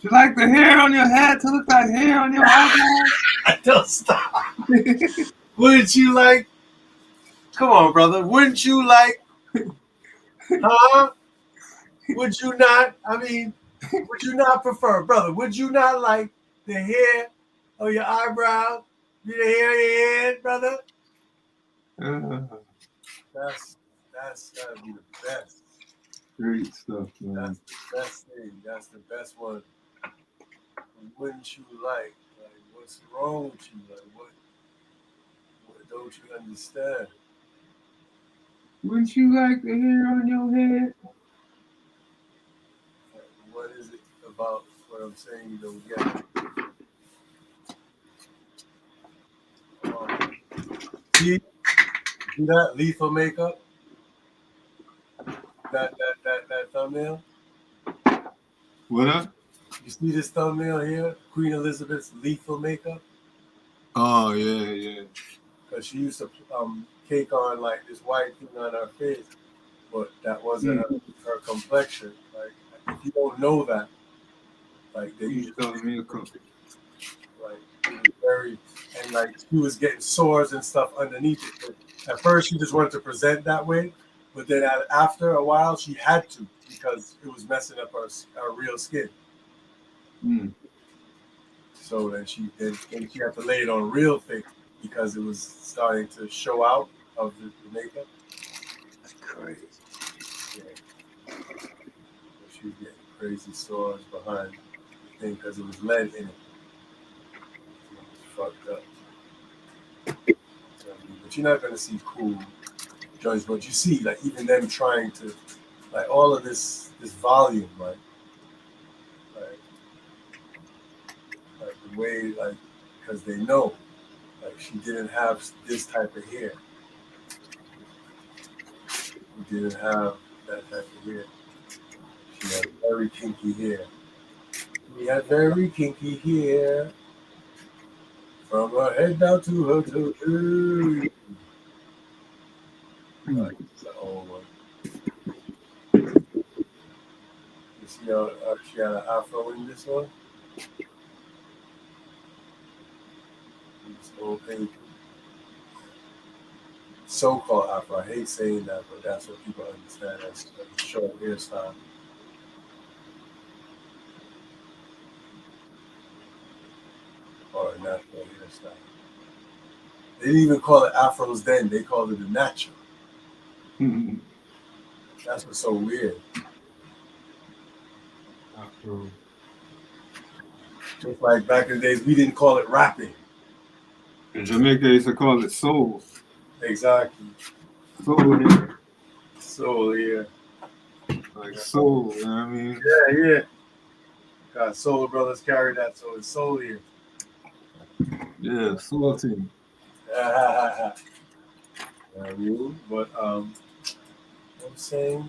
You like the hair on your head to look like hair on your eyebrows? Don't stop. Wouldn't you like? Come on, brother. Wouldn't you like? Huh? Would you not? I mean, would you not prefer, brother? Would you not like the hair on your eyebrow, be the hair on your head, brother? That's gotta be the best. Great stuff, man. That's the best thing. That's the best one. Wouldn't you like? Like, what's wrong with you? Like, what don't you understand? Wouldn't you like the hair on your head? Like, what is it about what I'm saying you don't get? See that lethal makeup? That thumbnail? What up? You see this thumbnail here? Queen Elizabeth's lethal makeup? Oh, yeah. Because she used to cake on like this white thing on her face, but that wasn't her complexion. Like, if you don't know that, like they used to like it was very, and like she was getting sores and stuff underneath it. But at first, she just wanted to present that way, but then after a while, she had to because it was messing up her real skin. So then she had to lay it on real thick because it was starting to show out of the makeup. That's crazy. Yeah. So she was getting crazy sores behind the thing because it was lead in it. It was fucked up. But you're not gonna see cool joints, but you see like even them trying to like all of this volume, like the way like because they know like she didn't have this type of hair. She didn't have that type of hair. She had very kinky hair. She had very kinky hair from her head down to her toes. Like, it's the old one. You see how she had an afro in this one? This old thing. So-called afro. I hate saying that, but that's what people understand as a short hairstyle. Or a natural hairstyle. They didn't even call it afros then. They called it a natural. That's what's so weird. Afro. Just like back in the days, we didn't call it rapping. In Jamaica, they used to call it soul. Exactly. Soul hair. Soul here. Like soul, you know what I mean? Yeah. God, Soul Brothers carry that, so it's soul here. Yeah, soul team. But I'm saying,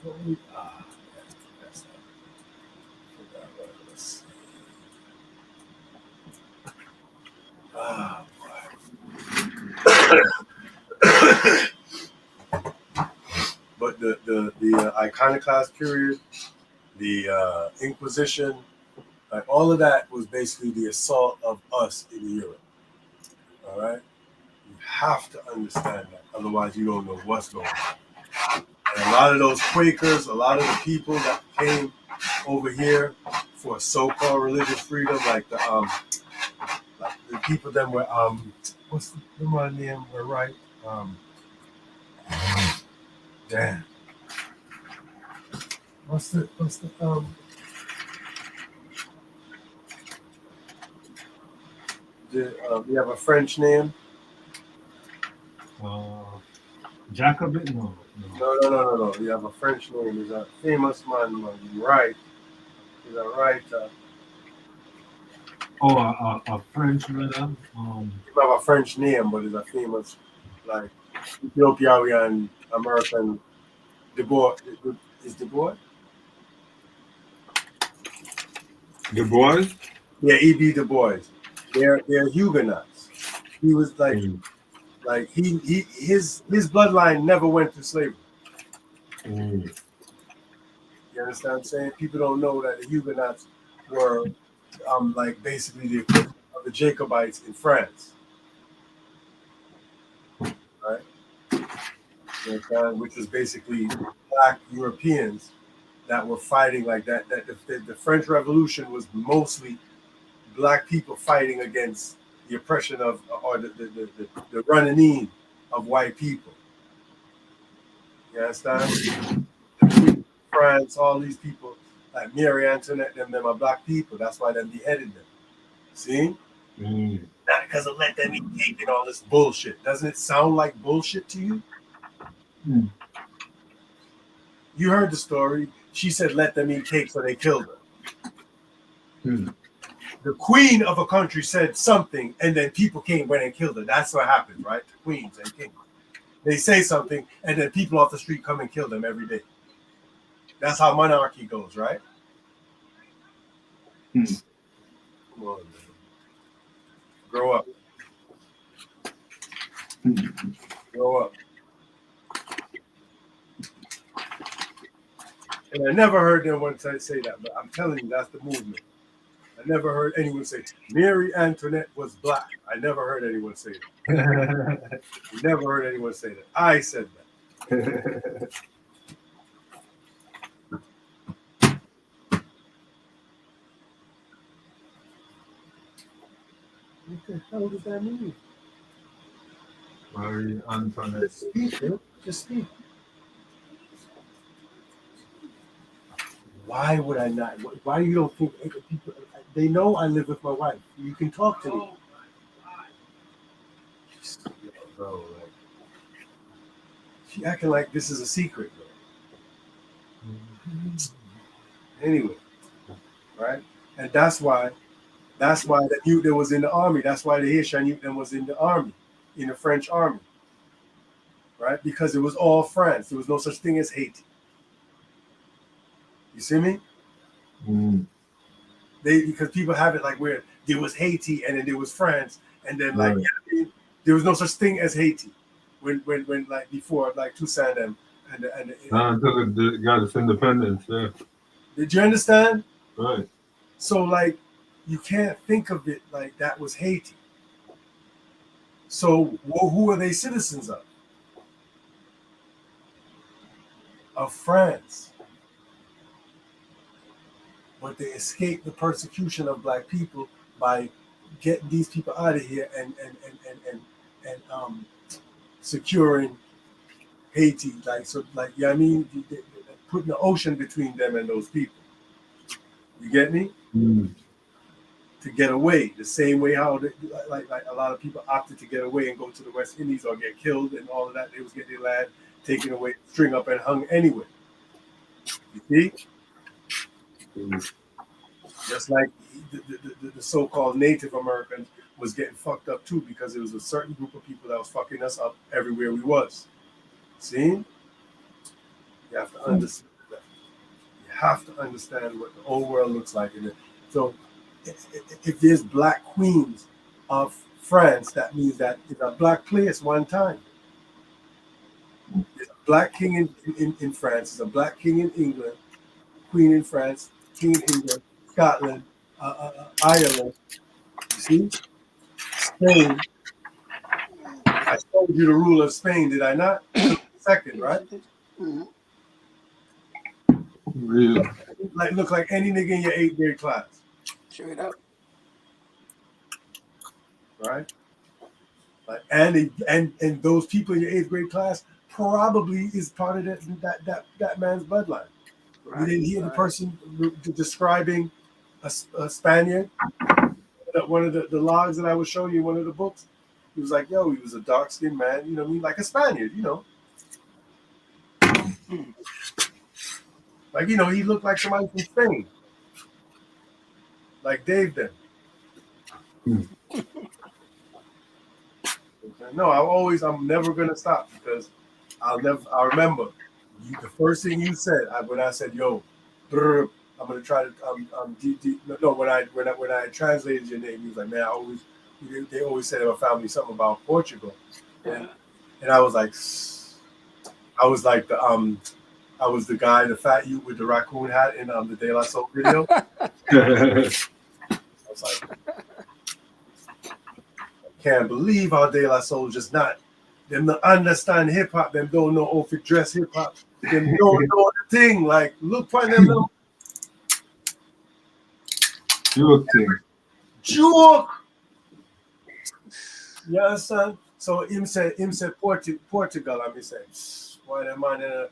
that's not. Forgot what I was saying. But the iconoclast period, the Inquisition, like all of that was basically the assault of us in Europe. All right, you have to understand that, otherwise you don't know what's going on. And a lot of those Quakers, a lot of the people that came over here for so-called religious freedom, like the people that were what's the one name? We're right. Damn. What's the we have a French name. Jacobin? No. No. We have a French name. He's a famous man. You're right. He's a writer. A French madam. He have a French name, but he's a famous, like, Ethiopian American. Du Bois. Is Du Bois? The boys? Yeah, E.B. Du Bois. They're Huguenots. He was like his bloodline never went to slavery. You understand what I'm saying? People don't know that the Huguenots were like basically the equivalent of the Jacobites in France. Right? You understand? Which was basically black Europeans that were fighting like that. That the French Revolution was mostly black people fighting against the oppression of, or the running in of white people. You understand? France, all these people, like Mary Antoinette, them are black people. That's why they beheaded them. See? Not because of let them eat cake and all this bullshit. Doesn't it sound like bullshit to you? You heard the story. She said, let them eat cake, so they killed her. The queen of a country said something, and then people went and killed her. That's what happens, right? The queens and kings. They say something, and then people off the street come and kill them every day. That's how monarchy goes, right? Come on, man. Grow up. Grow up. And I never heard anyone say that, but I'm telling you, that's the movement. I never heard anyone say Mary Antoinette was black. I never heard anyone say that. Never heard anyone say that. I said that. What the hell does that mean? Marie Antoinette. Just speak, dude. Just speak. Why would I not? Why you don't think people? They know I live with my wife. You can talk to me. Bro, like, she acting like this is a secret, bro. Anyway, right? And that's why that Newton was in the army. That's why the Haitian Newton was in the army, in the French army, right? Because it was all France. There was no such thing as Haiti. You see me? Because people have it like where there was Haiti and then there was France and then like there was no such thing as Haiti when like before like Toussaint and until it got its independence. Yeah. Did you understand? Right. So like you can't think of it like that was Haiti. So who are they citizens of? Of France. But they escaped the persecution of black people by getting these people out of here and securing Haiti, like so, like I mean, putting the ocean between them and those people. You get me? To get away, the same way how like a lot of people opted to get away and go to the West Indies or get killed and all of that. They was getting their land taken away, string up and hung anyway. You see? Just like the so-called Native Americans was getting fucked up too, because there was a certain group of people that was fucking us up everywhere we was. See? You have to understand that. You have to understand what the old world looks like. So if there's black queens of France, that means that it's a black place one time. There's a black king in France, there's a black king in England, queen in France, king in England, Scotland, Ireland. You see, Spain. I showed you the rule of Spain, did I not? Second, Yes, right? you did. Mhm. Real. Like look like any nigga in your 8th grade class, Straight up. right? Like, and those people in your 8th grade class probably is part of that man's bloodline. You Right. didn't hear the Right. person describing a Spaniard. One of the logs that I was showing you, in one of the books, he was like, "Yo, he was a dark skinned man, you know, what I mean, like a Spaniard, you know, like he looked like somebody from Spain, like Dave then." No, I'm never gonna stop because I remember the first thing you said when I said, "Yo, brr, I'm gonna try to, no, when I translated your name, he was like, man, they always said about family something about Portugal, and I was like, I was the guy, the fat youth with the raccoon hat in the De La Soul video. I was like, can't believe how De La Soul just not. Them don't understand hip hop. Them don't know outfit dress hip hop. Them don't know the thing. Like, look for them little Joke thing. joke. You understand? So him said Portugal. And me say, why that man?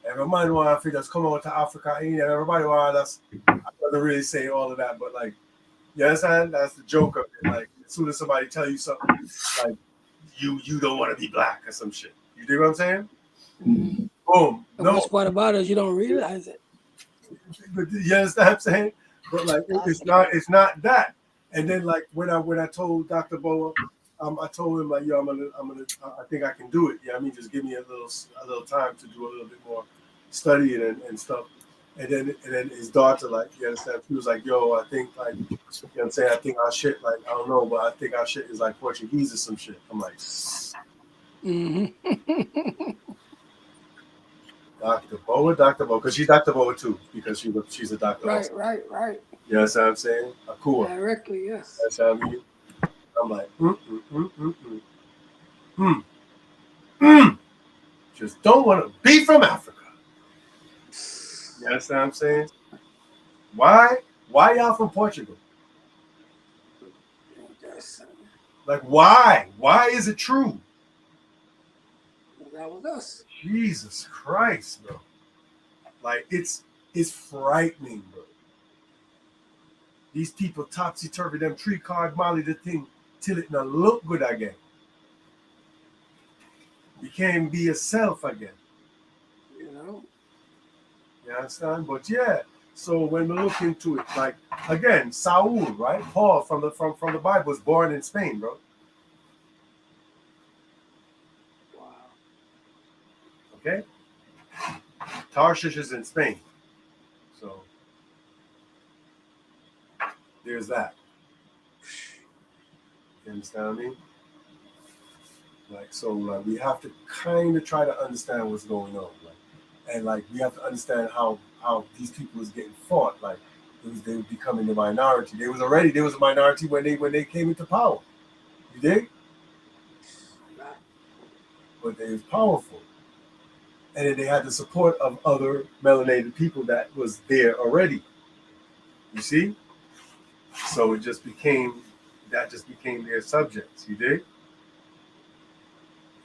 Every man want to just come out to Africa. And everybody want us. I doesn't really say all of that, but like, you understand? That's the joke of it. Like, as soon as somebody tell you something, like you don't want to be black or some shit. You dig what I'm saying? Mhm. Boom. The No, worst part about it is you don't realize it. but you understand what I'm saying? But like, it's not that. And then like when I told Dr. Boa, I told him like, yo, I think I can do it. Yeah, I mean, just give me a little time to do a little bit more studying and stuff. And then his daughter, like, you understand? She was like, yo, I think like, you know what I'm saying? I think our shit, like, I don't know, but I think our shit is like Portuguese or some shit. I'm like, Mm-hmm. Dr. Boa, because she's Dr. Boa too, because she's a doctor Right, also. right, right. You know what I'm saying? Akua. Directly, yes. That's what I mean. I'm like, just don't want to be from Africa. You understand what I'm saying? Why? Why y'all from Portugal? Yes. Like, why? Why is it true? That was us. Jesus Christ, bro. Like, it's frightening, bro. These people topsy-turvy, them 3-card Molly the thing till it not look good again. You can't be yourself again. You know? You understand? But yeah, so when we look into it, like again, Saul, right? Paul from the Bible was born in Spain, bro. Wow. Okay? Tarshish is in Spain. So there's that. You understand what I mean? Like, so like we have to kind of try to understand what's going on. Like, and like we have to understand how these people was getting fought. Like they were becoming the minority. There was a minority when they came into power. You dig? Right. But they was powerful. And then they had the support of other melanated people that was there already. You see? So it just became their subjects, you dig?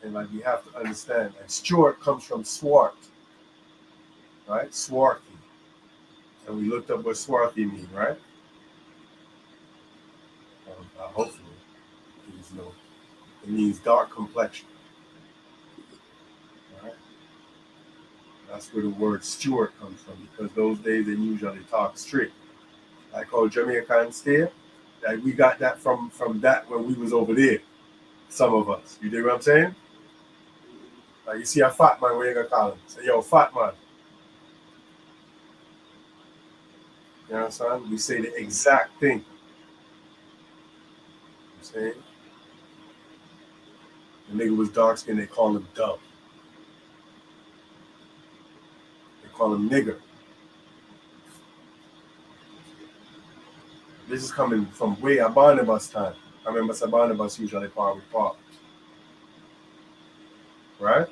And like you have to understand. And Stuart comes from Swart, right? Swarthy. And we looked up what Swarthy means, right? Hopefully. It means dark complexion. Right? That's where the word Stuart comes from, because those days they usually talk straight. Like how Jamaicans there, like we got that from that when we was over there. Some of us. You dig what I'm saying? Like you see a fat man, what you gonna call him? Say, yo, fat man. You know what I'm saying? We say the exact thing. You know what I'm saying? The nigga was dark skinned, they call him Dub. call him nigger. This is coming from way at Barnabas time. I remember Sir Barnabas usually part with Paul. Right?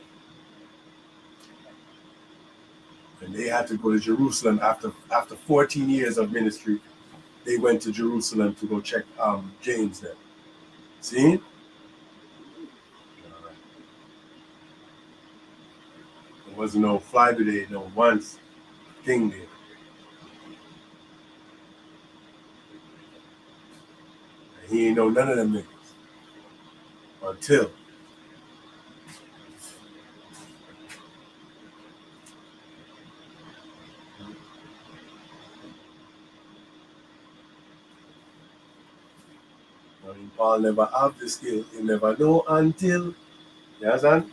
And they had to go to Jerusalem after 14 years of ministry. They went to Jerusalem to go check James there. See? There wasn't no fly today, no once thing there. And he ain't know none of them niggas until. I mean, Paul never have the skill. He never know until. You understand?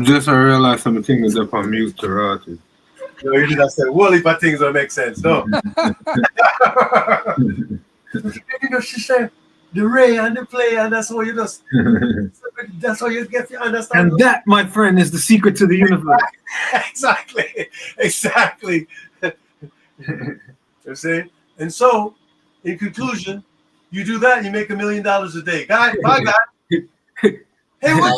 Just I realized something is up on mute to Rati. You know, you did have said, well, if things don't make sense, no. You know, she said, the ray and the play, and that's how you just, that's how you get to understand. And that, my friend, is the secret to the universe. Exactly. You see? And so, in conclusion, you do that, you make $1 million a day. Guy, bye, guy. Hey, wait.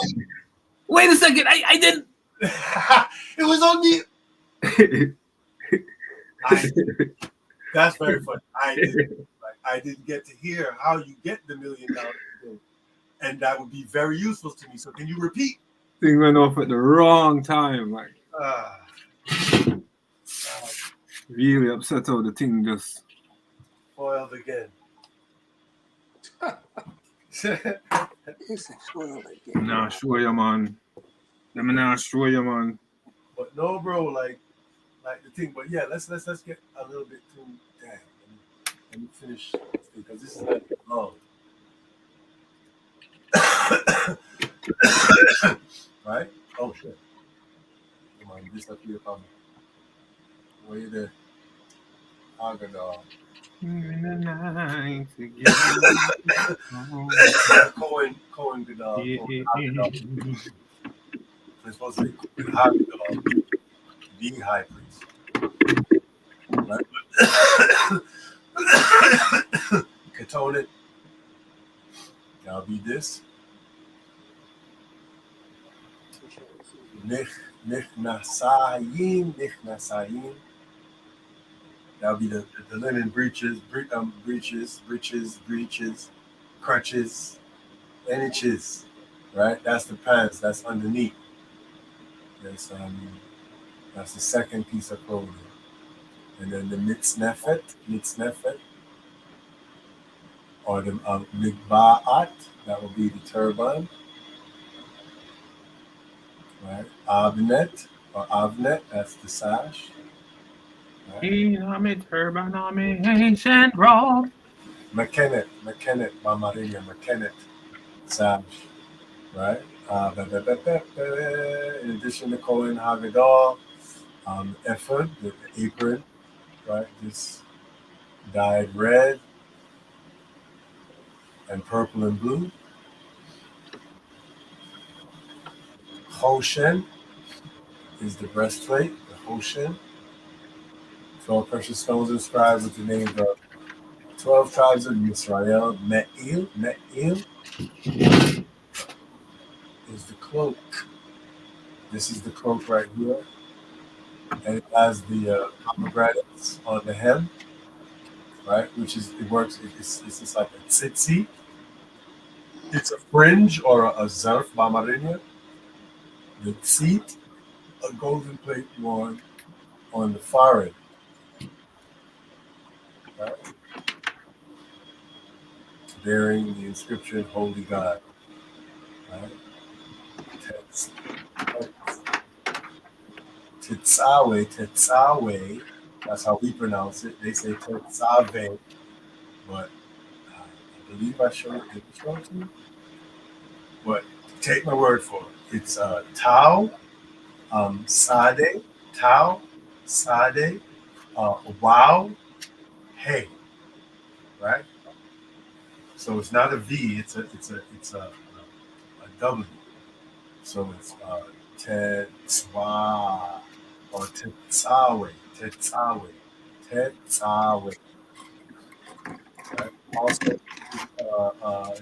Wait a second, I didn't. It was on you. That's very funny. I didn't get to hear how you get the $1 million a day. And that would be very useful to me. So can you repeat? Thing went off at the wrong time. Like, really upset how the thing just foiled again. It's spoiled again. nah, show you, man. Let me now show you, man. But no, bro, like the thing. But yeah, let's get a little bit too. Damn. Let me finish this thing because this is not long. Right? Oh shit. Come on, this up here, come. Where you there? Agadar. In the night together. Cohen Gadar. Yeah. It's supposed to be Hagadar, the high priest. Right? Ketone. That'll be this. Nichnasayim. That'll be the linen breeches, crutches, and itches. Right? That's the pants. That's underneath. That's the second piece of clothing. And then the mitznefet, or the migba'at, that will be the turban. Right? Avnet, that's the sash. Right? Turban on me, ancient robe. Mekenet, Mamarinia, sash. Right? In addition to Kohen Haggadah, ephod, the apron, right? This dyed red and purple and blue. Hoshen is the breastplate, the Hoshen. 12 precious stones inscribed with the names of 12 tribes of Israel. Me'il is the cloak. This is the cloak right here. And it has the pomegranates on the hem, right? It's just like a tzitzi. It's a fringe or a zerf bamarinia. The tzit, a golden plate worn on the forehead. Right? Bearing the inscription Holy God. Right? Tetzawe, that's how we pronounce it. They say Tetzave, but I believe I showed it. Did I show it to you? But take my word for it. It's Tau, Sade, Wow, Hey, right? So it's not a V. It's a W. So it's Tetzwa, or Tetzawe, Tetzawe, Tetzawe. Right? Also,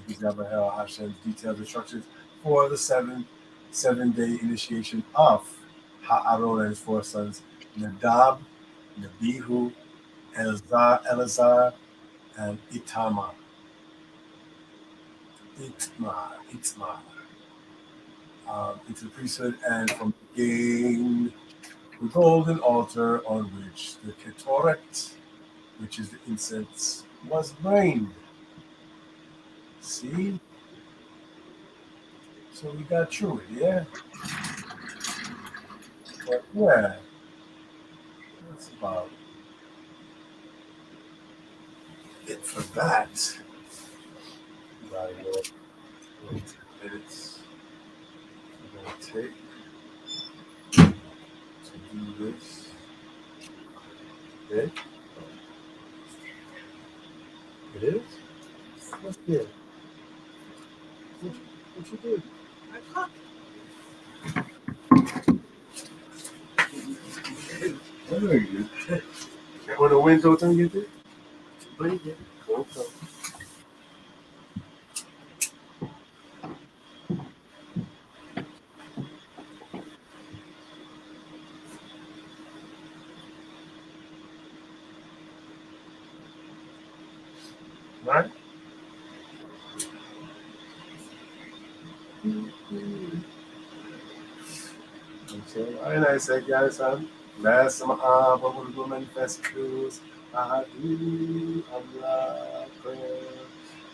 Example Hashem's detailed instructions for the seven-day initiation of Ha'aron and his four sons, Nadab, Nabihu, Elazar, and Itamar. Into the priesthood, and from again the golden altar on which the Ketoret, which is the incense, was burned. See? So we got through it, yeah? But yeah, that's about it for that. Right, well, 10 minutes we're going to take to do this. Okay? It is? What's good? What you do? Very good. When the window don't get it? Bring it. Okay. Right? Okay. And I said, guys, last some will manifest clues. I do Allah prayer.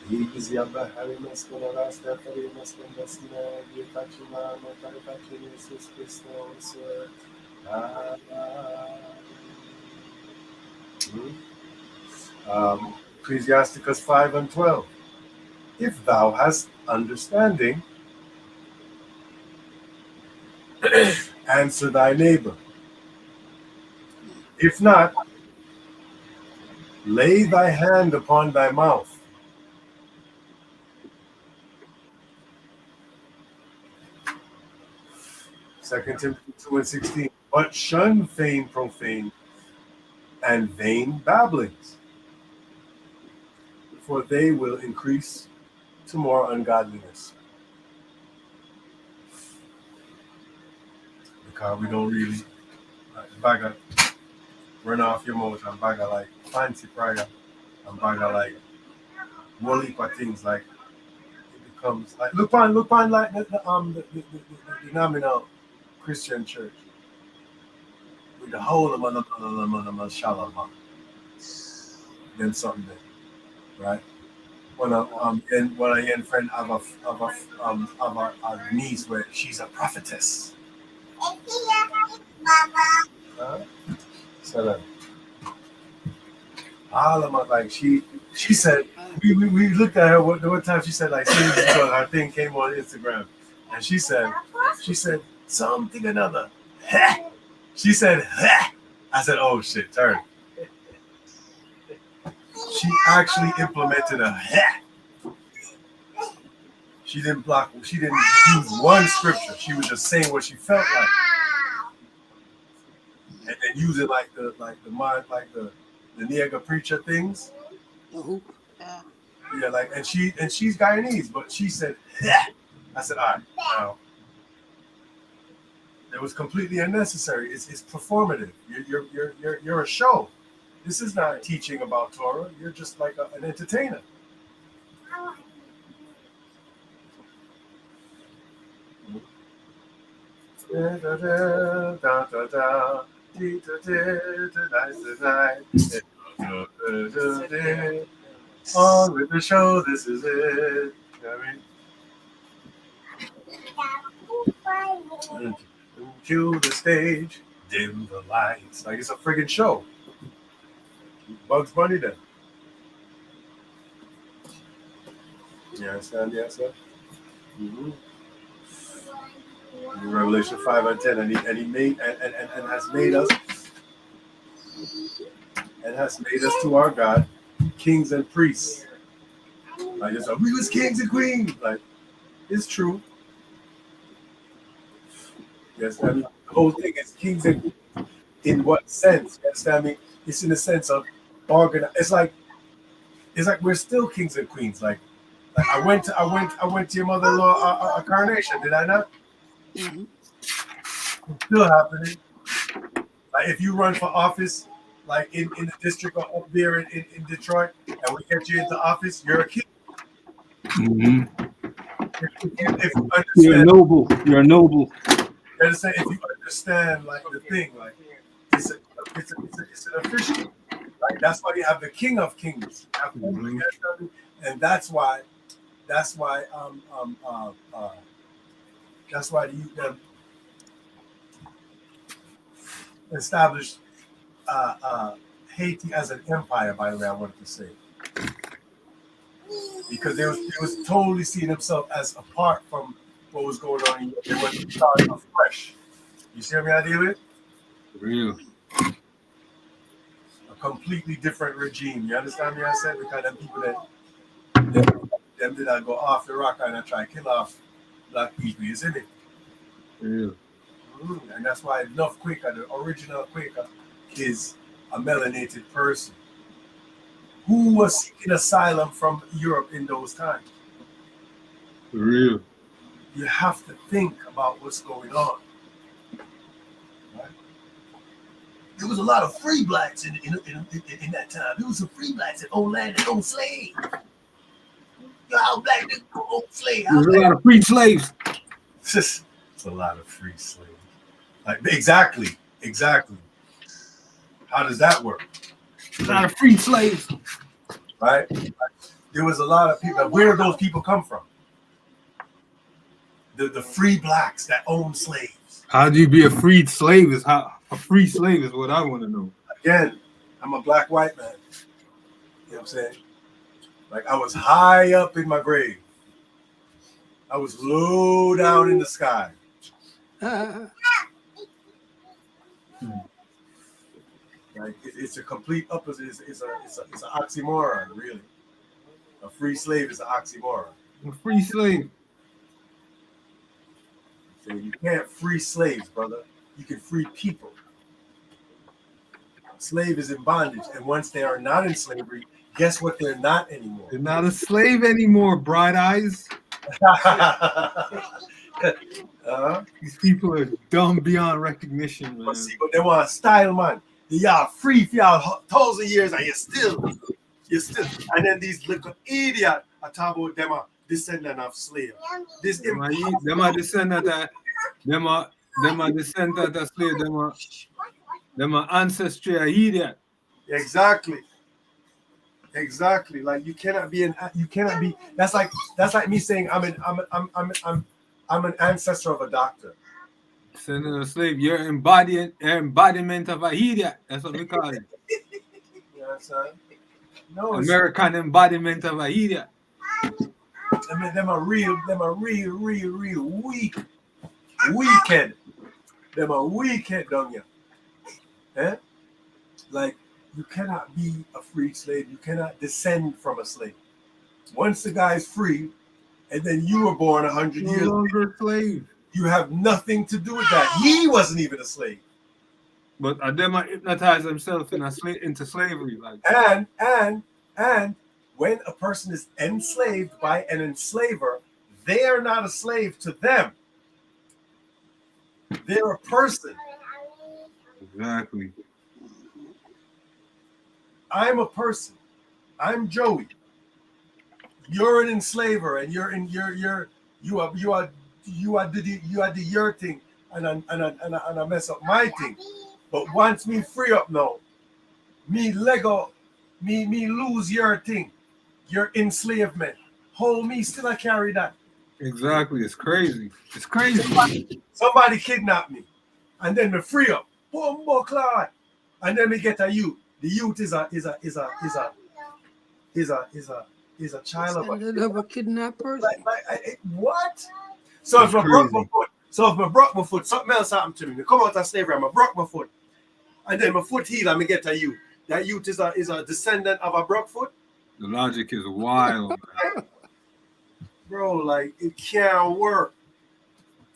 He's the other Harry Muslim, last Harry Muslim, Messina, Yatachima, Motarachi, Jesus Christos, Ecclesiasticus 5 and 12. If thou hast understanding, answer thy neighbor. If not, lay thy hand upon thy mouth. Second Timothy 2 and 16. But shun vain profane and vain babblings, for they will increase to more ungodliness. Because we don't really baga run off your mouth and baga like fancy prayer and baga like woolly for things like it becomes like look on like the nominal Christian church with the whole of the shalom. Then something there, right? When I young friend of a niece where she's a prophetess. So all of my like she said we looked at her one time. She said like her thing came on Instagram, and she said something another. She said I said, oh shit, turn. She actually implemented a She didn't use one scripture. She was just saying what she felt like. And then use it like the Niagara preacher things. Mm-hmm. Yeah, like and she's Guyanese, but she said, I said, all right, now it was completely unnecessary. It's performative. You're a show. This is not teaching about Torah. You're just like an entertainer. On with the show, this is it. You know what I mean? Cue the stage, dim the lights. Like it's a friggin' show. Bugs Bunny then. You understand the answer? Mm-hmm. Revelation 5 and 10, and he made and has made us to our God kings and priests. Like it's like we was kings and queens. Like it's true. Yes, and the whole thing is kings and in what sense? You understand me? It's in the sense of organize. It's like we're still kings and queens. Like I went to your mother-in-law a coronation. Did I not? Mm-hmm. It's still happening. Like if you run for office, like in the district up there in Detroit, and we get you into office, you're a king. Mm-hmm. If you You're understand, noble. You're noble. you understand, if you understand like the thing, like it's an official. Right? That's why you have the King of Kings. Mhm. And that's why that's why them established Haiti as an empire. By the way, I wanted to say because they was totally seeing themselves as apart from what was going on in Europe. They wanted to start afresh. You see what I mean? I deal with Real. a completely different regime. You understand me? I said because them people them did not go off the rock and try to kill off black people. You see me? Real. And that's why Enough Quaker, the original Quaker, is a melanated person who was seeking asylum from Europe in those times. Real. You have to think about what's going on. Right? There was a lot of free blacks in that time. There was some free blacks that owned land and owned slaves. How black niggas own slaves? There's a lot of free slaves. It's a lot of free slaves. Like exactly. How does that work? A lot of free slaves. Right? There was a lot of people. Where did those people come from? The free blacks that own slaves. How do you be a freed slave? A free slave is what I want to know. Again, I'm a black white man. You know what I'm saying? Like I was high up in my grave. I was low down in the sky. Like it's a complete opposite. It's an oxymoron, really. A free slave is an oxymoron. A free slave. So you can't free slaves, brother. You can free people. A slave is in bondage, and once they are not in slavery, guess what? They're not anymore. They're not a slave anymore, bright eyes. These people are dumb beyond recognition, man. But see, but they want style, man. Y'all free for y'all 1,000 years, and you're still, and then these little idiot are talking about them are descendant of slaves. This Them are descendant of slave. Them are ancestry of idiot. Exactly. Like you cannot be. That's like me saying I'm an ancestor of a doctor. Descendant of slave. You're embodiment of a idiot. That's what we call it. You know what I'm saying? No, American embodiment of a idiot. I mean, them are real weekend. Them are weekend down here. Eh? Like you cannot be a free slave. You cannot descend from a slave. Once the guy's free, and then you were born 100 No years longer later, a slave. you have nothing to do with that. He wasn't even a slave. But them are hypnotize themselves into slavery. Like And when a person is enslaved by an enslaver, they are not a slave to them. They're a person. exactly. I'm a person. I'm Joey. You're an enslaver, and you are the your thing, and I mess up my thing. But once me free up now, me Lego, me lose your thing, your enslavement. Hold me still I carry that. Exactly. It's crazy. It's crazy. Somebody kidnap me, and then me free up. Boom, cloud, and then me get a youth. The youth is a child of a kidnapped person. What? So if I broke my foot, something else happened to me. Me come out of slavery, I broke my foot, and then my foot healed, and me get a youth. That youth is a descendant of a broke foot. The logic is wild. Bro, like it can't work.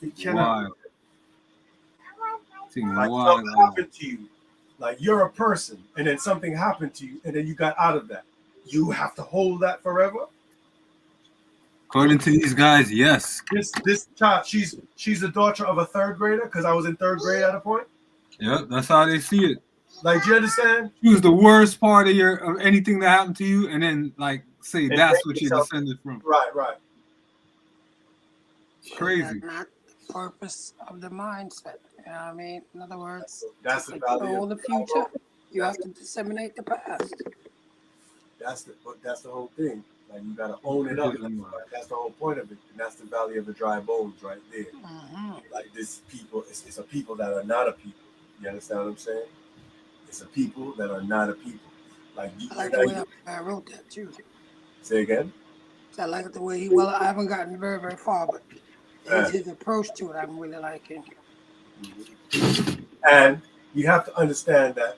It cannot. Wild. Thing Like wild. something happened to you. Like you're a person, and then something happened to you, and then you got out of that. You have to hold that forever. According to these guys, yes. This child, she's the daughter of a third grader, because I was in third grade at a point. Yep, that's how they see it. Like, do you understand? Choose the worst part of anything that happened to you, and then like say And that's make what you're yourself- descended from. Right. Crazy. That's not the purpose of the mindset. You know what I mean? In other words, That's to the value control of the future, you have to disseminate the past. That's the whole thing. Like you gotta own it up. That's the whole point of it, and that's the valley of the dry bones right there. Mm-hmm. Like this people, it's a people that are not a people. You understand what I'm saying? It's a people that are not a people. Like you, I like the way I wrote that too. say again. So I like the way he. Well, I haven't gotten very, very far, but his approach to it, I'm really liking. And you have to understand that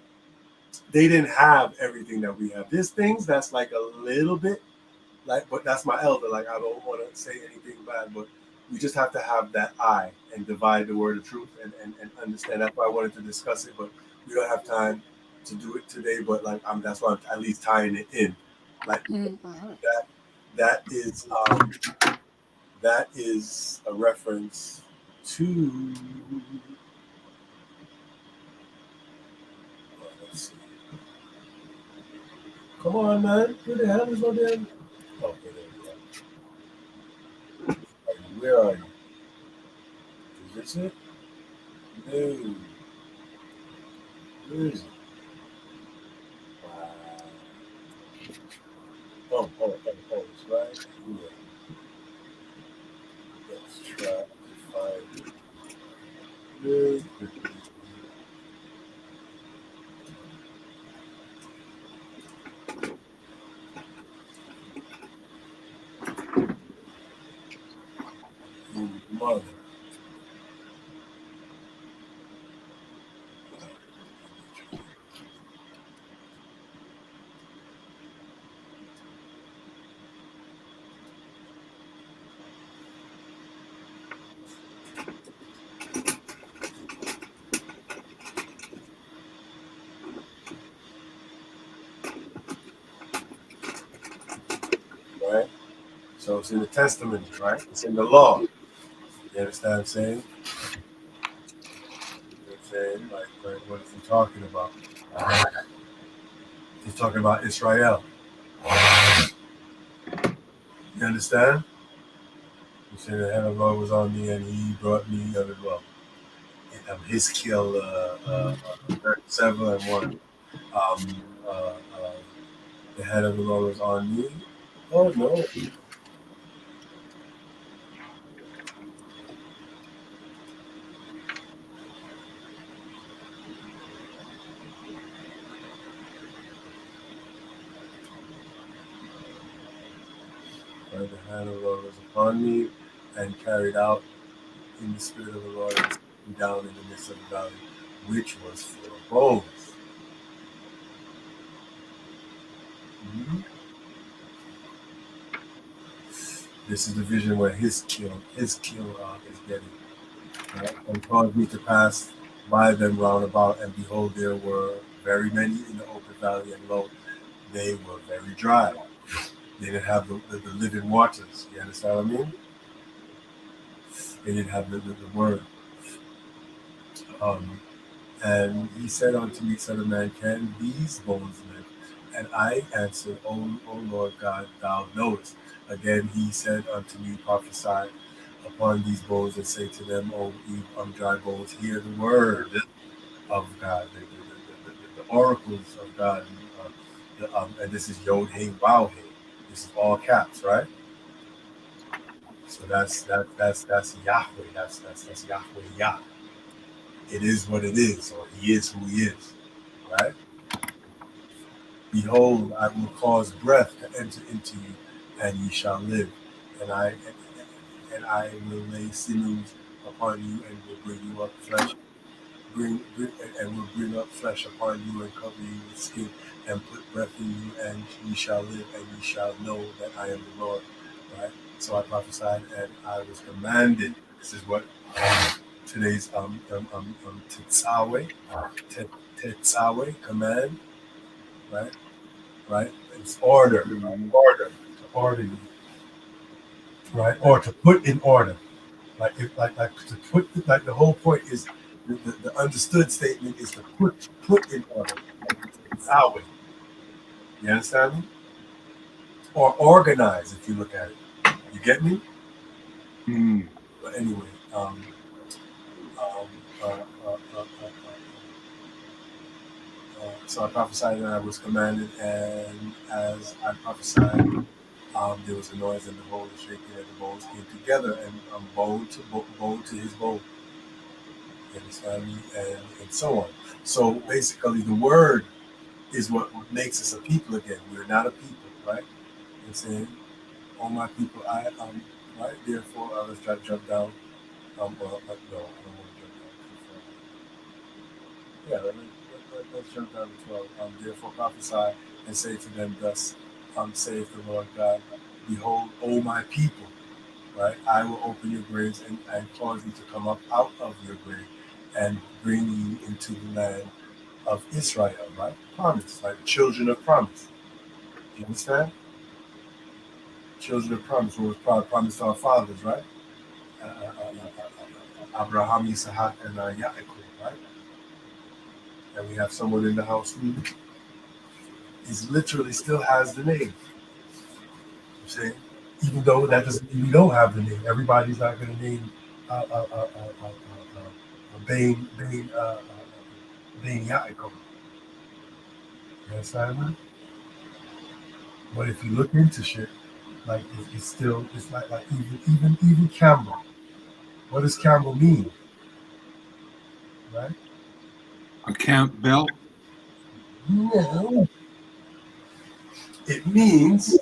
they didn't have everything that we have. There's things that's like a little bit like, but that's my elder. Like I don't want to say anything bad, but we just have to have that eye and divide the word of truth and understand. That's why I wanted to discuss it, but we don't have time to do it today. But like that's why I'm at least tying it in. Like that is a reference to. Let's see. Come on, man. Who the hell is on there? Okay, there we go. Where are you? Is this it? No. Where is it? Wow. Oh, it's right here. Let's try to find it really quickly. Mother. Right? So it's in the Testament, right? It's in the law. You understand what I'm saying? Like, what is he talking about? He's talking about Israel. You understand? He said the hand of the Lord was on me and he brought me out of well. His kill 7 and 1. The hand of the Lord was on me. Oh no. Right, the hand of the Lord was upon me and carried out in the spirit of the Lord and set me down in the midst of the valley, which was full of bones. Mm-hmm. This is the vision where his kill is getting. Right? And caused me to pass by them round about, and behold, there were very many in the open valley, and lo, they were very dry. They didn't have the living waters. You understand what I mean? They didn't have the word. And he said unto me, Son of man, can these bones live? And I answered, O Lord God, thou knowest. Again he said unto me, prophesy upon these bones and say to them, O ye dry bones, hear the word of God, the oracles of God. And this is Yod Hey Wow Hey. This is all caps, right? So that's Yahweh. That's Yahweh Yah. It is what it is, or he is who he is, right? Behold, I will cause breath to enter into you, and ye shall live, and I will lay sinews upon you, and will bring you up flesh, and will bring up flesh upon you, and cover you with skin, and put breath in you, and ye shall live, and ye shall know that I am the Lord, right? So I prophesied, and I was commanded. This is what today's Tetzawe, Tetzawe command, right? Right? It's order, order, to order you, right? Or to put in order. Like to put, like the whole point is the understood statement is to put in order. Like it's our way. You understand me? Or organize if you look at it. You get me? Mm. But anyway, um, uh, uh, uh, uh, uh, so I prophesied and I was commanded, and as I prophesied, there was a noise and the bowl was shaking, and the bones came together, and bone to his bone. You understand me? And so on. So basically, the word is what makes us a people again. We're not a people, right? You know what I'm saying, all my people, right. Therefore, let's try to jump down. Well, no, I don't want to jump down too far. Yeah, let's jump down to 12. Therefore, prophesy and say to them, thus saith the Lord God, behold, O my people, right? I will open your graves and cause you to come up out of your grave and bring you into the land of Israel, right? Promise, like children of promise. You understand? Children of promise, what was promised to our fathers, right? Abraham, Isaac, and Yaakov, right? And we have someone in the house who is literally still has the name. You see? Even though that doesn't mean we don't have the name. Everybody's not going to name Bain Yaakov. You understand me? But if you look into shit, like it's still it's like even Campbell. What does Campbell mean? Right? A Camp Bell. No. It means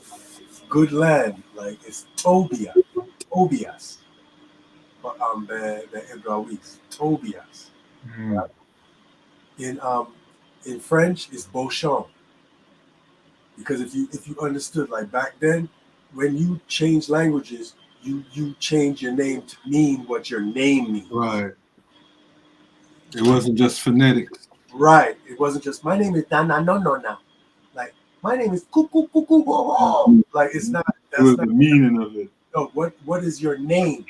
good land. Like it's Tobias. But the Hebrawites, Tobias. Mm. In French it's Beauchamp. Because if you understood, like back then, when you change languages, you change your name to mean what your name means. Right. It wasn't just phonetics. Right. It wasn't just my name is Dana no no now. Like my name is Cuckoo Cuckoo Whoa. Like it's not. It That's was not. the meaning of it. No. What is your name?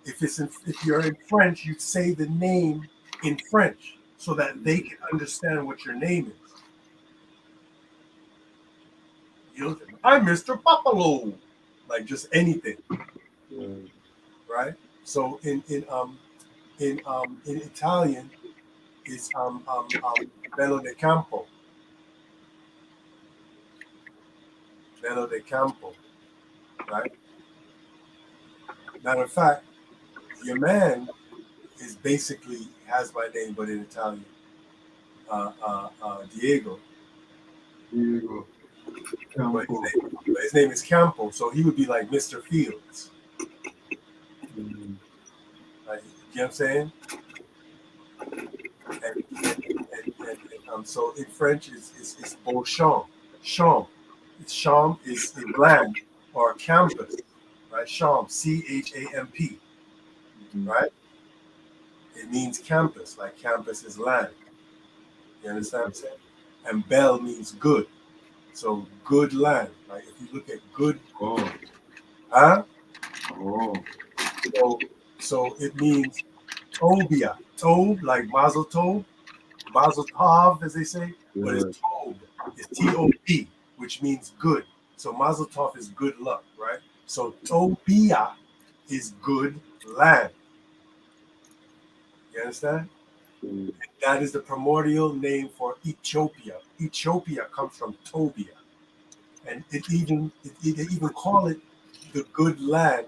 If you're in French, you say the name in French so that they can understand what your name is. I'm Mr. Papalo. Like just anything. Yeah. Right? So in Italian is Bello de Campo. Bello de Campo, right? Matter of fact, your man is basically has my name, but in Italian, Diego. Diego But Campo. his name is Campo, so he would be like Mr. Fields. Mm. Like, you know what I'm saying? So in French, it's Beauchamp. Champ. Champ is land or campus, right? Champ, CHAMP, right? It means campus, like campus is land. You understand what I'm saying? And Bell means good. So good land. Like if you look at good, Oh. huh? Oh. So it means Tobia. Tob, like Mazel Tov, Mazel Tov, as they say, but Yeah. it's Tob. It's T-O-B, which means good. So Mazel Tov is good luck, right? So Tobia is good land. You understand? Mm. That is the primordial name for Ethiopia. Ethiopia comes from Tobia. And it even call it the good land,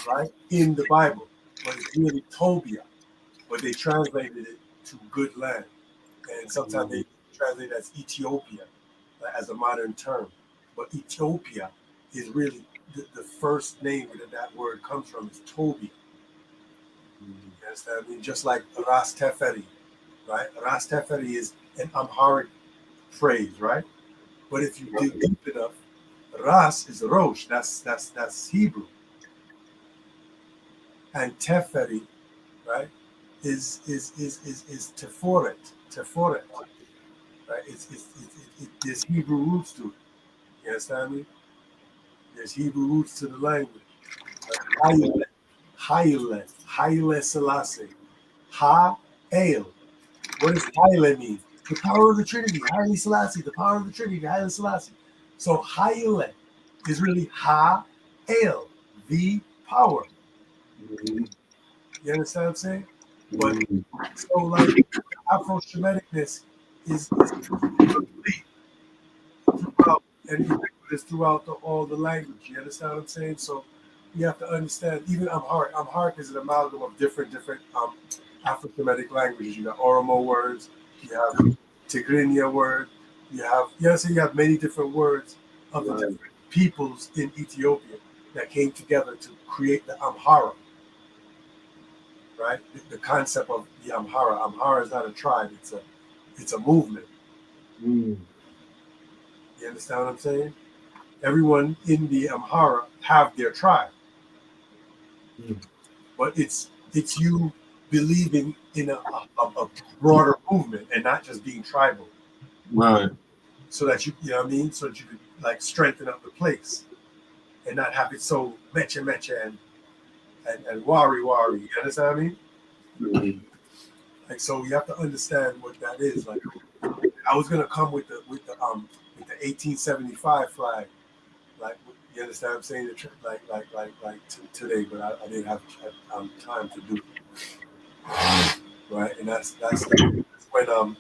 right, in the Bible. But it's really Tobia. But they translated it to good land. And sometimes they translate it as Ethiopia, as a modern term. But Ethiopia is really the first name that word comes from is Tobia. You understand? I mean, just like Ras Teferi, right? Ras Teferi is an Amharic phrase, right? But if you dig deep enough, Ras is Rosh. That's Hebrew. And Teferi, right? Is Teforet, right? There's Hebrew roots to it. You understand me? There's Hebrew roots to the language. Right? Haile Selassie. Ha-El. What does Haile mean? The power of the Trinity. Haile Selassie, the power of the Trinity. Haile Selassie. So Haile is really Ha-El, the power. You understand what I'm saying? But so like Afro-Shemiticness is complete throughout and ubiquitous throughout all the language. You understand what I'm saying? So you have to understand. Even Amharic. Amharic is an amalgam of different Afro-Semitic languages. You got Oromo words. You have Tigrinya word. You have many different words of the different peoples in Ethiopia that came together to create the Amhara. Right? The concept of the Amhara. Amhara is not a tribe. It's a movement. You understand what I'm saying? Everyone in the Amhara have their tribe, but it's you believing in a broader movement and not just being tribal. Right. So that you know what I mean? So that you could like strengthen up the place and not have it so mecha and wari. You understand what I mean? Like so you have to understand what that is. Like I was gonna come with the 1875 flag. Like you understand what I'm saying? Today, but I didn't have time to do it. Right, and that's when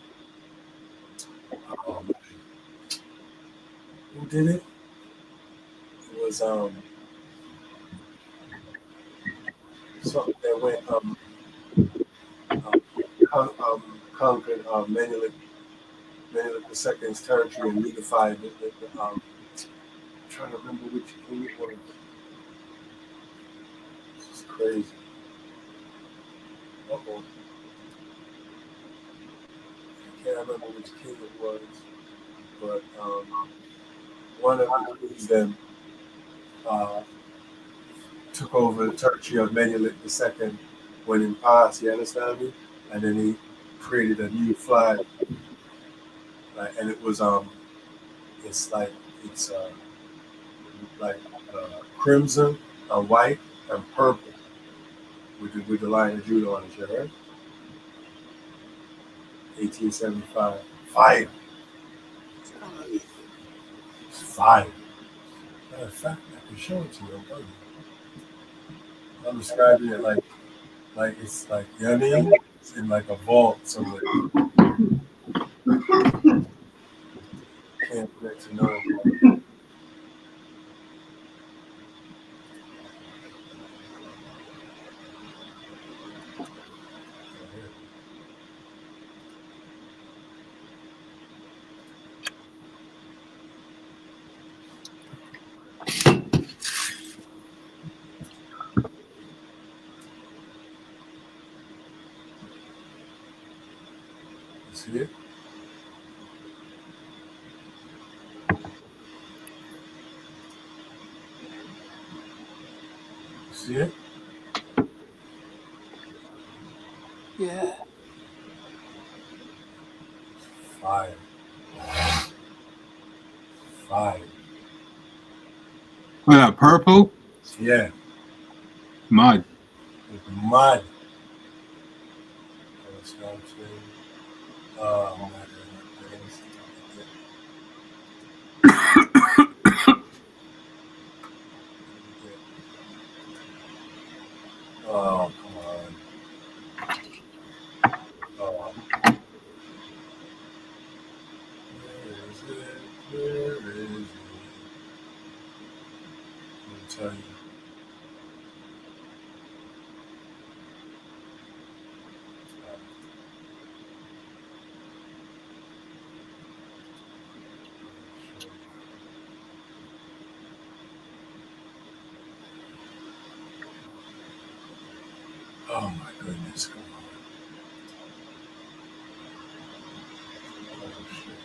who did it? It was something that went conquered Menelik II's territory and unified I'm trying to remember which king it was. This is crazy. Uh-oh. I can't remember which king it was, but one of the kings then took over the territory of Menelik II when in past, you understand me? And then he created a new flag, right? And it was it's like crimson, white, and purple with the Lion of Judah on it, right? 1875. Fire. It's fire. Matter of fact, I can show it to you. I'm describing it like it's like, you know what I mean? It's in like a vault somewhere. Can't let you know. See it? See it? Yeah. Fire. Fire. Oh, that purple? Yeah. Mud. It's mud. That's what I'm saying. Oh my goodness. Oh, come on. Oh. Where is it? Where is it? Let me tell you. Oh my goodness. Come on. Oh shit.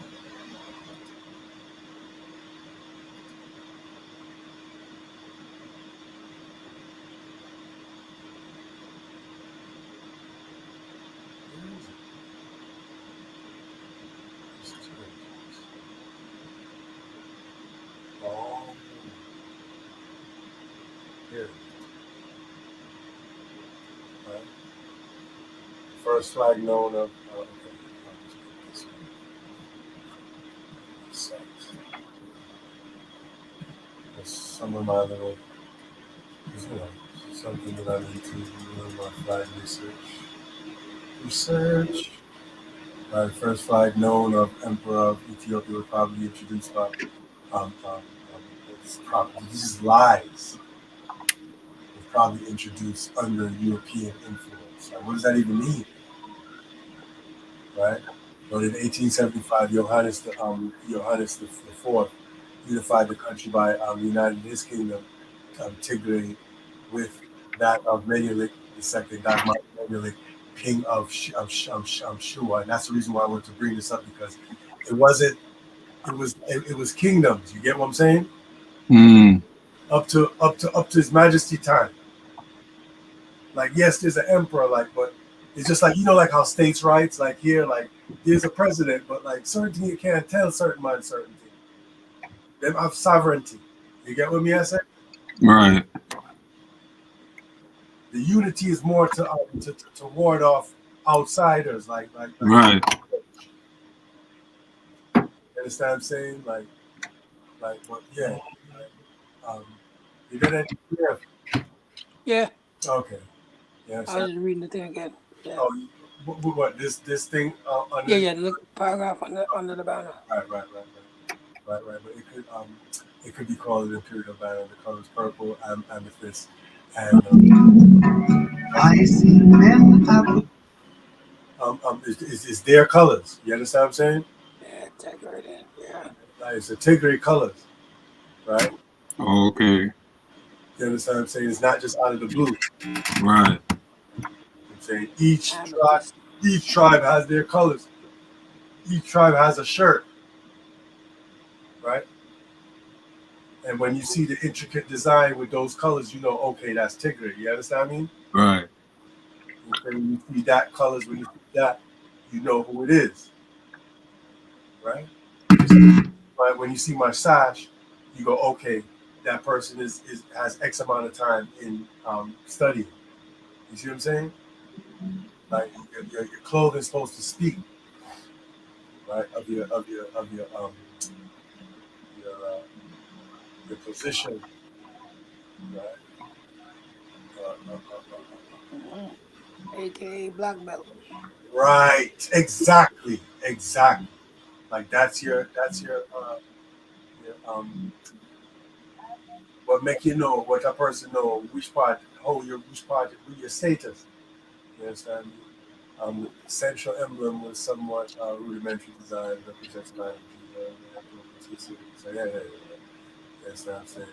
Oh, here. Right. First flag known of. Okay. This one. Sucks. That's some of my little, something that I need to do in my flag research. The first flag known of Emperor of Ethiopia was probably introduced by. This is lies. Was probably introduced under European influence. Like, what does that even mean? Right? But in 1875, Johannes the Fourth unified the country by uniting his kingdom, Tigray, with that of Menelik II, Dagmar Menelik, king of Shua, and that's the reason why I wanted to bring this up, because it was kingdoms. You get what I'm saying? Up to His Majesty time. Like, yes, there's an emperor, but it's just like, like how states' rights, like here, like there's a president, but like certain you can't tell certain man certain thing. Them have sovereignty. You get what I say? Right. The unity is more to ward off outsiders, like right. You understand what I'm saying? Like, what? Yeah. You got any? Yeah. Okay. Yeah. I was just reading the thing again. Yeah. Oh, what? This thing? Under Yeah. Look, paragraph under the banner. Right. But it could be called an imperial banner. The colors purple, amethyst, and I see men have it's their colors. You understand what I'm saying? Yeah, Tigray. Yeah. Like, it's the Tigray colors, right? Okay. You understand what I'm saying? It's not just out of the blue. Right. I'm saying each tribe has their colors. Each tribe has a shirt, right? And when you see the intricate design with those colors, okay, that's Tigray. You understand what I mean? Right. Okay, when you see that colors, when you see that, you know who it is, right? Right. When you see my sash, you go, okay, that person has X amount of time in studying. You see what I'm saying? Like your clothing is supposed to speak, right? Of your position, right? AKA black belt. Right. Exactly. Like that's your what make you know, what a person know which part with your status. You understand me? The central emblem was somewhat rudimentary design, represents man. So yeah. That's what I'm saying.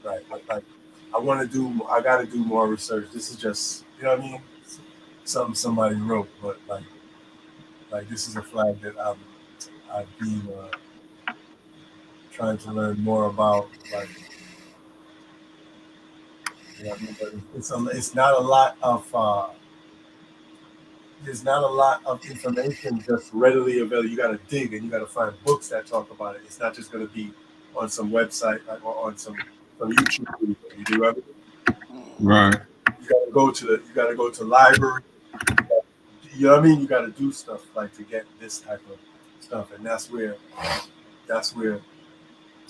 Right. Like I gotta do more research. This is just, you know what I mean? Something somebody wrote, but like this is a flag that I've been trying to learn more about. Like, you know what I mean? But it's not a lot of there's not a lot of information just readily available. You got to dig and you got to find books that talk about it. It's not just going to be on some website or on some YouTube video. You do everything. Right. You got to go to library. You know what I mean? You got to do stuff like to get this type of stuff, and that's where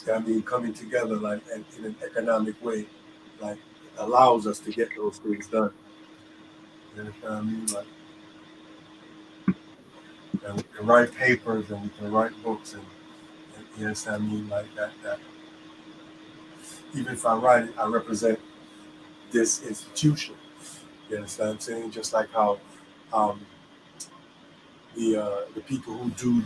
I mean, coming together like in an economic way, like allows us to get those things done. You understand what I mean? Like, and we can write papers and we can write books and you understand what I mean? Like that even if I write it, I represent this institution. You understand what I'm saying? Just like how the people who do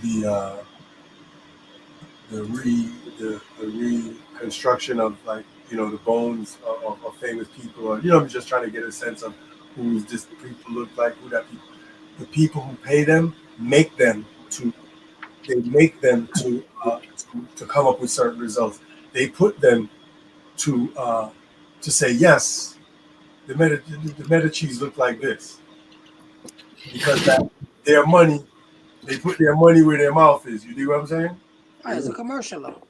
the reconstruction of, like, the bones of famous people, or I'm just trying to get a sense of who this people look like, who that people. The people who pay them make them to come up with certain results. They put them to say yes, the Medicis look like this, because that their money they put their money where their mouth is. You do what I'm saying? Right, it's a commercial though.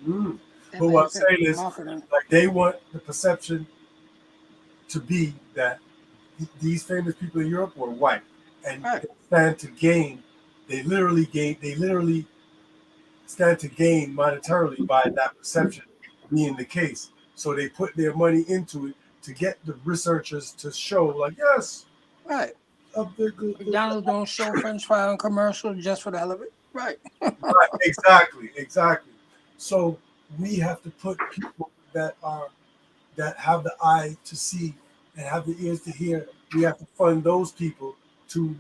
Mm. They But what I'm make it saying is, marketing. like, they want the perception to be that these famous people in Europe were white, and Right. they stand to gain. They literally stand to gain monetarily by that perception being the case. So they put their money into it to get the researchers to show, like, yes, Right. up there, good. McDonald's don't show French fry on commercial just for the hell of it. Right. Right, exactly. So we have to put people that have the eye to see and have the ears to hear. We have to fund those people to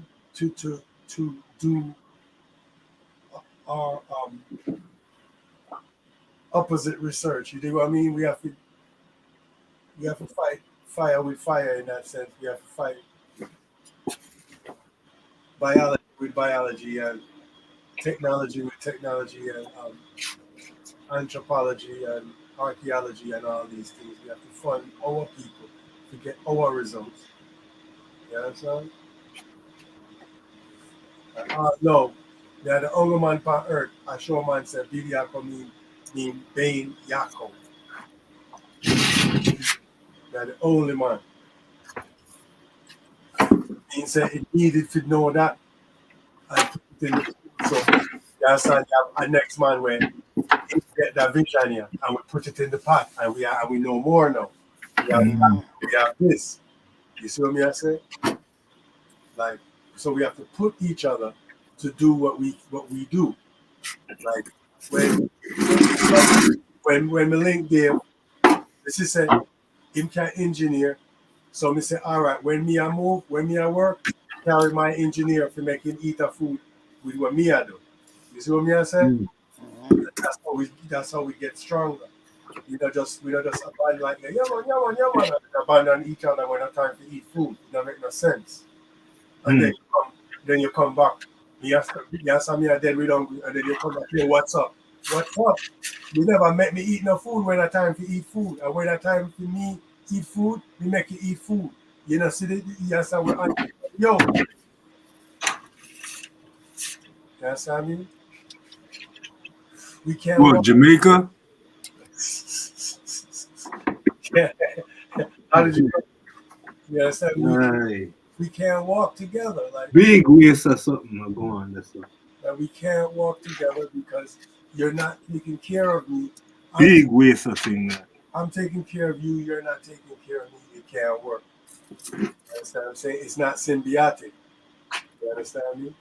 do our opposite research. You do what I mean? We have to fight fire with fire in that sense. We have to fight biology with biology and technology with technology and anthropology and archaeology and all these things. We have to fund our people to get our results. You understand? No, they're the only man on earth. I show man said Billy Yako mean Bain Yako. They're the only man. He said it needed to know that. And put it in the, so you understand, a next man where he get that vision here and we put it in the pot and we know more now. We have this. You see what I say? Like, so we have to put each other to do what we do. Like when me link Dave, this is said him can engineer. So me say, all right, when me I move, when me I work, carry my engineer to make him eat a food with what me I do. You see what me I say? That's how we get stronger. We don't just abandon like yeah man, abandon each other when it's time to eat food. It don't make no sense. And then you come back. Yes, me are dead with hungry, and then you come back here. What's up? You never make me eat no food when it's time to eat food, and when it's time for me eat food, we make you eat food. You know, see the yes, yo. Yes, I mean, we can't. What, Jamaica? Yeah. How did you? Yes, I mean, Right. we can't walk together. Like Big waste or something. Go on, that's all. that we can't walk together because you're not taking care of me. Big waste of thing. I'm taking care of you. You're not taking care of me. It can't work. You understand what I'm saying? It's not symbiotic. You understand me?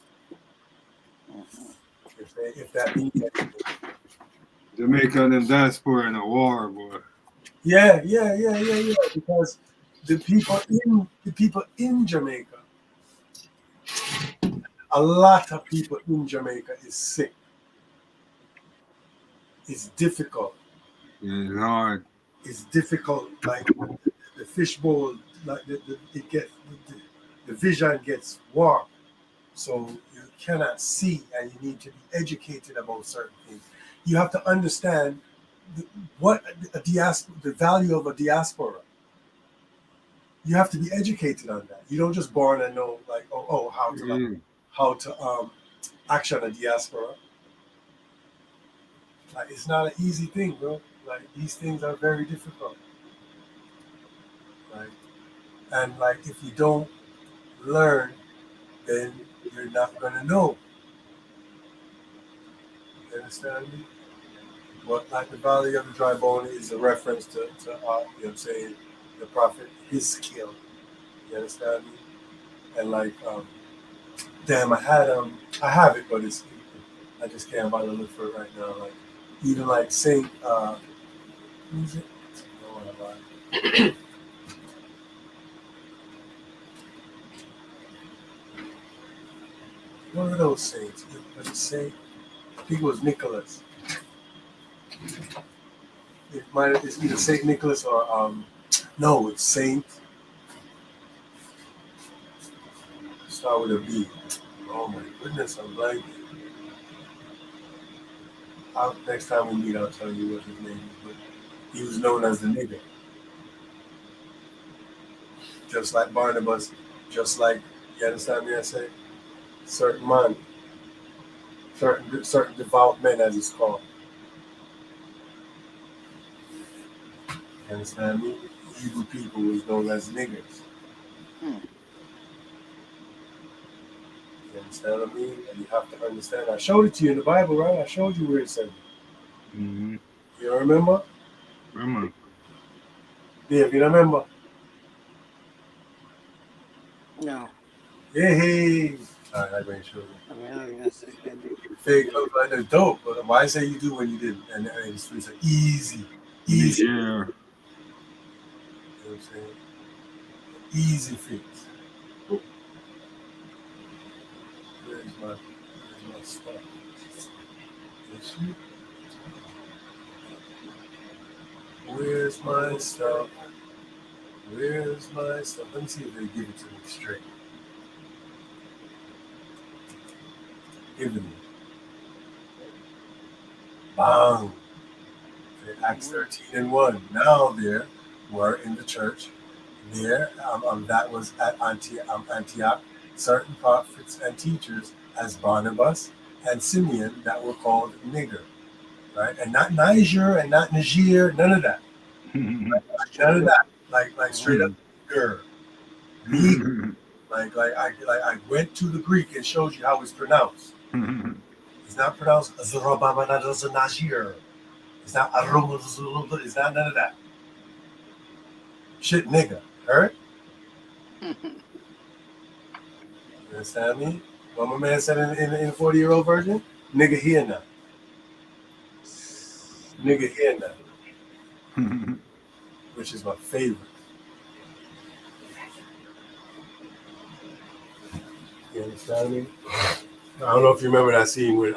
If that means anything. Jamaica and them diaspora in a war, boy. Yeah. Because the people in Jamaica, a lot of people in Jamaica is sick. It's difficult. Yeah, it's hard. It's difficult. Like the fishbowl, like the vision gets warped, so you cannot see, and you need to be educated about certain things. You have to understand the value of a diaspora. You have to be educated on that. You don't just born and know like how to action a diaspora. Like it's not an easy thing, bro. Like these things are very difficult. Like and like if you don't learn, then you're not gonna know. You understand me? But like the Valley of the Dry Bone is a reference to you know what I'm saying, the prophet, his skill. You understand me? And like damn, I have it, but I just can't bother to look for it right now. Like even like Saint who's it? One of those saints. Let's say I think it was Nicholas. It's either Saint Nicholas or no, it's Saint. Start with a B. Oh my goodness, I'm blanking. Next time we meet, I'll tell you what his name is. But he was known as the nigger. Just like Barnabas, just like, you understand me? I say, certain man certain devout men, as it's called. You understand me? Hebrew people was known as niggers. Hmm. You understand what I mean? And you have to understand. I showed it to you in the Bible, right? I showed you where it said it. Mm-hmm. You don't remember? Remember. Dave, you don't remember? No. Hey. All right, I made sure. I mean, I guess I do. Fake, it's dope, but why say you do when you didn't? And it's like easy. Easy. Yeah. You know what I'm saying? Easy fix. Where's my stuff? Is she? Where's my stuff? Where's my stuff? Let me see if they give it to me straight. Give it to me. Bang. Acts 13:1. Now there were in the church there, that was at Antioch, certain prophets and teachers as Barnabas and Simeon that were called nigger, right? And not Niger and not Niger, none of that. None of that. Like straight up nigger. Like I went to the Greek and showed you how it's pronounced. It's not pronounced Nazir. It's not it's not none of that. Shit nigga. Heard? You understand me? What my man said in the 40-year-old version? Nigga here now. Nigga here now. Which is my favorite. You understand me? I don't know if you remember that scene with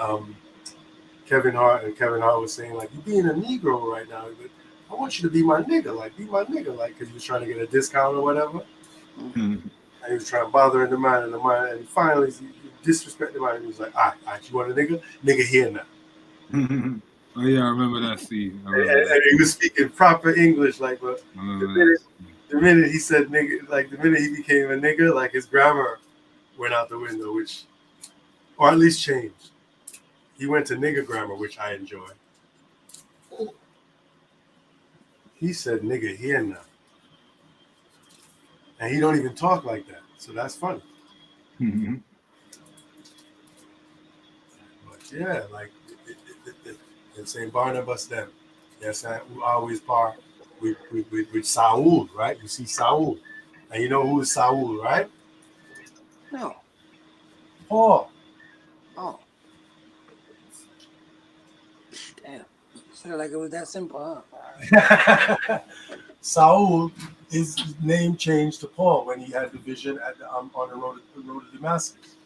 Kevin Hart, and Kevin Hart was saying, like, you're being a Negro right now, but I want you to be my nigga, like, because he was trying to get a discount or whatever. And he was trying to bother the man, and finally he disrespected the man, and he was like, all right, you want a nigga? Nigga here now. Oh yeah, I remember that scene. And he was speaking proper English, like, but the minute he said nigga, like the minute he became a nigga, like his grammar went out the window, or at least changed. He went to nigga grammar, which I enjoy. He said nigga here now. And he don't even talk like that. So that's funny. But yeah, like in St. Barnabas them. Yes, I always par with Saul, right? You see Saul. And you know who is Saul, right? No. Paul. Oh. Damn. Sounded like it was that simple, huh? Saul, his name changed to Paul when he had the vision at on the road to Damascus.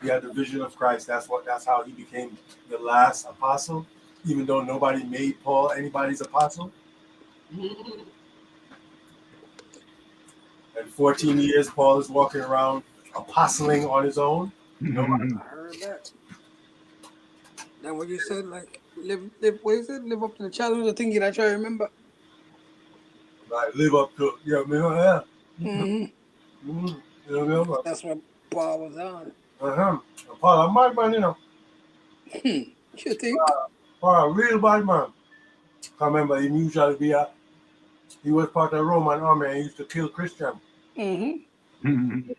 He had the vision of Christ. That's how he became the last apostle, even though nobody made Paul anybody's apostle. And 14 years, Paul is walking around apostling on his own. Nobody. I heard that. Then what you said, like, live, what you said? Live up to the challenge of thinking I try to remember. Like, live up to, yeah. Mm-hmm. You know, That's what Paul was on. Paul, a madman, you know. You think? Paul, a real bad man. I remember he usually he was part of the Roman army and he used to kill Christians. Mm-hmm. He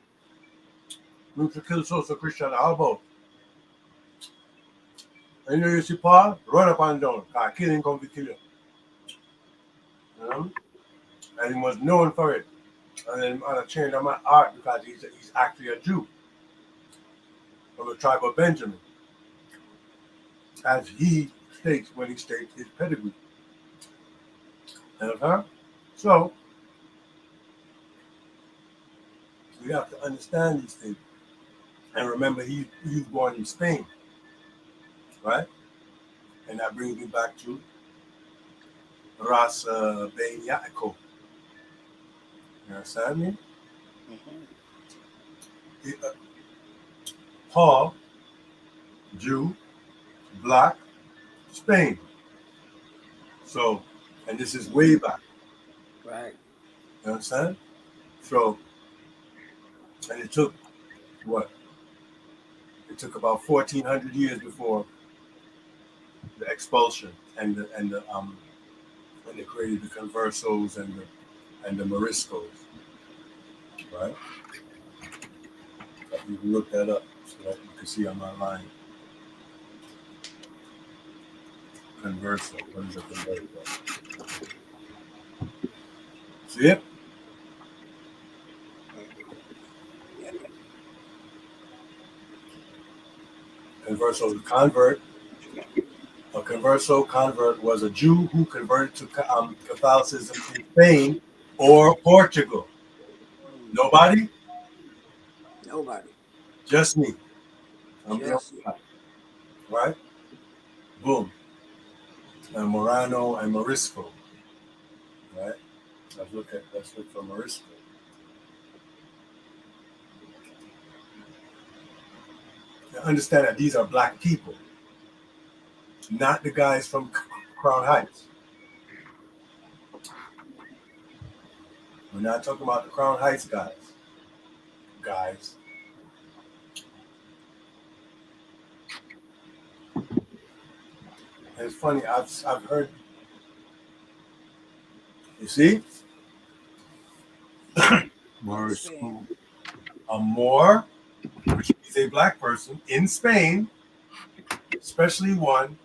used to kill social Christians. How about? And you see Paul, run up and down. Because killing come to kill you. You know? And he was known for it. And then on a change of my heart because he's actually a Jew from the tribe of Benjamin. As he states when he states his pedigree. So we have to understand these things. And remember, he was born in Spain, right? And that brings me back to Ras Ben Yaakov. You understand me? Paul, Jew, Black, Spain. So, and this is way back. Right. You understand? So, and it took what? It took about 1,400 years before the expulsion and they created the Conversos and the Moriscos, right? You can look that up so that you can see on my line. Converso. What is a converso? See it? Converso is a convert. A converso convert was a Jew who converted to Catholicism in Spain or Portugal. Nobody? Nobody. Just me. I'm the Just only guy. Right? Boom. And Morano and Morisco. Right? Let's look for Morisco. Now understand that these are black people, not the guys from Crown Heights. We're not talking about the Crown Heights guys. And it's funny, I've heard, you see, Morisco. a Moor, which is a black person in Spain, especially one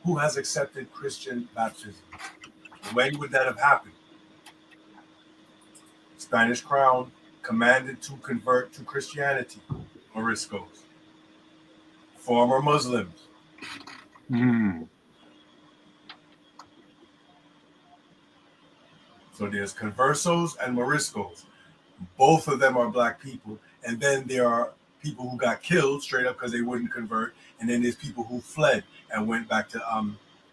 who has accepted Christian baptism. When would that have happened? Spanish crown commanded to convert to Christianity, Moriscos. Former Muslims. Mm. So there's Conversos and Moriscos. Both of them are black people. And then there are people who got killed straight up because they wouldn't convert. And then there's people who fled and went back to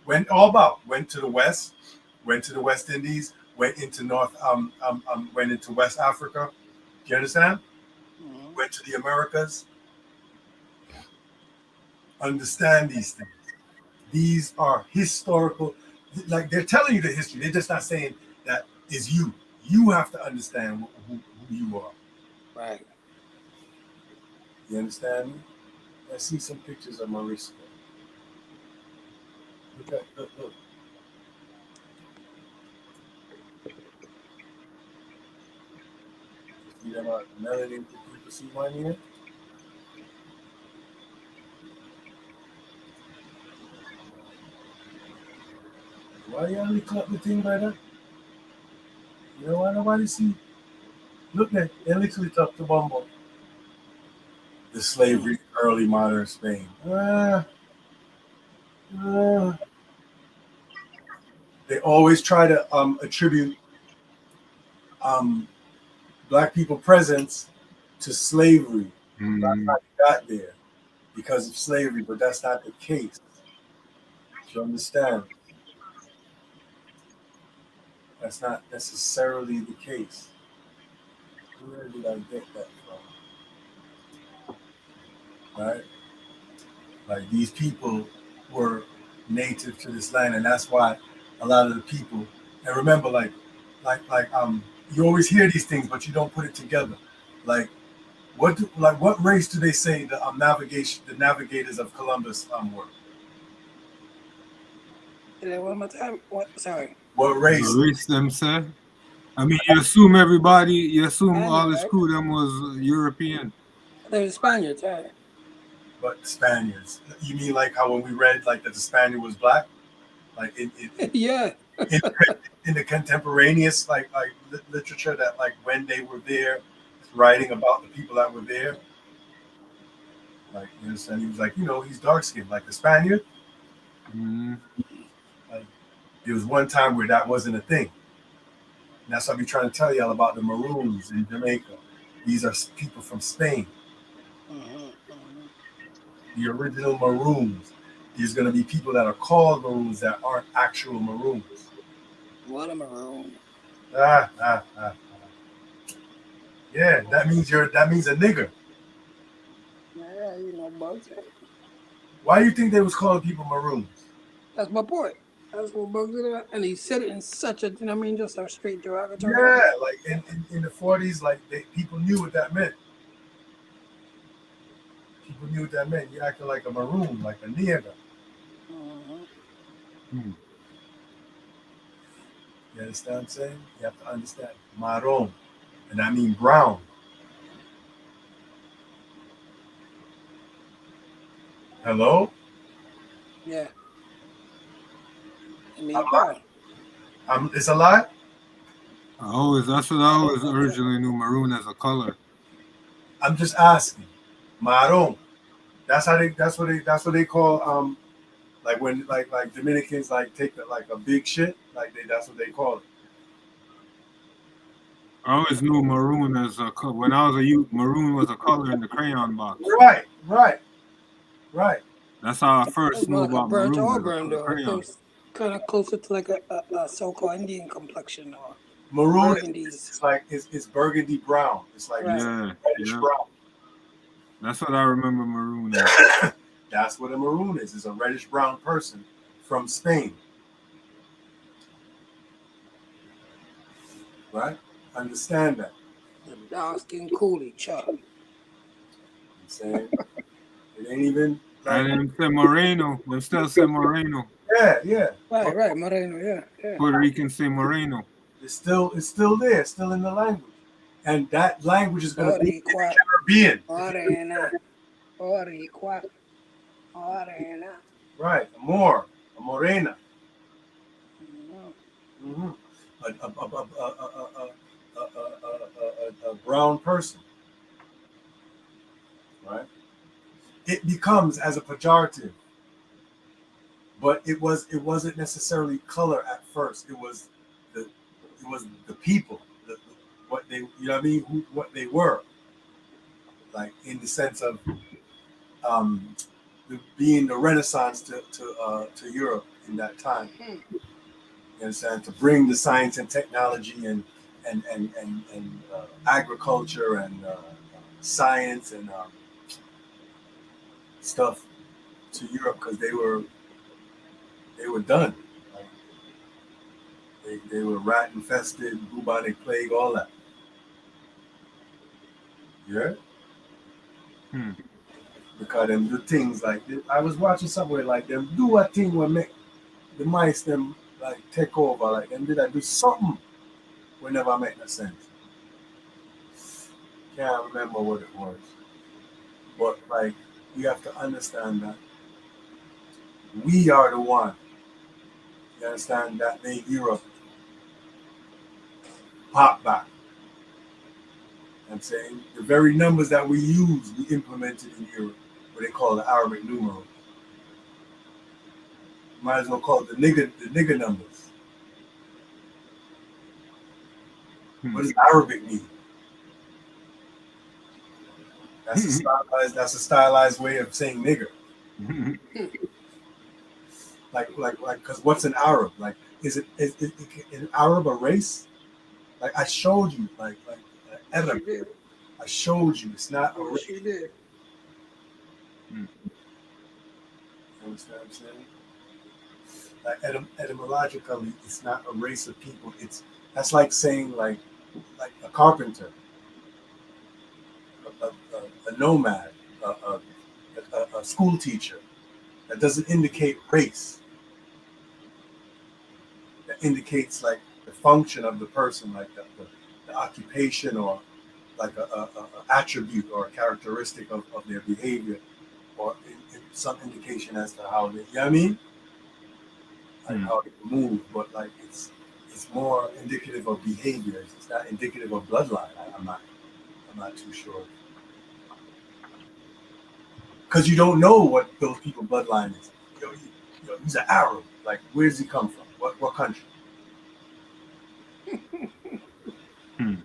went to the West, went to the West Indies, went into went into West Africa. Do you understand? Mm-hmm. Went to the Americas. Understand these things. These are historical, like they're telling you the history. They're just not saying that is you. You have to understand who you are. Right. You understand me? I see some pictures of Morisco. Look. See them melanated people see one here? Why you only clap the thing by that? You know why nobody see? Look at it literally tough to bumble. The slavery, early modern Spain. They always try to attribute black people presence to slavery. Mm. That's how you got there because of slavery, but that's not the case. Do you understand? That's not necessarily the case. Where did I get that from? Right? Like these people were native to this land, and that's why a lot of the people. And remember, you always hear these things, but you don't put it together. What race do they say the navigators of Columbus were? One more time. What? Sorry. What race? Race them, sir. I mean, you assume all the Spaniard, crew them was European. They're the Spaniards, right? But Spaniards. You mean like how when we read like that the Spaniard was black? Like Yeah. in the contemporaneous literature that like when they were there writing about the people that were there. Like you understand, he was like, he's dark skinned, like the Spaniard. Mm. Like there was one time where that wasn't a thing. And that's what I'm trying to tell y'all about the Maroons in Jamaica. These are people from Spain. The original Maroons. There's going to be people that are called Maroons that aren't actual Maroons. What a maroon. Yeah, that means a nigger. Yeah, Bugs. Why do you think they was calling people Maroons? That's my point. That's what Bugs did. And he said it in such a, just a straight derogatory. Yeah, like in the 40s, like people knew what that meant. people knew what that meant. You acting like a maroon, like a nigger. Mhm. You understand what I'm saying? You have to understand marron, and I mean brown. Hello? Yeah. I mean, bro. It's a lie? That's what I always originally knew maroon as a color. I'm just asking. Marron. That's what they call like when like Dominicans like take like a big shit, like that's what they call it. I always knew maroon as a color. When I was a youth, maroon was a color in the crayon box. Right, right, right. That's how I It's first knew more like a about burnt maroon as a auburn, color though. I crayon. think it's kind of closer to like a so-called Indian complexion or Maroon burgundies. it's like it's burgundy brown. It's like it's Right. Yeah, reddish yeah. brown. That's what I remember maroon as. That's what a maroon is. It's a reddish brown person from Spain. Right? Understand that. The dark-skinned coolie, Chuck. I'm saying it ain't even like And then say moreno. They still say moreno. yeah. Right, right, Moreno, yeah. Puerto Rican say moreno. It's still there, it's still in the language. And that language is gonna be in the Boricua, Caribbean. Morena, Boricua, Morena. Right. A morena. Mhm. Mm-hmm. A brown person. Right? It becomes as a pejorative. But it wasn't necessarily color at first. It was the people, what they, you know what I mean, what they were, like in the sense of being the Renaissance to Europe in that time. You understand? To bring the science and technology and agriculture and science and stuff to Europe because they were done. They were rat infested, bubonic plague, all that. Yeah. Because them do things like this. I was watching somewhere like them do a thing where make the mice them like take over, like them did I do something will never make no sense. Can't remember what it was. But like you have to understand that we are the one, you understand, that made Europe pop back. I'm saying the very numbers that we use, we implemented in Europe, what they call the Arabic numerals. Might as well call it the nigger numbers. What does Arabic mean? That's a stylized way of saying nigger. Like, because what's an Arab? Like, is an Arab a race? Like, I showed you, like Arab. She did. I showed you, it's not a race. She did. You understand what I'm saying? Like, etymologically, it's not a race of people. That's like saying like a carpenter, a nomad, a school teacher. That doesn't indicate race. That indicates like the function of the person, like the occupation or like a attribute or a characteristic of their behavior, or in some indication as to how they, you know what I mean? Like how they move, but like it's more indicative of behavior. It's not indicative of bloodline. I'm not too sure. Because you don't know what those people's bloodline is. He's an Arab. Like, where does he come from? What country? You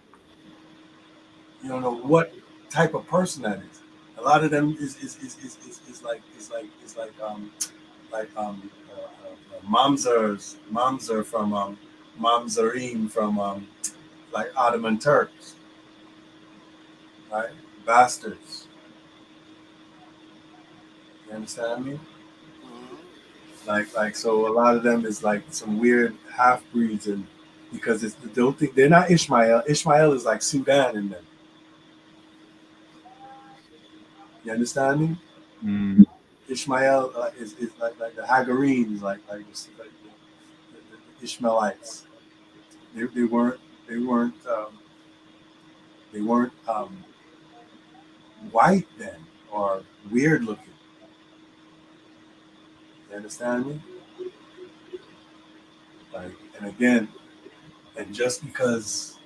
don't know what type of person that is. A lot of them is like Mamzer from Mamzerim from like Ottoman Turks, right? Bastards. You understand me? Like so a lot of them is like some weird half breeds, and because don't think they're not Ishmael. Ishmael is like Sudan in them. You understand me? Mm. Ishmael is like the Hagarenes, the Ishmaelites. They weren't they weren't they weren't white then or weird looking. You understand me? Like, and again, and just because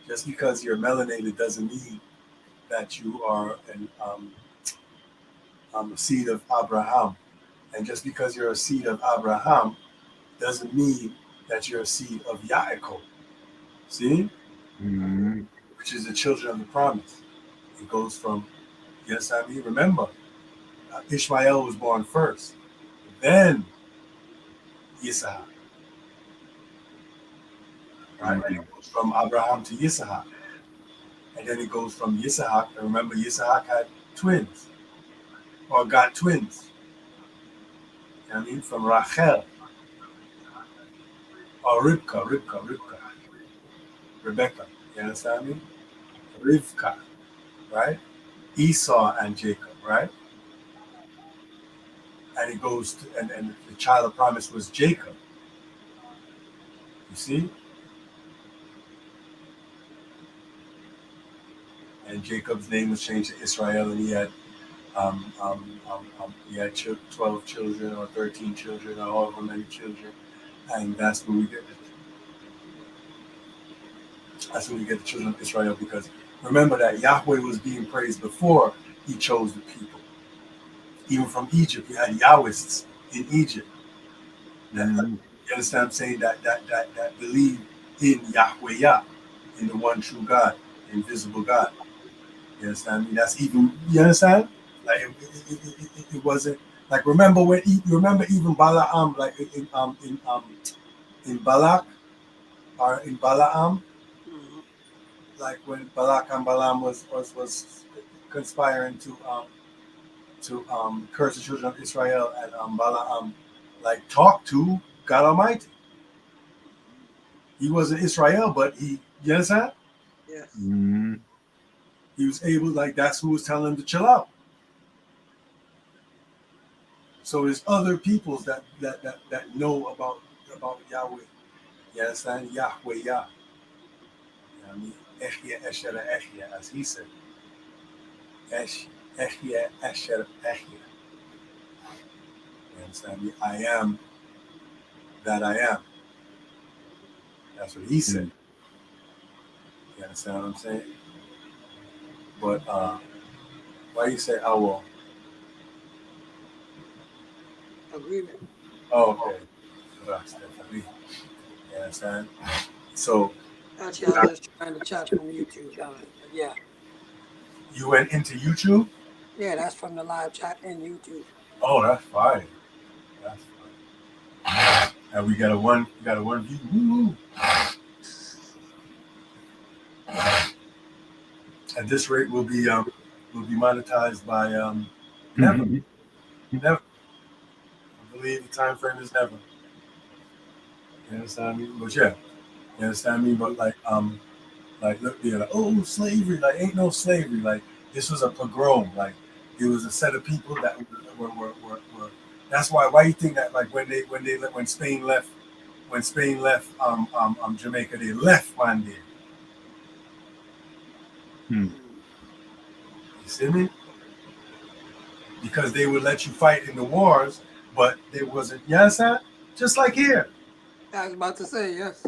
you're melanated doesn't mean that you are a seed of Abraham. And just because you're a seed of Abraham doesn't mean that you're a seed of Yaakov. See? Mm. Which is the children of the promise. It goes from, yes, I mean, remember, Ishmael was born first, then Yisahak, right? And it goes from Abraham to Yisahak. And then it goes from Yisahak, and remember, Yisahak had twins, or got twins. You know what I mean? From Rachel, or Ribka, Rebecca. You understand me? Rivka, right? Esau and Jacob, right? And it goes to, and the child of promise was Jacob. You see? And Jacob's name was changed to Israel, and he had 12 children or 13 children or however many children, and that's where we get the children of Israel, because remember that Yahweh was being praised before he chose the people. Even from Egypt, you had Yahwists in Egypt. That, you understand what I'm saying? That believe in Yahweh Yah, in the one true God, the invisible God. You understand me? That's even, you understand? Like it wasn't like, remember even Balaam, like in Balak or in Balaam, Mm-hmm. like when Balak and Balaam was conspiring to curse the children of Israel, and Balaam like talked to God Almighty. He wasn't Israel, but you understand? Yes. Mm. He was able, like, that's who was telling him to chill out. So there's other peoples that know about Yahweh. You understand? Yahweh Yah. You know what I mean? Echya Esher Echya, as he said. Echya Esher Echya. You understand me? I am that I am. That's what he said. You understand what I'm saying? But why you say I will? Agreement. Oh, okay. That's definitely. You understand? So Actually, I was just trying to chat from YouTube, but yeah. you went into YouTube? Yeah, that's from the live chat in YouTube. Oh, that's fine. That's fine. And we got a one view. Woo-hoo. At this rate, we'll be monetized by never. Never. I believe the time frame is never. You understand me? But yeah, you understand me? But like look, they're like, oh, slavery, like ain't no slavery. Like this was a pogrom. Like it was a set of people that were that's why you think that, like when Spain left Jamaica, they left man there. Mm. You see me? Because they would let you fight in the wars, but there wasn't, you understand? Just like here. I was about to say yes.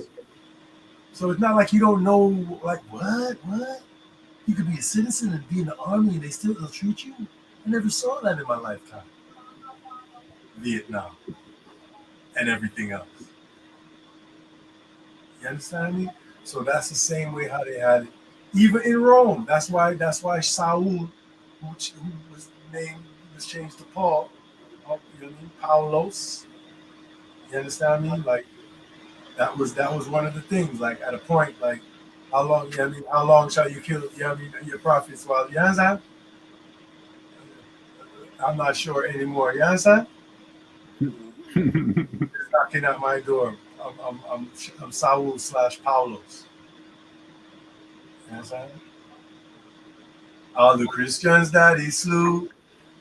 So it's not like you don't know, like, what? You could be a citizen and be in the army and they still ill treat you? I never saw that in my lifetime. Vietnam and everything else. You understand me? So that's the same way how they had it. Even in Rome. That's why Saul, who was named, was changed to Paul. You know what I mean? Paulos. You understand me? Like that was one of the things. Like at a point, like how long? You know what I mean? How long shall you kill? You know what I mean? Your prophets? Well, you understand? I'm not sure anymore. You understand? It's knocking at my door. I'm Saul / Paulos. You understand? All the Christians that he slew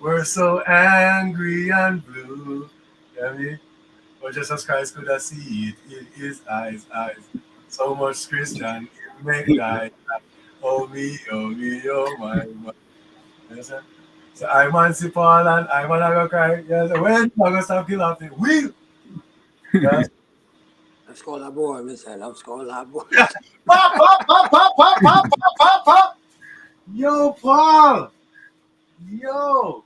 were so angry and blue. You know what I mean? But just as Christ could have seen it in his eyes. So much Christian he make die. Oh me, oh my. Yes, sir. So I'm on Paul and I'm gonna cry. Yes, when I'm gonna stop killing laughing. Will. Yes. Let's call that boy, listen. Let's call that boy. Pop, pop, pop, pop, pop, pop, pop, pop, pop. Yo, Paul. Yo.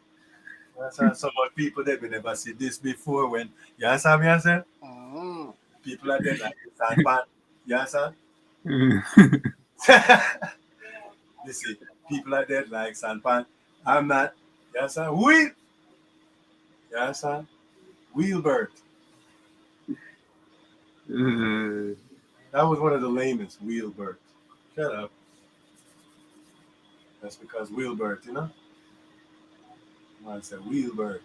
That's how so much people they never see this before when you understand me, I say? Mm. People are dead like San Pan. You understand? You see, people are dead like San Pan. I'm not. You understand? Will. You understand? Wheelbert. That was one of the lamest, Wheelbert. Shut up. That's because Wheelbert, you know? Man said Wheelbert. You know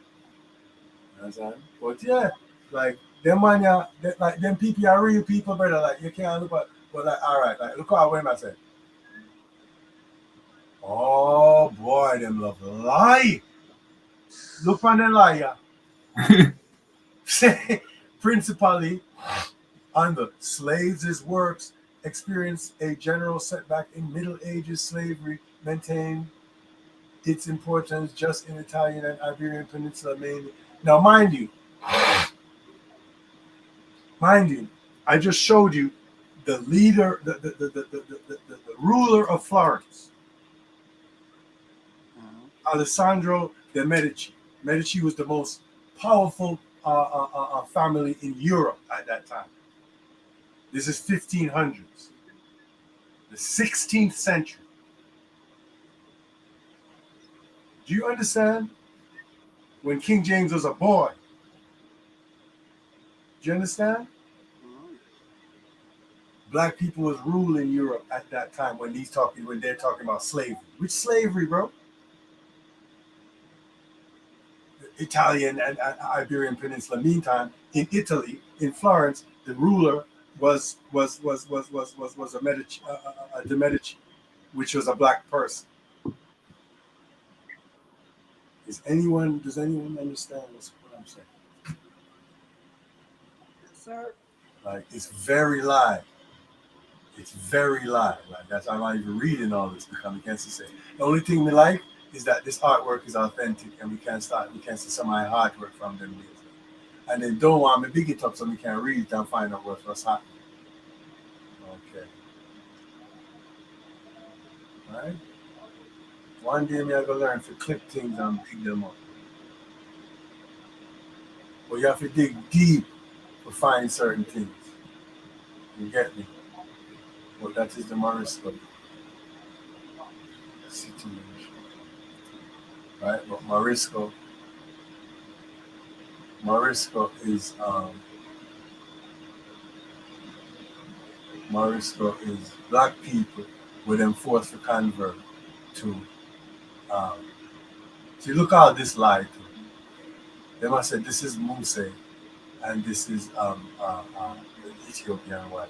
what I'm saying? But yeah, like them man, yeah, like them people are real people, brother. Like you can't look at, but like, all right, like look how when I said, oh boy, them love lie. Look on the liar. Principally, on the slaves' works experienced a general setback in Middle Ages slavery, maintained its importance just in Italian and Iberian Peninsula mainly. Now, mind you, I just showed you the leader, the ruler of Florence, Alessandro de' Medici. Medici was the most powerful family in Europe at that time. This is 1500s, the 16th century. Do you understand? When King James was a boy. Do you understand? Black people was ruling Europe at that time when they're talking about slavery. Which slavery, bro? Italian and Iberian Peninsula. Meantime, in Italy, in Florence, the ruler was a Medici, de Medici, which was a black person. Does anyone understand what I'm saying? Yes, sir. Like it's very live. It's very live. Like that's I'm not even reading all this because we can't say. The only thing we like is that this artwork is authentic and we can see some of my artwork from them days. And they don't want me big it up so we can read it and find out what's happening. Okay. Right? One day me I go learn to clip things and pick them up. But you have to dig deep to find certain things. You get me? Well, that is the Morisco situation. Right? But Morisco is black people with them forced to convert to see look how this lied to. They must say this is Muse and this is the Ethiopian white.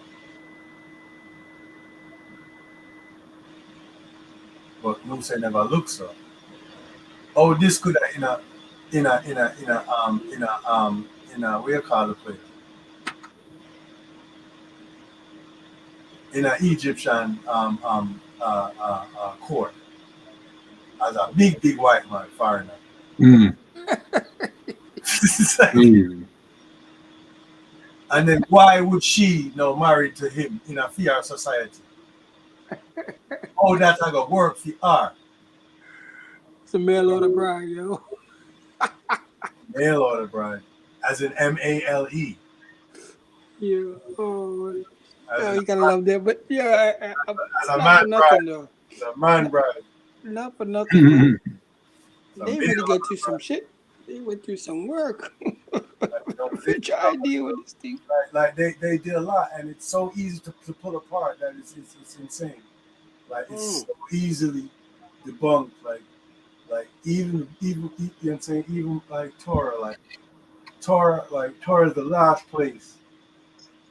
But Muse never looked so. Oh, this could in a what you call the place? In an Egyptian court as a big white man foreigner. And then why would she marry to him in a fair society? Oh, that's like a work for art. It's a mail order bride, yo. Mail order bride. As in MALE. Yeah. Oh, As you gotta love that. But yeah, a not man for nothing bride. though. As a man bride. Not for nothing though. Some They mail really go order through some bride. shit. They went through some work. They Try to deal with this thing. like they did a lot, and it's so easy to pull apart that it's insane. Like it's so easily debunked. Like even you know what I'm saying, even like Torah is the last place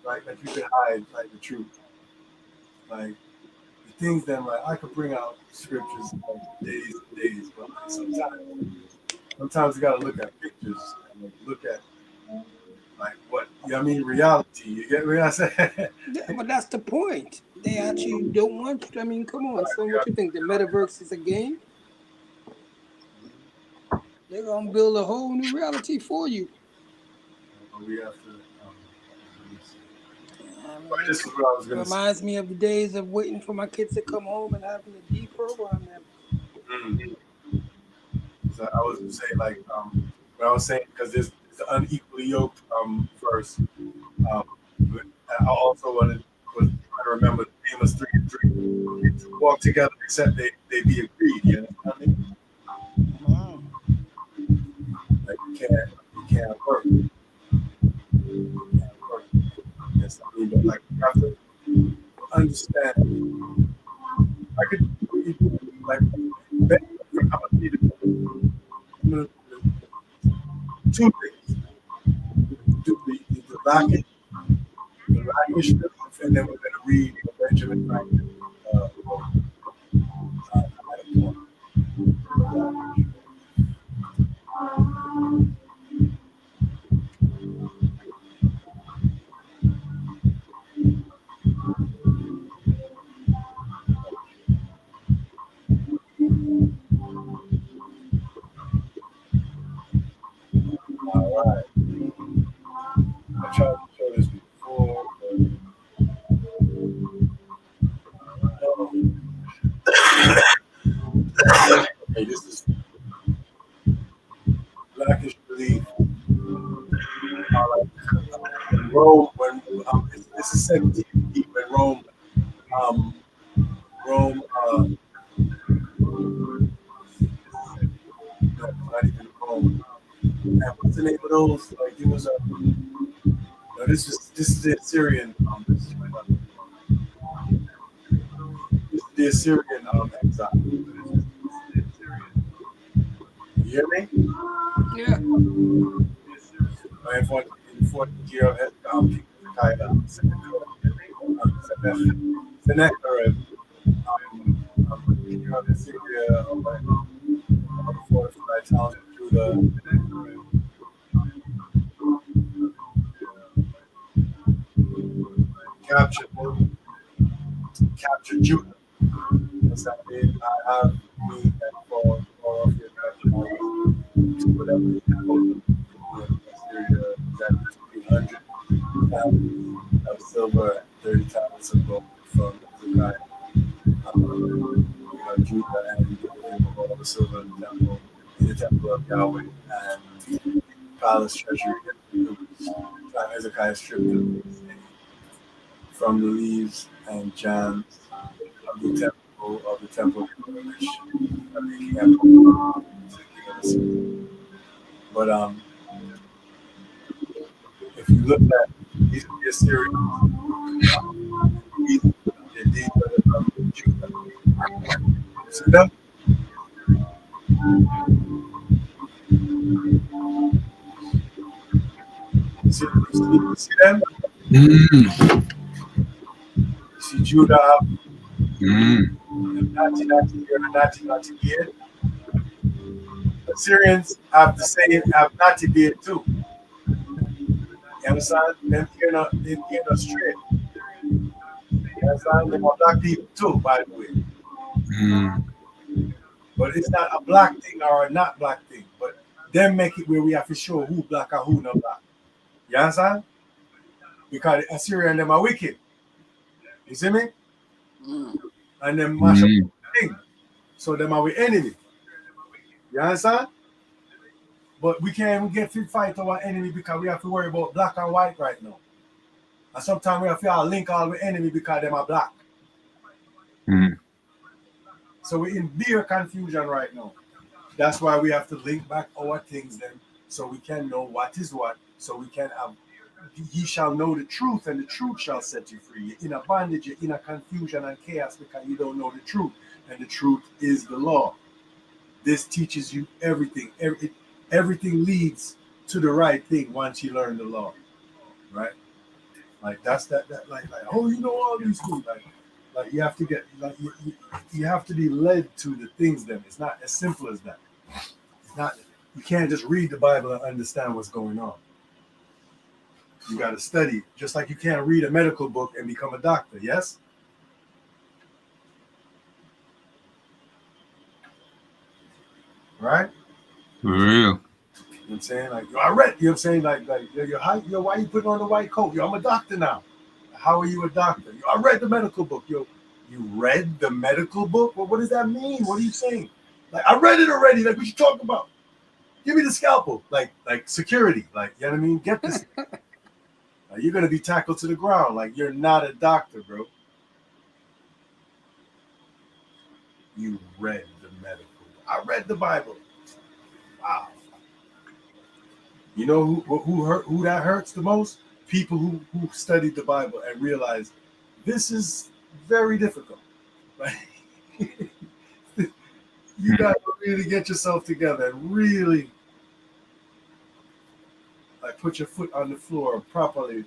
like that you could hide like the truth. Like the things that like I could bring out scriptures like days and days, but like sometimes you gotta look at pictures and like, look at like what I mean reality. You get what I say? Yeah, but that's the point. They actually don't want. I mean, come on, son. What you think? The metaverse is a game? They're gonna build a whole new reality for you. We have to. I But mean, this is what I was gonna say. reminds me of the days of waiting for my kids to come home and having to deprogram them. So I was gonna say like what I was saying because there's the unequally yoked verse. But I also was trying to remember the famous 3 and 3 to walk together except they be agreed. You understand me? Wow. Like you can't work. You can't work. Yes, I mean, but like you have to understand. I could like I'm gonna two things. Do the Blackish, and then we're gonna read Benjamin Franklin. All right. I tried to show this before. Okay, this is Blackish belief. When Rome, when this is 17 when Rome, Rome, no, not even Rome. And what's the name of those? Like it was a. No, this is the Assyrian. This is the Assyrian exile. You hear me? Yeah. In the 40th year of Sennacherib, king of Assyria, fortified towns through the captured Judah. What's that mean? I have me and for all of your nationalities, whatever you have Assyria, exactly 300 pounds of silver and 30 talents of gold from Hezekiah. Judah and all the silver in the temple of Yahweh and palace treasury. Hezekiah stripped them from the leaves and jams of the temple which are making up but if you look at these are the Assyrians, these are the Judah. See them? See them? See Judah up. Natty beard. Assyrians have the same natty beard too. You understand? Them here not straight. You understand? Them are black people too, by the way. But it's not a black thing or a not black thing. But them make it where we have to show who black or who not black. You understand? Because Assyrian them are wicked. You see me? And them mash up the thing. So them are our enemy. You understand? But we can't even get to fight our enemy because we have to worry about black and white right now. And sometimes we have to link all the enemy because them are black. So we're in bigger confusion right now. That's why we have to link back our things then so we can know what is what. So we can have, ye shall know the truth and the truth shall set you free. You're in a bondage, you're in a confusion and chaos because you don't know the truth. And the truth is the law. This teaches you everything. Everything leads to the right thing once you learn the law. Right? Like that's like oh, you know all these things. Like Like you have to get like you have to be led to the things. Then it's not as simple as that. It's not. You can't just read the Bible and understand what's going on. You got to study, just like you can't read a medical book and become a doctor. Yes. Right. For real. You know what I'm saying? Like, yo, I read, you know what I'm saying? Like yo, why you putting on the white coat? Yo, I'm a doctor now. How are you a doctor? Yo, I read the medical book. Yo, you read the medical book? Well, what does that mean? What are you saying? Like, I read it already. Like, what you talking about? Give me the scalpel. Like security. Like, you know what I mean? Get this. Like, you're going to be tackled to the ground. Like, you're not a doctor, bro. You read the medical book. I read the Bible. Wow. You know who that hurts the most? People who studied the Bible and realized this is very difficult. Like, you got to really get yourself together and really like put your foot on the floor properly,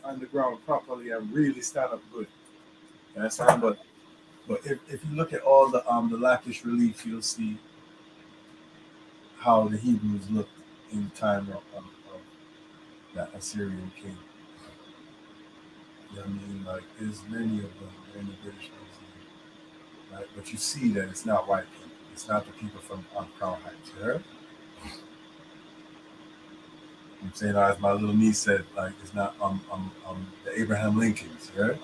on the ground properly, and really stand up good. You understand? But if you look at all the lavish relief, you'll see how the Hebrews looked in the time of that Assyrian king. You know what I mean? Like, there's many of them in the British Museum. Right? But you see that it's not white people. It's not the people from Crown Heights. You heard? I'm saying, as my little niece said, like, it's not the Abraham Lincolns. You heard?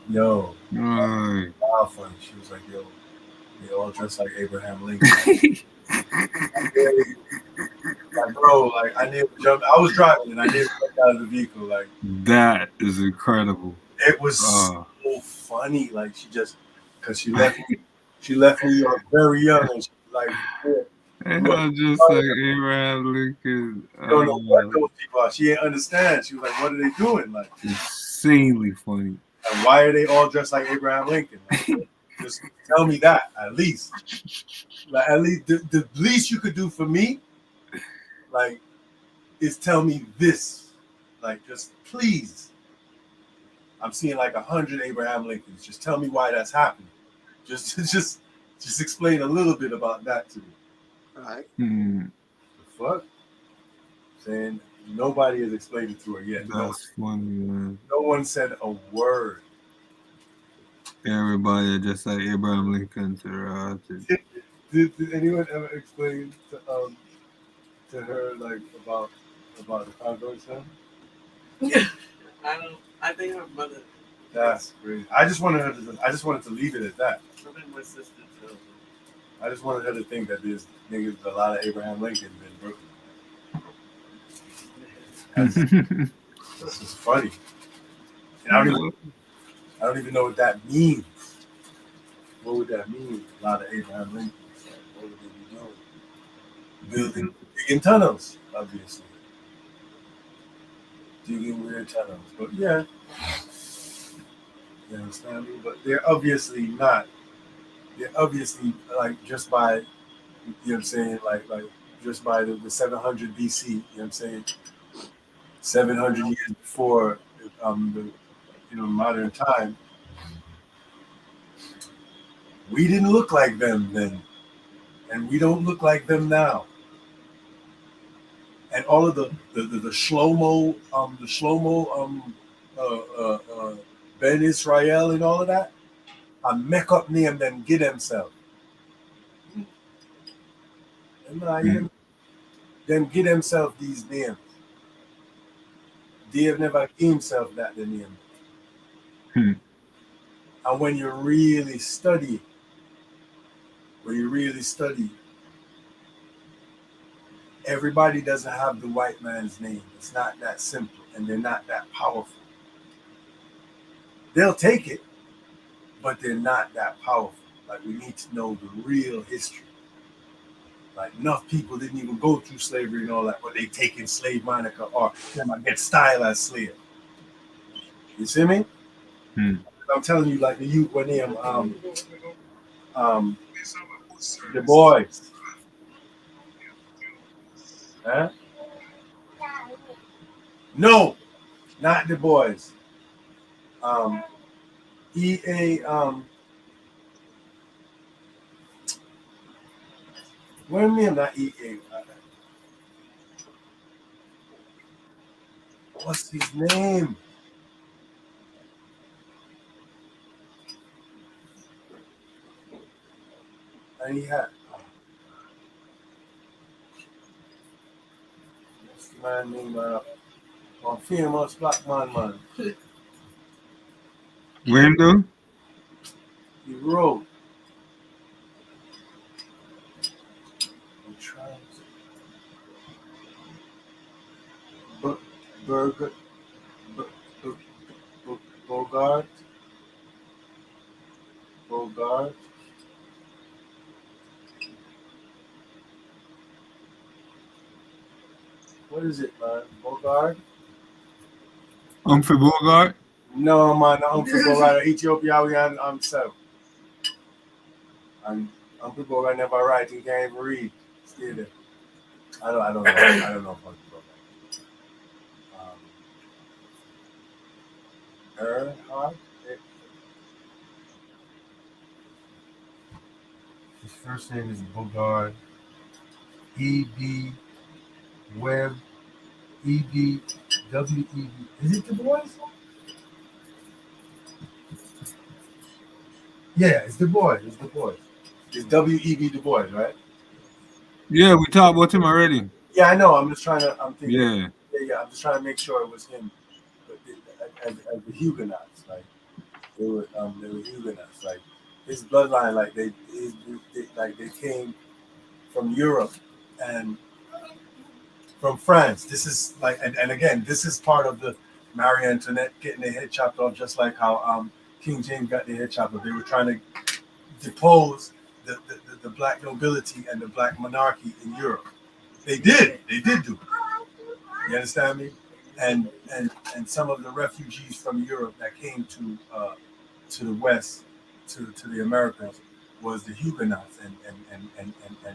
Yo, Right. wow, funny. She was like, yo, they all dress like Abraham Lincoln. Like, bro, like, I nearly jumped. I was driving and I nearly jumped out of the vehicle. Like, That is incredible. it was so funny. Like, because she left New York very young, and she was like, I'm just like Abraham Lincoln. I don't know what those people are. She didn't understand. She was like, what are they doing? Like, insanely funny. And why are they all dressed like Abraham Lincoln? Like, just tell me that, at least. Like, at least the least you could do for me, like, is tell me this. Like, just please. I'm seeing like 100 Abraham Lincolns. Just tell me why that's happening. Just explain a little bit about that to me. Right. The fuck? Saying nobody has explained it to her yet. That's funny, man. No one said a word. Everybody just like Abraham Lincoln to her. Did anyone ever explain to her like about the Congo son? I think her mother. That's great. I just wanted to leave it at that. I think my sister too. I just wanted her to think that there's niggas a lot of Abraham Lincoln in Brooklyn. That's just funny. And I don't even know what that means. What would that mean? A lot of Abraham Lincoln. What would they be doing? Digging tunnels, obviously. Digging weird tunnels. But yeah. You understand me? But they're obviously not. They're obviously like just by, you know what I'm saying, like just by the 700 BC, you know what I'm saying? 700 years before the modern time. We didn't look like them then, and we don't look like them now. And all of the Shlomo, Ben Israel and all of that, I make up name them get themselves. Them get themselves these names. They have never give himself that the name. And when you really study, everybody doesn't have the white man's name. It's not that simple, and they're not that powerful. They'll take it, but they're not that powerful. Like, we need to know the real history. Like, enough people didn't even go through slavery and all that, but they taking slave moniker or them get style as slave. You see me? I'm telling you, like the youth when they the boys. Huh? No, not the boys. EA, what do you mean not EA? What's his name? And he had, what's the man name? Famous black man. When though? He wrote. I'm trying to. Burger. Bogart. What is it, man? Bogart? Humphrey Bogart. No, man. Humphrey Bogart. Ethiopian himself. And Humphrey Bogart never write. He can't even read. Stay there. I don't know. I don't know Humphrey Bogart. Earnhardt. His first name is Bogart. E.B. Webb. E.B. W.E.B. Is it Du Bois? Yeah, it's Du Bois. It's W.E.B. Du Bois, right? Yeah, we talked about him already. Yeah, I know. I'm just trying to. I'm thinking. Yeah. Yeah. I'm just trying to make sure it was him. But as the Huguenots, like they were Huguenots. Like his bloodline, like they came from Europe and from France. This is like, and again, this is part of the Marie Antoinette getting their head chopped off, just like how King James got their head chopped off. They were trying to depose the black nobility and the black monarchy in Europe. They did do it. You understand me? And some of the refugees from Europe that came to the West, to the Americas, was the Huguenots and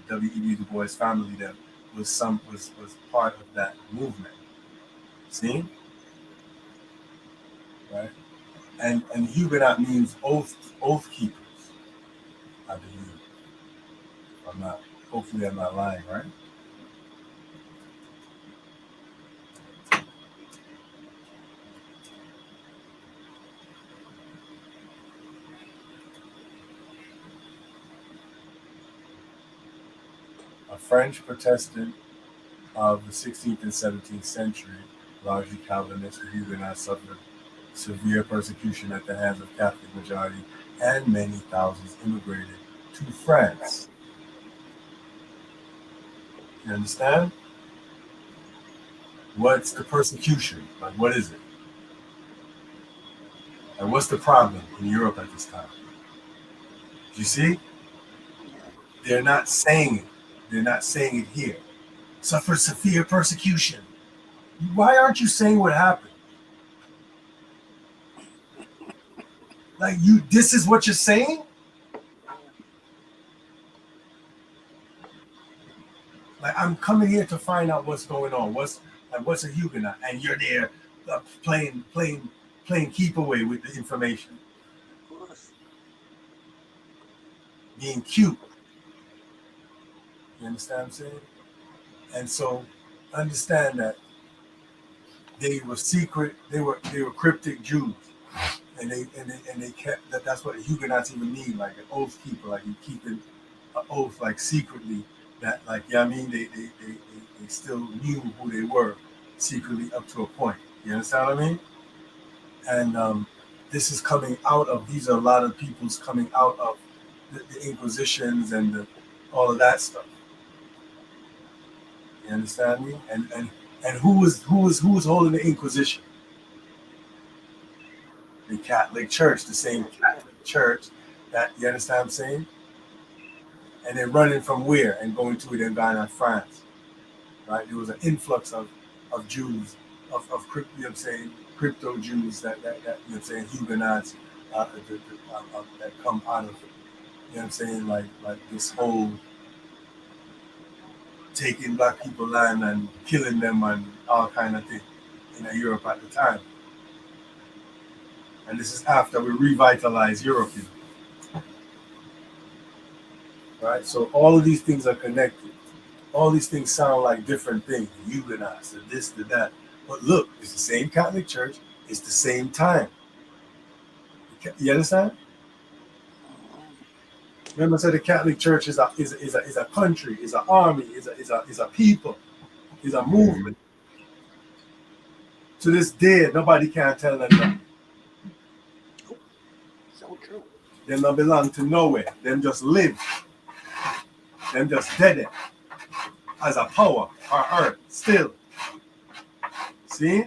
W.E.B. Du Bois family that was part of that movement. See? Right? And Huguenot means oath keepers, I believe. Hopefully I'm not lying, right? A French Protestant of the 16th and 17th century, largely Calvinist, the Huguenots suffered severe persecution at the hands of Catholic majority, and many thousands immigrated to France. You understand? What's the persecution? Like, what is it? And what's the problem in Europe at this time? You see? They're not saying it. They're not saying it here. Suffered severe persecution. Why aren't you saying what happened? Like, this is what you're saying? Like, I'm coming here to find out what's going on. What's a Huguenot? And you're there playing keep away with the information. Being cute. You understand what I'm saying? And so understand that they were secret, they were cryptic Jews. And they kept that's what the Huguenots even mean, like an oath keeper, like you keeping an oath like secretly, that like, yeah, I mean they still knew who they were secretly up to a point. You understand what I mean? And this is coming out of, these are a lot of people's coming out of the Inquisitions and all of that stuff. You understand me? And who was holding the Inquisition? The Catholic Church, the same Catholic Church that, you understand what I'm saying? And they're running from where and going to it in Ghana, France, right? There was an influx of Jews, of you know what I'm saying, crypto Jews that you know what I'm saying, Huguenots that come out of, you know what I'm saying, like this whole taking black people land and killing them and all kind of thing in Europe at the time. And this is after we revitalize Europe. Right? So all of these things are connected. All these things sound like different things. The Huguenots, the this, the that. But look, it's the same Catholic Church. It's the same time. You understand? Remember, I said the Catholic Church is a country, is an army, is a people, is a movement. To this day, nobody can tell them that. So true. Them don't belong to nowhere. Them just live. Them just dead as a power or earth still. See?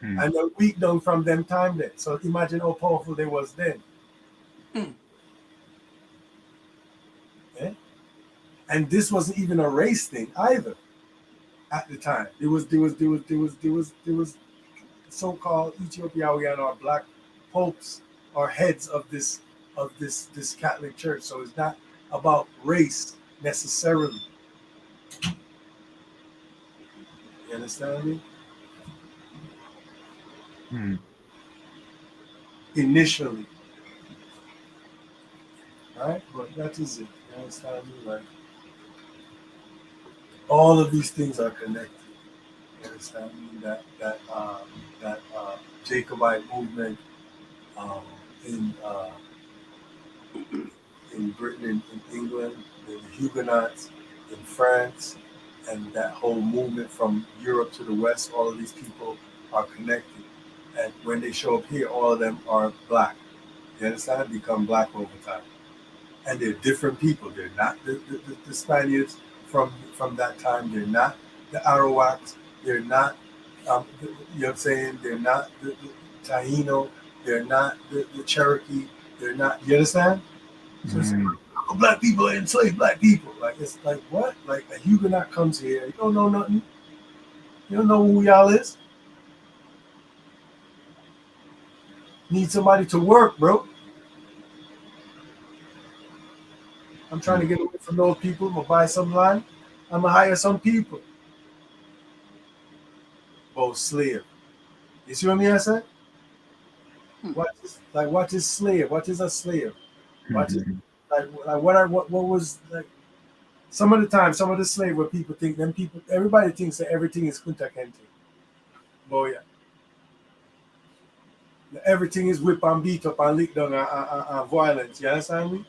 And they're weak down from them time then. So imagine how powerful they was then. Yeah? And this wasn't even a race thing either at the time. There was so-called Ethiopian or black popes or heads of this Catholic Church. So it's not about race necessarily. You understand me? Initially. Right? But that is it. You understand me? Like, all of these things are connected. You understand me? That Jacobite movement in Britain, in England, the Huguenots in France, and that whole movement from Europe to the West, all of these people are connected. And when they show up here, all of them are black. You understand? Become black over time. And they're different people. They're not the Spaniards from that time. They're not the Arawaks. They're not, you know what I'm saying? They're not the Taino. They're not the Cherokee. They're not, you understand? So it's like, black people enslaved black people. Like, it's like, what? Like, a Huguenot comes here. You don't know nothing. You don't know who y'all is. Need somebody to work, bro. I'm trying to get away from those people. I'm going to buy some land. I'm going to hire some people. Both slave. You see what I mean? I said? What is slave? What is a slave? What is what was like? Some of the time, some of the slave where people think them people. Everybody thinks that everything is Kunta Kinte. Boy, yeah. Everything is whip and beat up and lick down and violence. You understand me?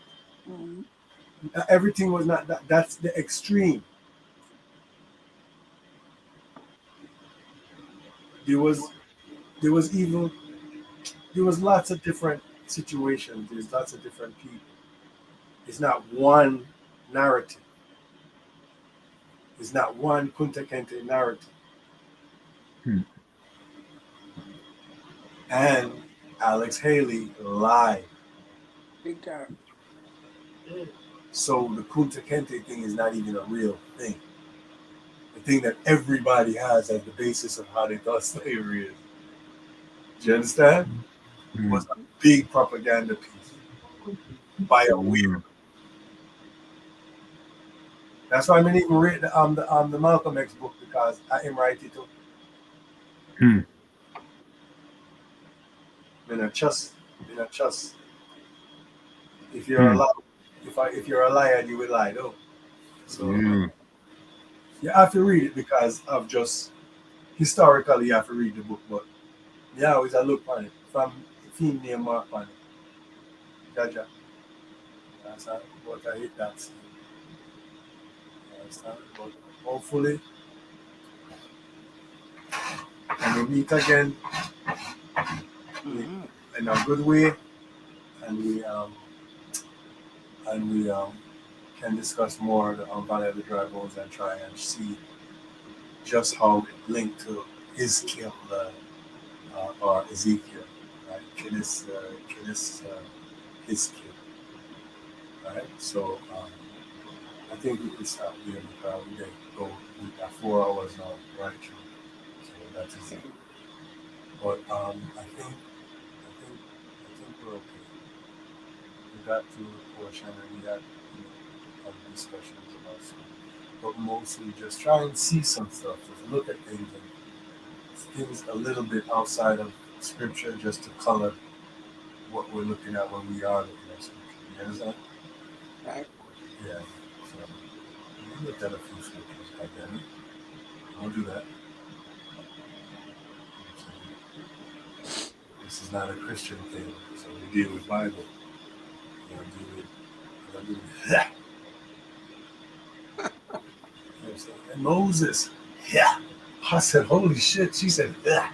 Everything was not that. That's the extreme. There was lots of different situations. There's lots of different people. It's not one narrative. It's not one Kunta Kinte narrative. And Alex Haley lied. Big time. So the Kunta Kinte thing is not even a real thing. The thing that everybody has as the basis of how they thought slavery is. Do you understand? Was a big propaganda piece by a weirdo. That's why I didn't even read the Malcolm X book, because I am right it too. In a trust. If you're a liar, if you're a liar, you will lie though. So you have to read it because of just historically you have to read the book, but yeah, always I look on it from theme name mark on it. Jaja. That's what I hate that. But hopefully when we meet again in a good way, and we can discuss more the Valley of the Dry Bones and try and see just how it linked to Ezekiel or Ezekiel, right? His kid, right? So I think we could stop here because we did go 4 hours now, right? So that is it. But I think we're okay. We got through the portion and we had discussions about stuff. But mostly just try and see some stuff, just look at things and things a little bit outside of scripture just to color what we're looking at when we are looking at scripture. You understand? Right. Yeah. So we looked at a few scriptures back then. I'll do that. This is not a Christian thing, so we deal with Bible. We don't deal with that. You know what I'm saying? And Moses, yeah. I said, holy shit. She said, yeah.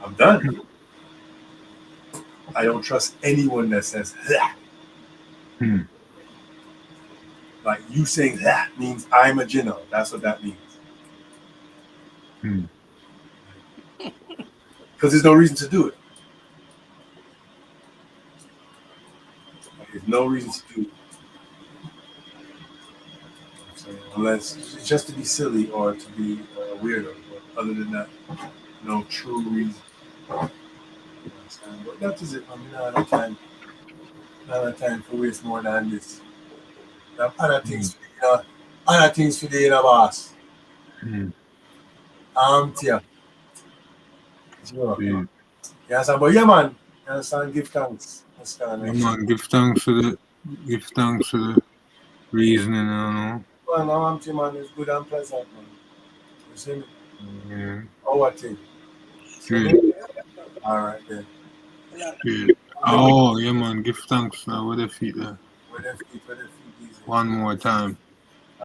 I'm done. I don't trust anyone that says that. Like you saying that means I'm a jinno. That's what that means. Because there's no reason to do it. There's no reason to do it. Unless it's just to be silly or to be a weirdo. But other than that, no true reason. But that is it. I mean, I don't have time to waste more than this. There are other things, for the boss. Yeah. Yeah. Yes, but yeah, man. You understand? Give thanks. That's kind of Yeah, nice. man, give thanks for the reasoning, I Well, no, man, it's good and pleasant, man. You see me? don't know. Oh, what thing? Straight, All right, then. Yeah. straight. Oh, yeah, man, give thanks with the feet there. Where them feet easy. One more time.